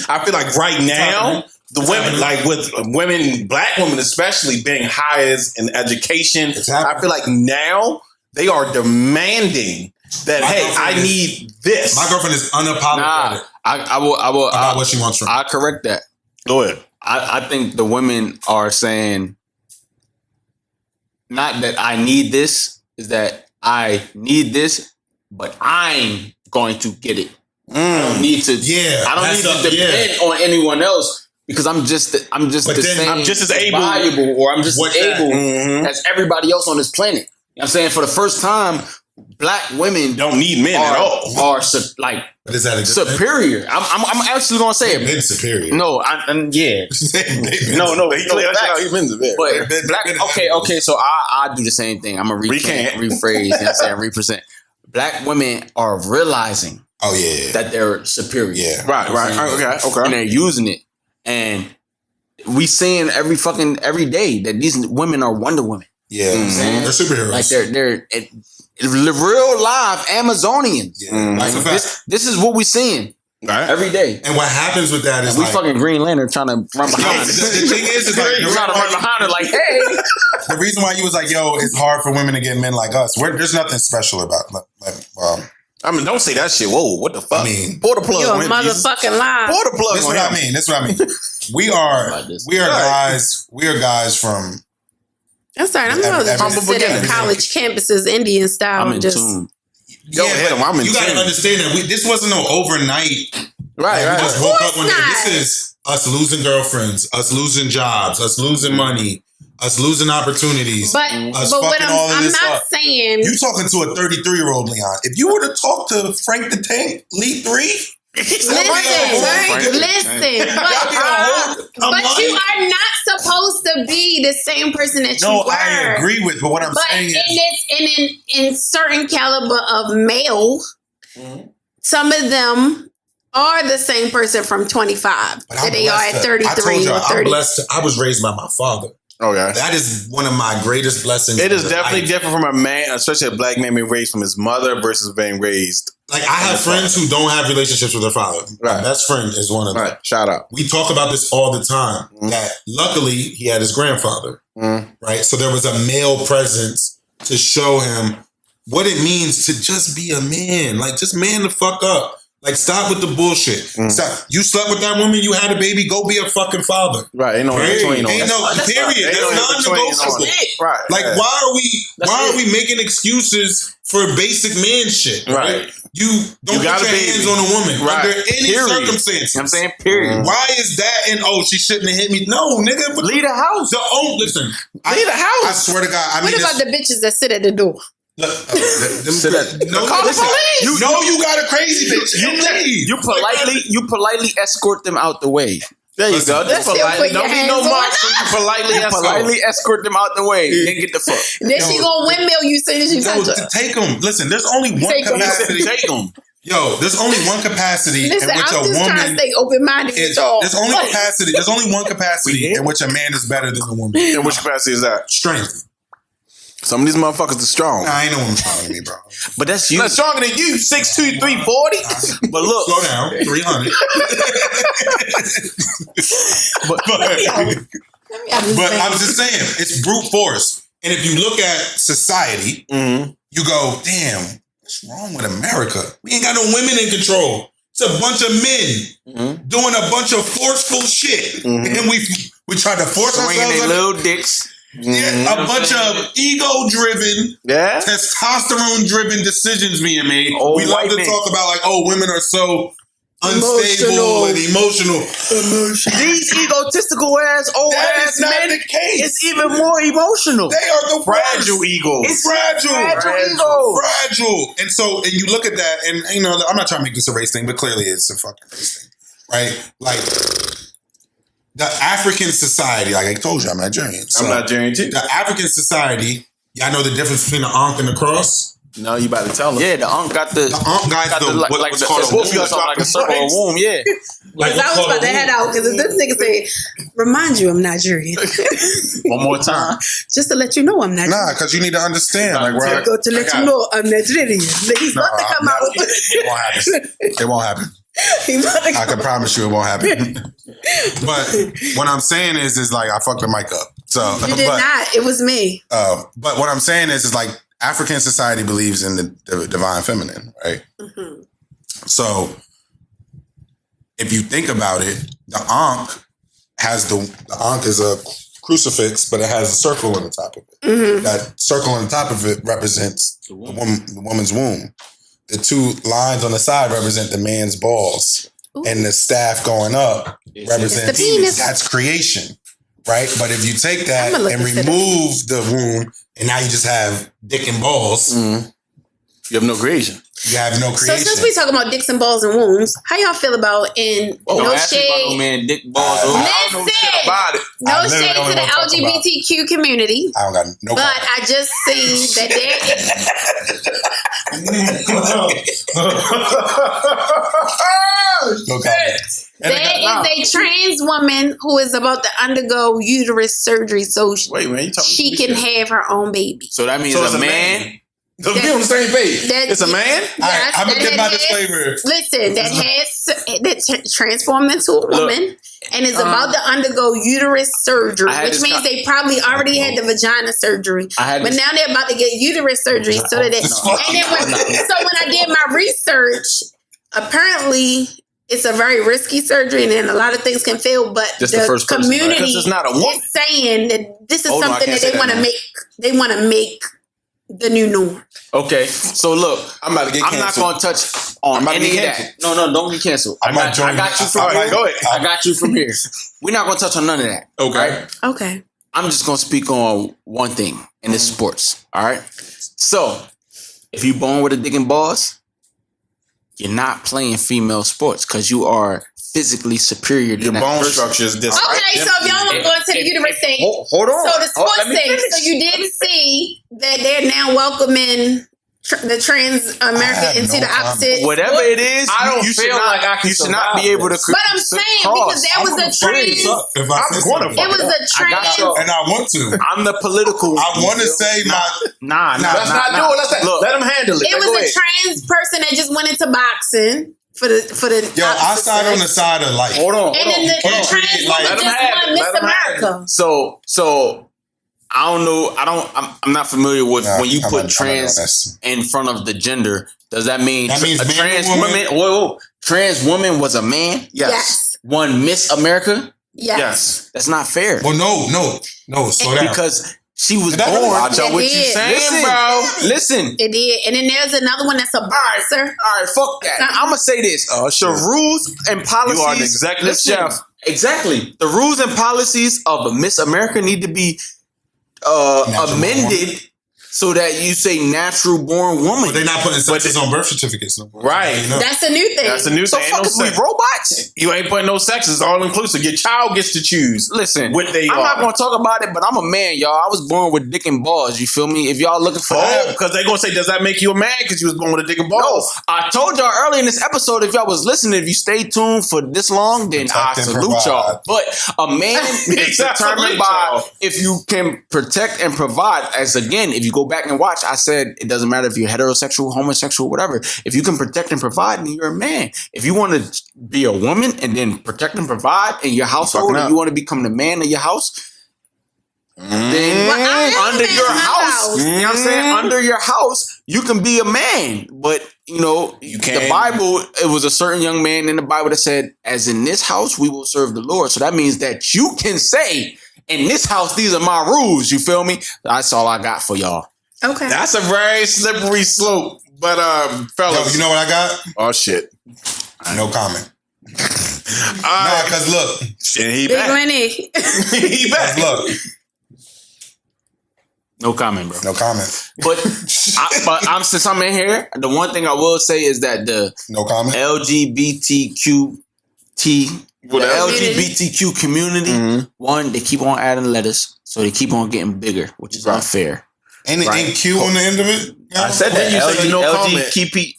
I feel like right now, the women, like with women, Black women especially, being highest in education, I feel like now they are demanding that, I need this. My girlfriend is unapologetic. I will about what she wants from me. I correct that. Go ahead. I think the women are saying, not that I need this, is that I need this, but I'm going to get it. I don't need to. I don't need to depend on anyone else because I'm just the same. I'm just as able, valuable, or I'm just as able as everybody else on this planet. You know what I'm saying? For the first time, Black women don't need men at all. Are like superior. I'm actually gonna say it. Been superior. No, no. He's been superior. But Black. Okay. So I do the same thing. I'm gonna rephrase. You know what I'm saying? Represent. Black women are realizing. That they're superior. Yeah. Right. Okay. And they're using it, and we seeing every day that these women are Wonder Women. Yeah, you know they're superheroes. Like they're real live Amazonians. Yeah, like this is what we're seeing every day. And what happens with that is we fucking Green Lantern trying to run behind. The thing is like you're trying to run behind her. Like, hey, the reason why you was like, yo, it's hard for women to get men like us. There's nothing special about. I mean, don't say that shit. Whoa, what the fuck? I mean, pour the plug. You're a motherfucking lie. Pour the plug. That's what I mean. That's what I mean. We are guys from. That's all right. I'm going to just sit at college campuses, Indian style. I'm in tune. Yo, I'm in you got to understand that this wasn't no overnight. Right. We just woke up one day. This is us losing girlfriends, us losing jobs, us losing money, us losing opportunities. But what I'm not saying. You talking to a 33-year-old, Leon. If you were to talk to Frank the Tank, Lee 3. Listen, but you are not supposed to be the same person that you were. No, I agree with, but what I'm saying is, in certain caliber of male, some of them are the same person from 25 that they are at 33 or 30. I was raised by my father. Okay. That is one of my greatest blessings. It is definitely different from a man, especially a Black man being raised from his mother versus being raised. Like, I have friends who don't have relationships with their father. Right. My best friend is one of them. Right. Shout out. We talk about this all the time. That luckily he had his grandfather. Right. So there was a male presence to show him what it means to just be a man. Like, just man the fuck up. Like, stop with the bullshit. Stop. You slept with that woman, you had a baby, go be a fucking father. Right, ain't no between. Ain't no period. That's non-negotiable. Right. Like, why are we making excuses for basic man shit? Right. You don't put your hands on a woman under any circumstances. I'm saying period. Why is that? And she shouldn't have hit me. No, nigga. Leave the house. Listen. Leave the house. I swear to God. What about the bitches that sit at the door? Call the police. You got a crazy bitch. You politely escort them out the way. There you go. That's politely. Don't be no marks. You politely escort them out the way. Then get the fuck. Then she gonna windmill you soon as you touch her. Take them. Listen, there's only one capacity. Take them. Yo, there's only one capacity in which a woman. Trying to stay open-minded. There's only one capacity in which a man is better than a woman. In which capacity is that? Strength. Some of these motherfuckers are strong. Nah, I ain't no one stronger than me, bro. But that's you. Not stronger than you. 6'2", 340. But look. Slow down. 300. but I'm just saying, it's brute force. And if you look at society, you go, damn, what's wrong with America? We ain't got no women in control. It's a bunch of men doing a bunch of forceful shit. And we try to force ourselves. Their little dicks. Yeah, a bunch of ego-driven, testosterone-driven decisions being made. We love to talk about women are so unstable and emotional. These egotistical old ass men. The case. It's even more emotional. They are the fragile ego. It's fragile. And you look at that, and I'm not trying to make this a race thing, but clearly it's a fucking race thing, right? Like. The African society, like I told you, I'm Nigerian. So I'm Nigerian too. The African society, y'all know the difference between the ankh and the cross? No, you about to tell them. Yeah, the ankh got the... The ankh got what's called a womb. Like a circle of womb, yeah. Because I was about to head out, because if this nigga say, remind you I'm Nigerian. One more time. Just to let you know I'm Nigerian. Nah, because you need to understand. Like, to let you know I'm Nigerian. He's about to come out. It won't happen. It won't happen. I can promise you it won't happen. But what I'm saying is like I fucked the mic up. So you did not. It was me. But what I'm saying is like African society believes in the divine feminine, right? So if you think about it, the ankh is a crucifix, but it has a circle on the top of it. That circle on the top of it represents the woman's womb. The two lines on the side represent the man's balls. Ooh. And the staff going up represents that's creation, right? But if you take that and remove the womb, and now you just have dick and balls, you have no creation. You have no creation. So since we talking about dicks and balls and wombs, how y'all feel about no shade? Man, dick balls. I don't know shit about it. No shade to the LGBTQ community. I don't got no. But I just see that there is a trans woman who is about to undergo uterus surgery, so she can have her own baby. So that means a man. Be on the same page. It's a man? Yes, I'm going to get my disclaimer. Listen, that transformed into a woman and is about to undergo uterus surgery, which means they probably already had the vagina surgery. But now they're about to get uterus surgery. So when I did my research, apparently it's a very risky surgery and then a lot of things can fail, but the community is saying that this is something that they want to make the new norm. Okay, so look, I'm not going to touch on any of that. No, don't get canceled. I got you from here. Go ahead. I got you from here. We're not going to touch on none of that. Okay. Right? Okay. I'm just going to speak on one thing, and it's sports. All right. So, if you're born with a dick and balls, you're not playing female sports because you are physically superior than that bone person. Structure is different. Okay, so if y'all want to go into the uterus thing, hold on. So the sports thing, so you did see that they're now welcoming the trans America into the opposite. Whatever it is, I don't feel like I can. You should not be able to. But I'm saying because there was a trans. It was a trans. And I want to. I'm the political. I want to say Nah. Let's not do it. Let them handle it. It was a trans person that just went into boxing. For the yo, I side on the side of life. Hold on. And then the trans woman just won Miss America. So I don't know. I'm not familiar with when you put trans in front of the gender. Does that mean that means a trans woman? Whoa, trans woman was a man, Yes. won Miss America, Yes. that's not fair. Well, no. Slow down. Because she was That born. watch out what you saying, bro. Listen. It did. And then there's another one that's a boxer. All right, fuck that. I'm gonna say this: the rules and policies. You are an executive chef. Exactly. The rules and policies of Miss America need to be amended so that you say natural born woman. But they're not putting sexes on birth certificates. No more. Right. You know? That's a new thing. That's a new So thing. fuck we robots. You ain't putting no sex. It's all inclusive. Your child gets to choose. Listen, what they I'm are. not gonna talk about it, but I'm a man, y'all. I was born with dick and balls. You feel me? If y'all looking for that, because they're gonna say, does that make you a man? Because you was born with a dick and no, balls. I told y'all earlier in this episode, if y'all was listening, if you stay tuned for this long, then I Protect and salute provide. y'all. But a man is determined by if you can protect and provide. As again, if you go back and watch, I said it doesn't matter if you're heterosexual, homosexual, whatever. If you can protect and provide, then you're a man. If you want to be a woman and then protect and provide in your household, and you want to become the man of your house, then under your house, you know what I'm saying? Under your house, you can be a man. But, you know, the Bible, it was a certain young man in the Bible that said, as in this house, we will serve the Lord. So that means that you can say, in this house, these are my rules. You feel me? That's all I got for y'all. Okay. That's a very slippery slope. But, fellas. Yo, you know what I got? Oh, shit. No comment. Nah, because look. Shit, he Big back. Lenny. He back. Look. No comment, bro. No comment. But since I'm in here, the one thing I will say is that the no comment. LGBTQ community, one, they keep on adding letters, so they keep on getting bigger, which is unfair. Ain't Q on the end of it? I said that. LGBTQ,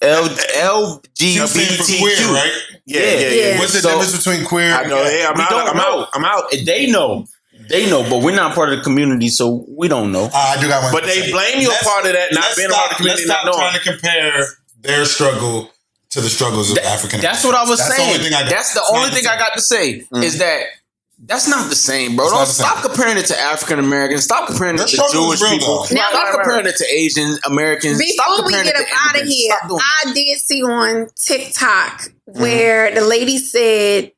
right? Yeah. What's the difference between queer? I know. Yeah, I'm out. They know. But we're not part of the community, so we don't know. I do got one. But they blame you a part of that not being a part of the community. Let's stop trying to compare their struggle to the struggles of African. That's what I was saying. That's the only thing I got to say is that that's not the same, bro. Don't stop comparing it to African Americans. Stop comparing it to Jewish people. Stop comparing it to Asian Americans. Before we get up out of here, I did see on TikTok where the lady said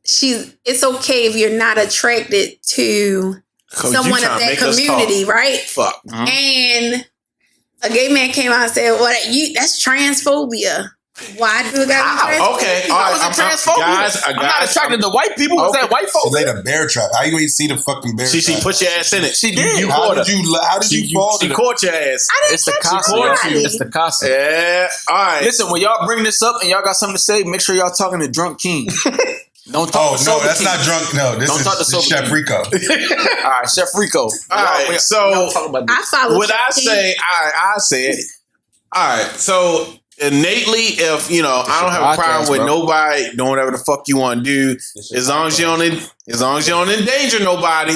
it's okay if you're not attracted to someone of that community, right? Fuck. And a gay man came out and said, "Well, that's transphobia." Why do we got okay? All right, I'm not attracted to white people. Was that white folks? She laid a bear trap. How you ain't see the fucking bear trap? She put your ass in it. She did. How did you fall? She caught your ass. It's the Casa. It's the Casa. Yeah. All right. Listen, when y'all bring this up and y'all got something to say, make sure y'all talking to Drunk King. Don't talk to Sober that's King. not Drunk. No, this is Chef Rico. All right, Chef Rico. All right, so I follow what I say, I said, all right, so innately, if I don't have a problem with nobody doing whatever the fuck you want to do, as long as you don't endanger nobody,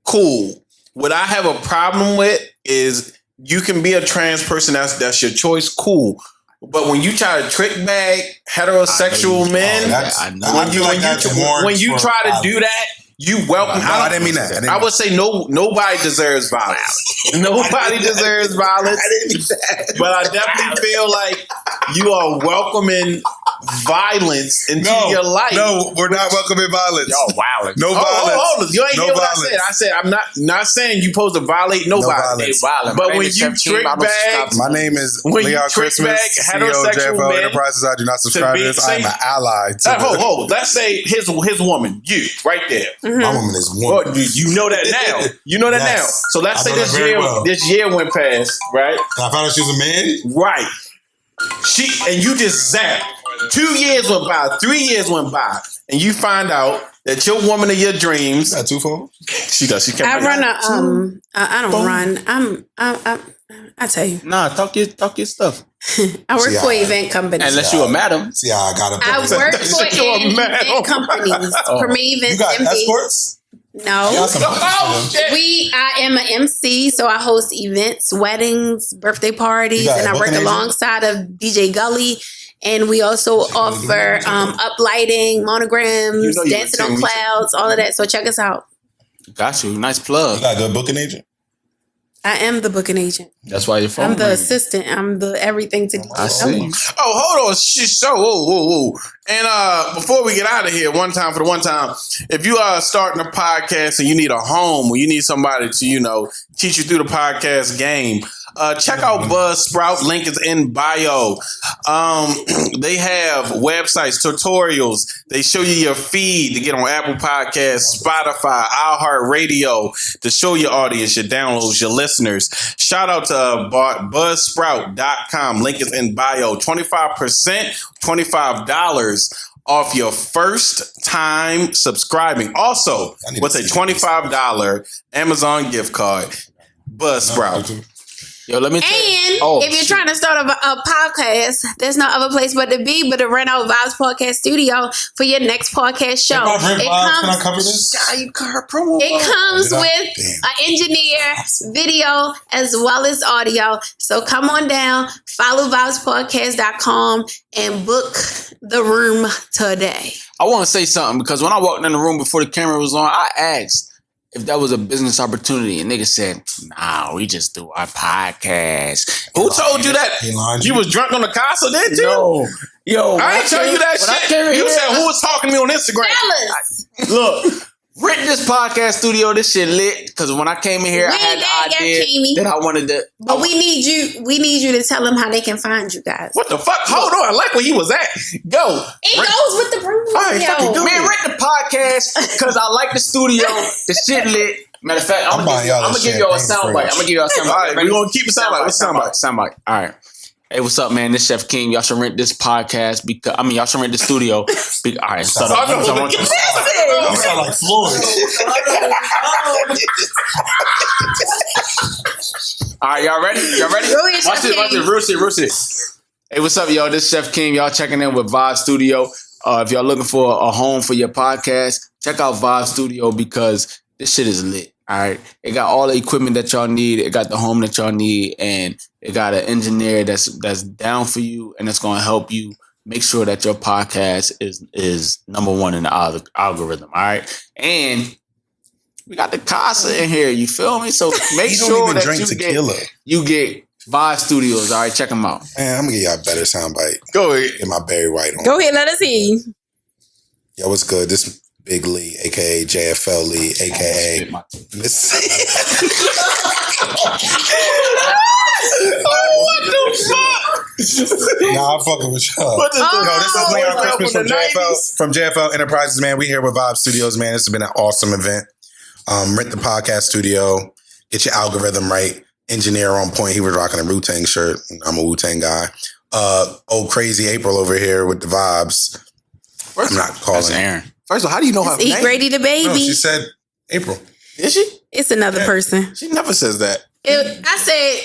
cool. What I have a problem with is you can be a trans person, that's your choice, cool. But when you try to trick bag heterosexual men, when you try to do that, you welcome. No, I didn't mean that. I would say nobody deserves violence. Nobody deserves violence. I didn't mean that. But I definitely feel like you are welcoming violence into your life. No, we're not welcoming violence. Y'all violent. No violence. Hold on. You ain't hear what I said. I said I'm not saying you supposed to violate nobody. But when you trick bag, my name is Leon Christmas, CEO of JFL Enterprises. I do not subscribe to this. I'm an ally. Let's say his woman, you right there. My woman is woman. You know that now. You know that now. So let's say this year went past, right? I found out she was a man. Right. And you just zapped. 2 years went by, 3 years went by, and you find out that your woman of your dreams. Got 2 phones? She does. She can't. I run I don't run. I tell you. Nah, talk your stuff. I work for event companies. Unless you a madam. See how I got it. I work for event companies. Premier events. You got escorts? No. I am an MC, so I host events, weddings, birthday parties, and I work alongside of DJ Gully. And we also offer uplighting, monograms, dancing on clouds, all of that. So check us out. Got you. Nice plug. You got a good booking agent? I am the booking agent. That's why your phone. I'm the assistant. I'm the everything to. I see. Oh, hold on. So, whoa. And before we get out of here, one time, if you are starting a podcast and you need a home or you need somebody to, teach you through the podcast game, check out Buzzsprout. Link is in bio. They have websites, tutorials. They show you your feed to get on Apple Podcasts, Spotify, iHeartRadio to show your audience, your downloads, your listeners. Shout out to Buzzsprout.com. Link is in bio. 25%, $25 off your first time subscribing. Also, with a $25 Amazon gift card. Buzzsprout. Yo, let me if you're trying to start a podcast, there's no other place but to rent out Vib's Podcast Studio for your next podcast show. Can I cover this? It comes with an engineer, video, as well as audio. So come on down, follow vibespodcast.com and book the room today. I want to say something because when I walked in the room before the camera was on, I asked if that was a business opportunity, and niggas said, "Nah, we just do our podcast." Who told you that? You was drunk on the Casa, didn't you? Yo, I ain't tell you that shit. You said who was talking to me on Instagram? Look, rent this podcast studio. This shit lit. Because when I came in here, I had the idea that I wanted to. But we need you to tell them how they can find you guys. What the fuck? Hold on, I like where he was at. Go. It goes with the room. Man, rent the podcast because I like the studio. The shit lit. Matter of fact, I'm gonna give y'all a soundbite. All right, we're gonna keep a soundbite. What's soundbite? All right. Hey, what's up, man? This Chef Keem. Y'all should rent this podcast because y'all should rent the studio. All right, start up. You sound like Floyd. All right, y'all ready? Watch this. Real shit. Hey, what's up, y'all? This Chef Keem. Y'all checking in with Vib3z Studio. If y'all looking for a home for your podcast, check out Vib3z Studio because this shit is lit. All right, it got all the equipment that y'all need. It got the home that y'all need, and it got an engineer that's down for you, and it's gonna help you make sure that your podcast is number one in the algorithm. All right, and we got the Casa in here. You feel me? So make sure that you get Vib3z Studios. All right, check them out. Man, I'm gonna give y'all a better soundbite. Go ahead. Get my Barry White on. Go ahead, let us hear you. Yo, what's good? This Big Lee, aka JFL Lee, aka Miss. What the fuck? Nah, I'm fucking with y'all. Yo, this is Leon Christmas from JFL Enterprises, man. We here with Vib3z Studios, man. This has been an awesome event. Rent the podcast studio, get your algorithm right. Engineer on point. He was rocking a Wu-Tang shirt. I'm a Wu-Tang guy. Old crazy April over here with the vibes. I'm not calling. That's Aaron. First of all, how do you know her name? Grady the baby. No, she said April. Did she? It's another person. She never says that. I said,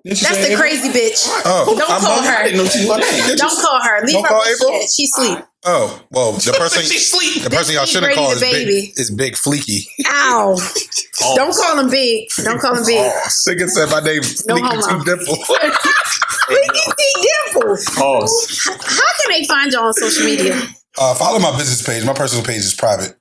that's the crazy bitch. Oh, don't call her. I didn't know she was name. Don't call her. Leave Don't her call where April? she sleep. Oh, well, the person She sleep. the person y'all should have called is Big Fleeky. Ow. Don't call him big. Don't call him big. Nigga said my name Fleeky Two Dimple. Fleeky T Dimple. Pause. How can they find you on social media? Follow my business page. My personal page is private.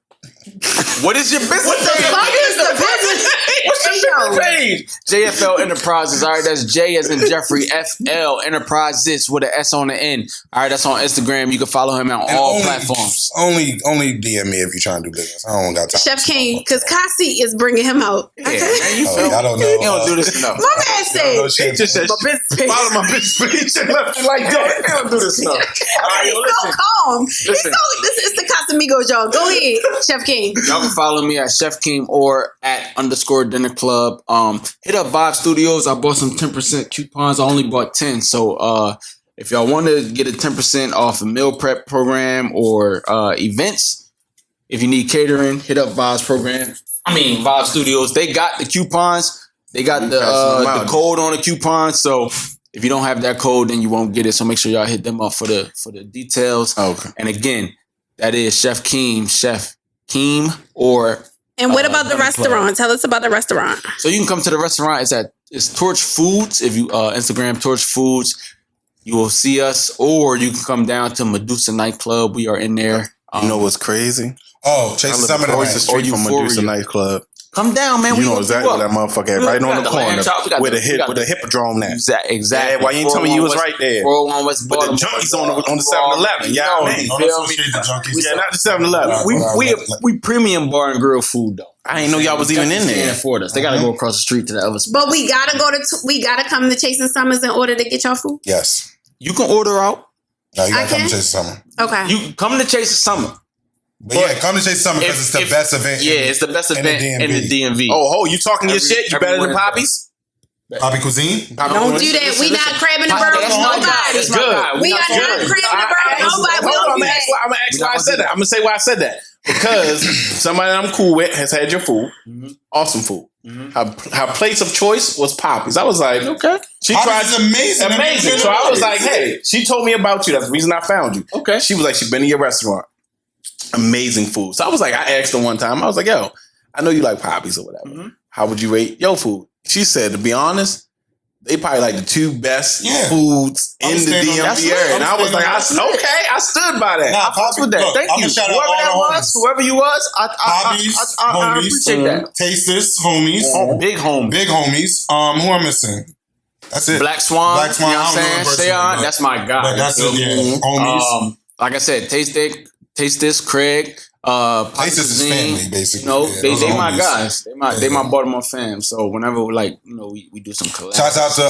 What is your business What the fuck is the business? What's your business page? JFL Enterprises. All right, that's J as in Jeffrey, FL Enterprises with an S on the end. All right, that's on Instagram. You can follow him on all platforms. Only DM me if you're trying to do business. I don't got time. Chef Keem, because Kasi is bringing him out. Yeah, man, you feel I don't know. You don't do this enough. My man said, Just said, my business page. follow my business page and left it like that. They don't do this stuff. All right, yo, He's so calm. Listen. This is the Casamigos, y'all. Go ahead, Chef Keem. Y'all can follow me at Chef Keem or at _Dinner Club. Hit up Vib3z Studios. I bought some 10% coupons. I only bought 10. So if y'all want to get a 10% off a meal prep program or events, if you need catering, hit up Vib3 Studios. They got the coupons. They got the code on the coupon. So if you don't have that code, then you won't get it. So make sure y'all hit them up for the details. Okay. And again, that is Chef Keem or. And what about the restaurant? Tell us about the restaurant. So you can come to the restaurant. It's Torch Foods. If you Instagram Torch Foods, you will see us. Or you can come down to Medusa Nightclub. We are in there. You know what's crazy? Oh, Chase the Summit across the street from Euphoria. Medusa Nightclub. Come down, man. You know exactly where that motherfucker at, right on the corner with a hippodrome now. Exactly. Yeah, why you ain't telling me you was right there? 401 West But the junkies on the 7-Eleven. Yeah, yeah, not the 7-Eleven. We premium bar and grill food though. I didn't know y'all was even in there. Can't afford us. They gotta go across the street to the other spot. But we gotta come to Chasing Summers in order to get y'all food. Yes. You can order out. No, you gotta come to Chasing Summer. Okay. You come to Chasing Summer. But yeah, come to Chasing Summer because it's the best event. Yeah, it's the best event in the DMV. Oh, you talking your shit? You better than Poppy's? Poppy Cuisine? Don't do that. We not crabbing the bird with nobody. It's good. We are not crabbing the bird with nobody. I'm gonna ask why I said that. I'm gonna say why I said that. Because somebody I'm cool with has had your food. Awesome food. Her place of choice was Poppy's. I was like, okay. She tried amazing. Amazing. So I was like, hey, she told me about you. That's the reason I found you. Okay. She was like, she's been to your restaurant. Amazing food. So I was like, I asked her one time, I was like, yo, I know you like Poppy's or whatever. How would you rate your food? She said, to be honest, they probably like the two best foods in the DMV area. And I was like, I stood by that. Nah, I with that. Look, Thank you. Whoever you was, I appreciate that. Tasters, homies. Big homies. Big homies. Who I'm missing? That's it. Black Swan. Black Swan. You know what I'm saying? Sean, that's my guy. But that's it, yeah. Homies. Like I said, Taste This, Craig. Taste This is family, basically. You know, they my guys. They my Baltimore fam. So whenever we do some collabs. Shout out to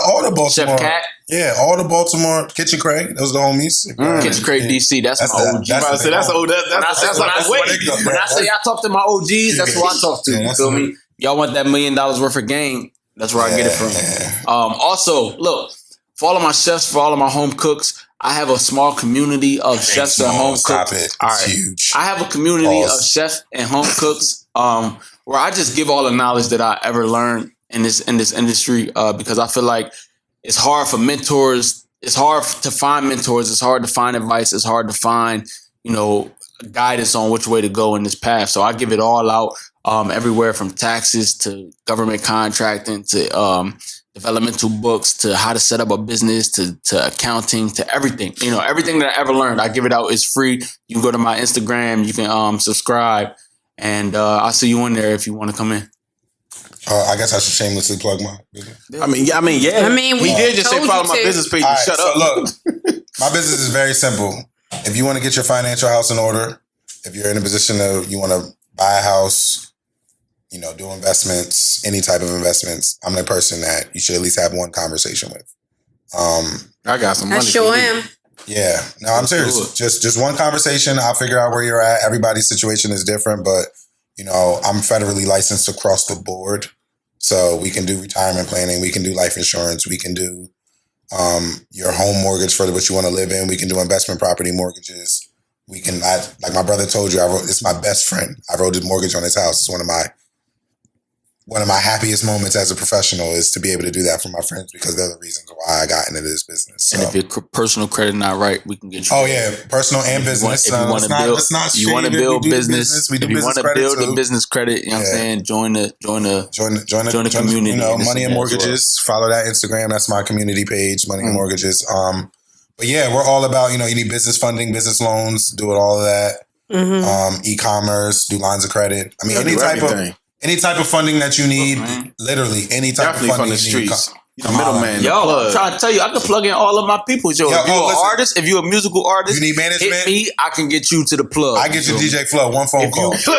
all the Baltimore. Chef Cat. Yeah, all the Baltimore. Kitchen Craig. Those are the homies. Kitchen Craig DC. That's my OG. That's old. That's like the way. When I say I talk to my OGs, that's who I talk to. You feel me? Y'all want that $1 million worth of game? That's where I get it from. Also, look, for all of my chefs, for all of my home cooks, I have a small community of chefs and home cooks. It's huge. I have a community of chefs and home cooks where I just give all the knowledge that I ever learned in this industry because I feel like it's hard for mentors. It's hard to find mentors. It's hard to find advice. It's hard to find, guidance on which way to go in this path. So I give it all out everywhere from taxes to government contracting to developmental books to how to set up a business to accounting to everything. Everything that I ever learned, I give it out. It's free. You can go to my Instagram. You can subscribe, and I'll see you in there if you want to come in. I guess I should shamelessly plug my business. We did just say follow my business page. Right, shut up. Look, my business is very simple. If you want to get your financial house in order, if you're in a position of you want to buy a house, do investments, any type of investments, I'm the person that you should at least have one conversation with. I got some money. I sure am. Yeah. No, I'm serious. Just one conversation. I'll figure out where you're at. Everybody's situation is different, but I'm federally licensed across the board. So we can do retirement planning, we can do life insurance, we can do your home mortgage for what you want to live in, we can do investment property mortgages. We can, like my brother told you, it's my best friend. I wrote a mortgage on his house. It's one of my happiest moments as a professional is to be able to do that for my friends because they're the reasons why I got into this business. So. And if your personal credit not right, we can get you. Oh yeah, personal and business. If you want to build business, if you want to build the business credit, you know what I'm saying, join the community. Money and Mortgages. Follow that Instagram. That's my community page, Money and Mortgages. But yeah, we're all about you need business funding, business loans, do it all of that. E-commerce, do lines of credit. I mean, any type of funding that you need, literally any type of funding from the streets. The middleman. I'm trying to tell you, I can plug in all of my people. If you're an artist, if you're a musical artist, you need management. Hit me, I can get you to the plug. I get you DJ Flow, one phone call. If you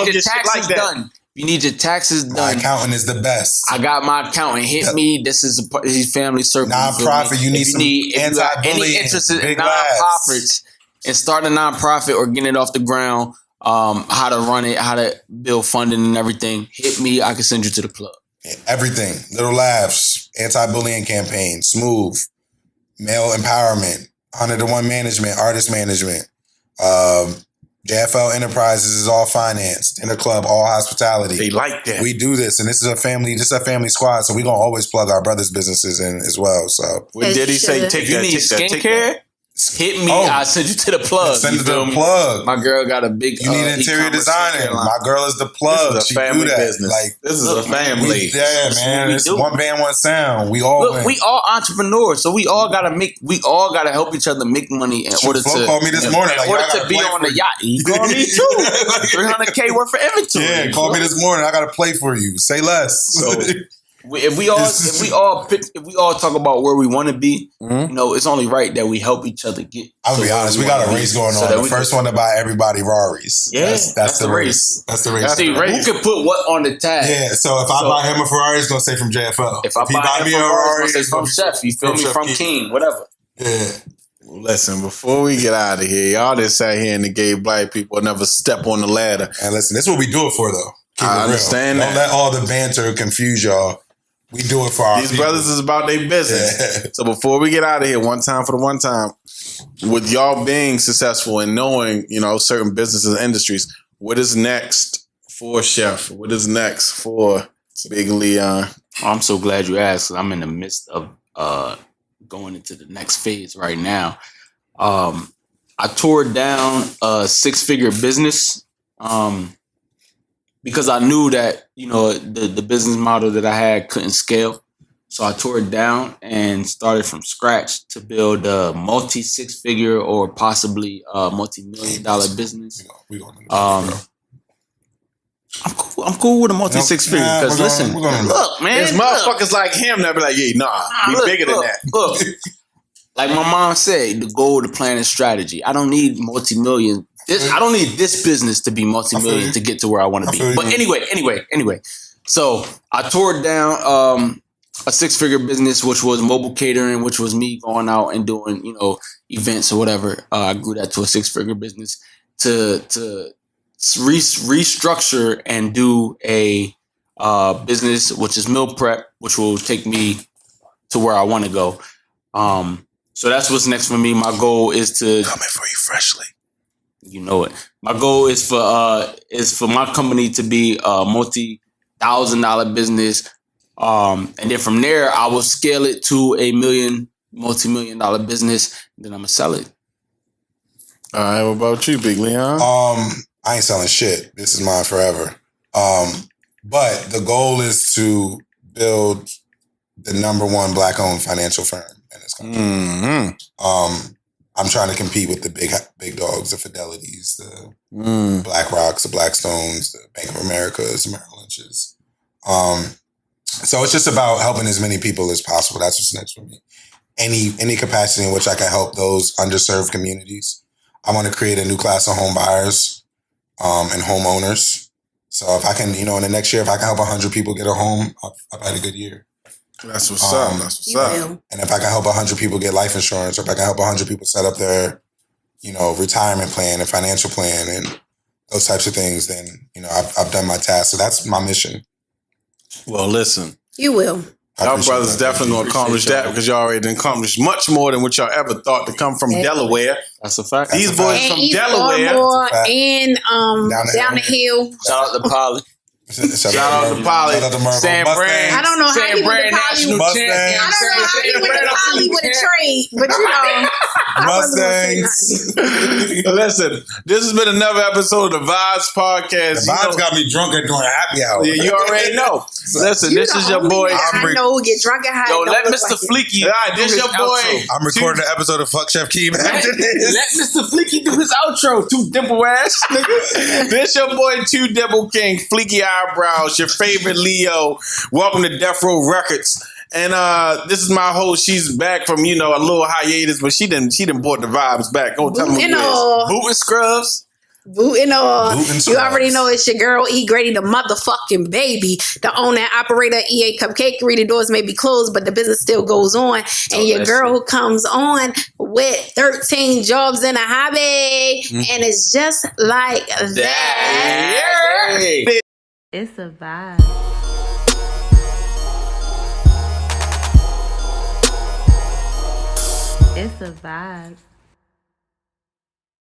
need your taxes done. You need your taxes done. My accountant is the best. I got my accountant. Hit me. This is his family circle. Nonprofit. You need some anti-bullying. Any interest in nonprofits and start a nonprofit or getting it off the ground. How to run it, how to build funding and everything. Hit me. I can send you to the plug. Everything. Little Laughs, anti-bullying campaign, Smooth, male empowerment, 100-to-1 management, artist management. JFL Enterprises is all finance. Dinner Club, all hospitality. They like that. We do this, and this is a family squad, so we're going to always plug our brothers' businesses in as well. So what did he say? Take that. Skincare? hit me. I send you to the plug. Send it to the plug. My girl got a big. You need interior designing. My girl is the plug. This is a family business. Like this is a family. Man. It's one band, one sound. We all win. We all entrepreneurs, so we all gotta help each other make money in order to. Flo called me this morning. In order to be on the yacht, he called me too. $300K worth of inventory. Yeah, call me this morning. I gotta play for you. Say less. So, if we all talk about where we want to be, it's only right that we help each other get. I'll be honest. We got a race going on. The first one to buy everybody Raris. Yeah, that's the race. That's the race. Who can put what on the tag? Yeah. So if I buy him a Ferrari, it's gonna say from JFL. If I buy me a Ferrari, it's gonna say from Chef. You feel me? From Keem, whatever. Yeah. Listen, before we get out of here, y'all just sat here and negate black people never step on the ladder. And listen, this is what we do it for, though. I understand that. Don't let all the banter confuse y'all. We do it for our These people. brothers is about their business. Yeah. So before we get out of here, one time for the one time, with y'all being successful and knowing, certain businesses and industries, what is next for Chef? What is next for Big Leon? I'm so glad you asked. I'm in the midst of going into the next phase right now. I tore down a 6-figure business because I knew that, the business model that I had couldn't scale. So I tore it down and started from scratch to build a multi-6-figure or possibly a multi-million-dollar business. I'm cool with a multi-6-figure because look, man, there's motherfuckers like him that be like, be bigger than that. Look, like my mom said, the goal, the plan, and strategy. I don't need multi-million. I don't need this business to be multi-million to get to where I want to be. But anyway. So I tore down a 6-figure business, which was mobile catering, which was me going out and doing, events or whatever. I grew that to a 6-figure business to restructure and do a business, which is meal prep, which will take me to where I want to go. So that's what's next for me. My goal is to coming for you freshly. You know it. My goal is for my company to be a multi-$1,000 business, and then from there I will scale it to a multi-million-dollar business. Then I'm gonna sell it. All right. What about you, Big Leon? I ain't selling shit. This is mine forever. But the goal is to build the #1 Black-owned financial firm in this country. Mm-hmm. I'm trying to compete with the big dogs, the Fidelities, the BlackRocks, the Blackstones, the Bank of Americas, the Merrill Lynch's. So it's just about helping as many people as possible. That's what's next for me. Any capacity in which I can help those underserved communities. I want to create a new class of home buyers and homeowners. So if I can, in the next year, if I can help 100 people get a home, I've had a good year. That's what's up. That's what's up. And if I can help 100 people get life insurance, or if I can help 100 people set up their, retirement plan and financial plan and those types of things, then, I've done my task. So that's my mission. Well, listen. You will. Y'all brothers definitely going to accomplish that because y'all already accomplished much more than what y'all ever thought to come from Delaware. That's a fact. These boys from East Delaware. Baltimore and down the hill. Shout out to Polly. Shout out to Polly. Sam Brand. I don't know how he went to Polly. I don't know how he went to Polly with a trade, but Mustangs. Listen, this has been another episode of the Vibes Podcast. The Vibes got me drunk at doing happy hour. Yeah, you already know. Listen, this is your boy. I know who get drunk and high. Yo, let Mr. Fleeky. All right, this your boy. I'm recording an episode of Fuck Chef Keem after this. Let Mr. Fleeky do his outro. 2 dimple ass nigga. This your boy, 2 Dimple King, Fleeky Eyebrows, your favorite Leo. Welcome to Death Row Records. And this is my host. She's back from, a little hiatus, but she didn't bought the vibes back. Go tell me who it is. Boot and Scrubs. Boot and all. You already know it's your girl, E. Grady, the motherfucking baby. The owner and operator, EA Cupcakery. The doors may be closed, but the business still goes on. And your girl who comes on with 13 jobs and a hobby. And it's just like that. It's a vibe. It's a vibe.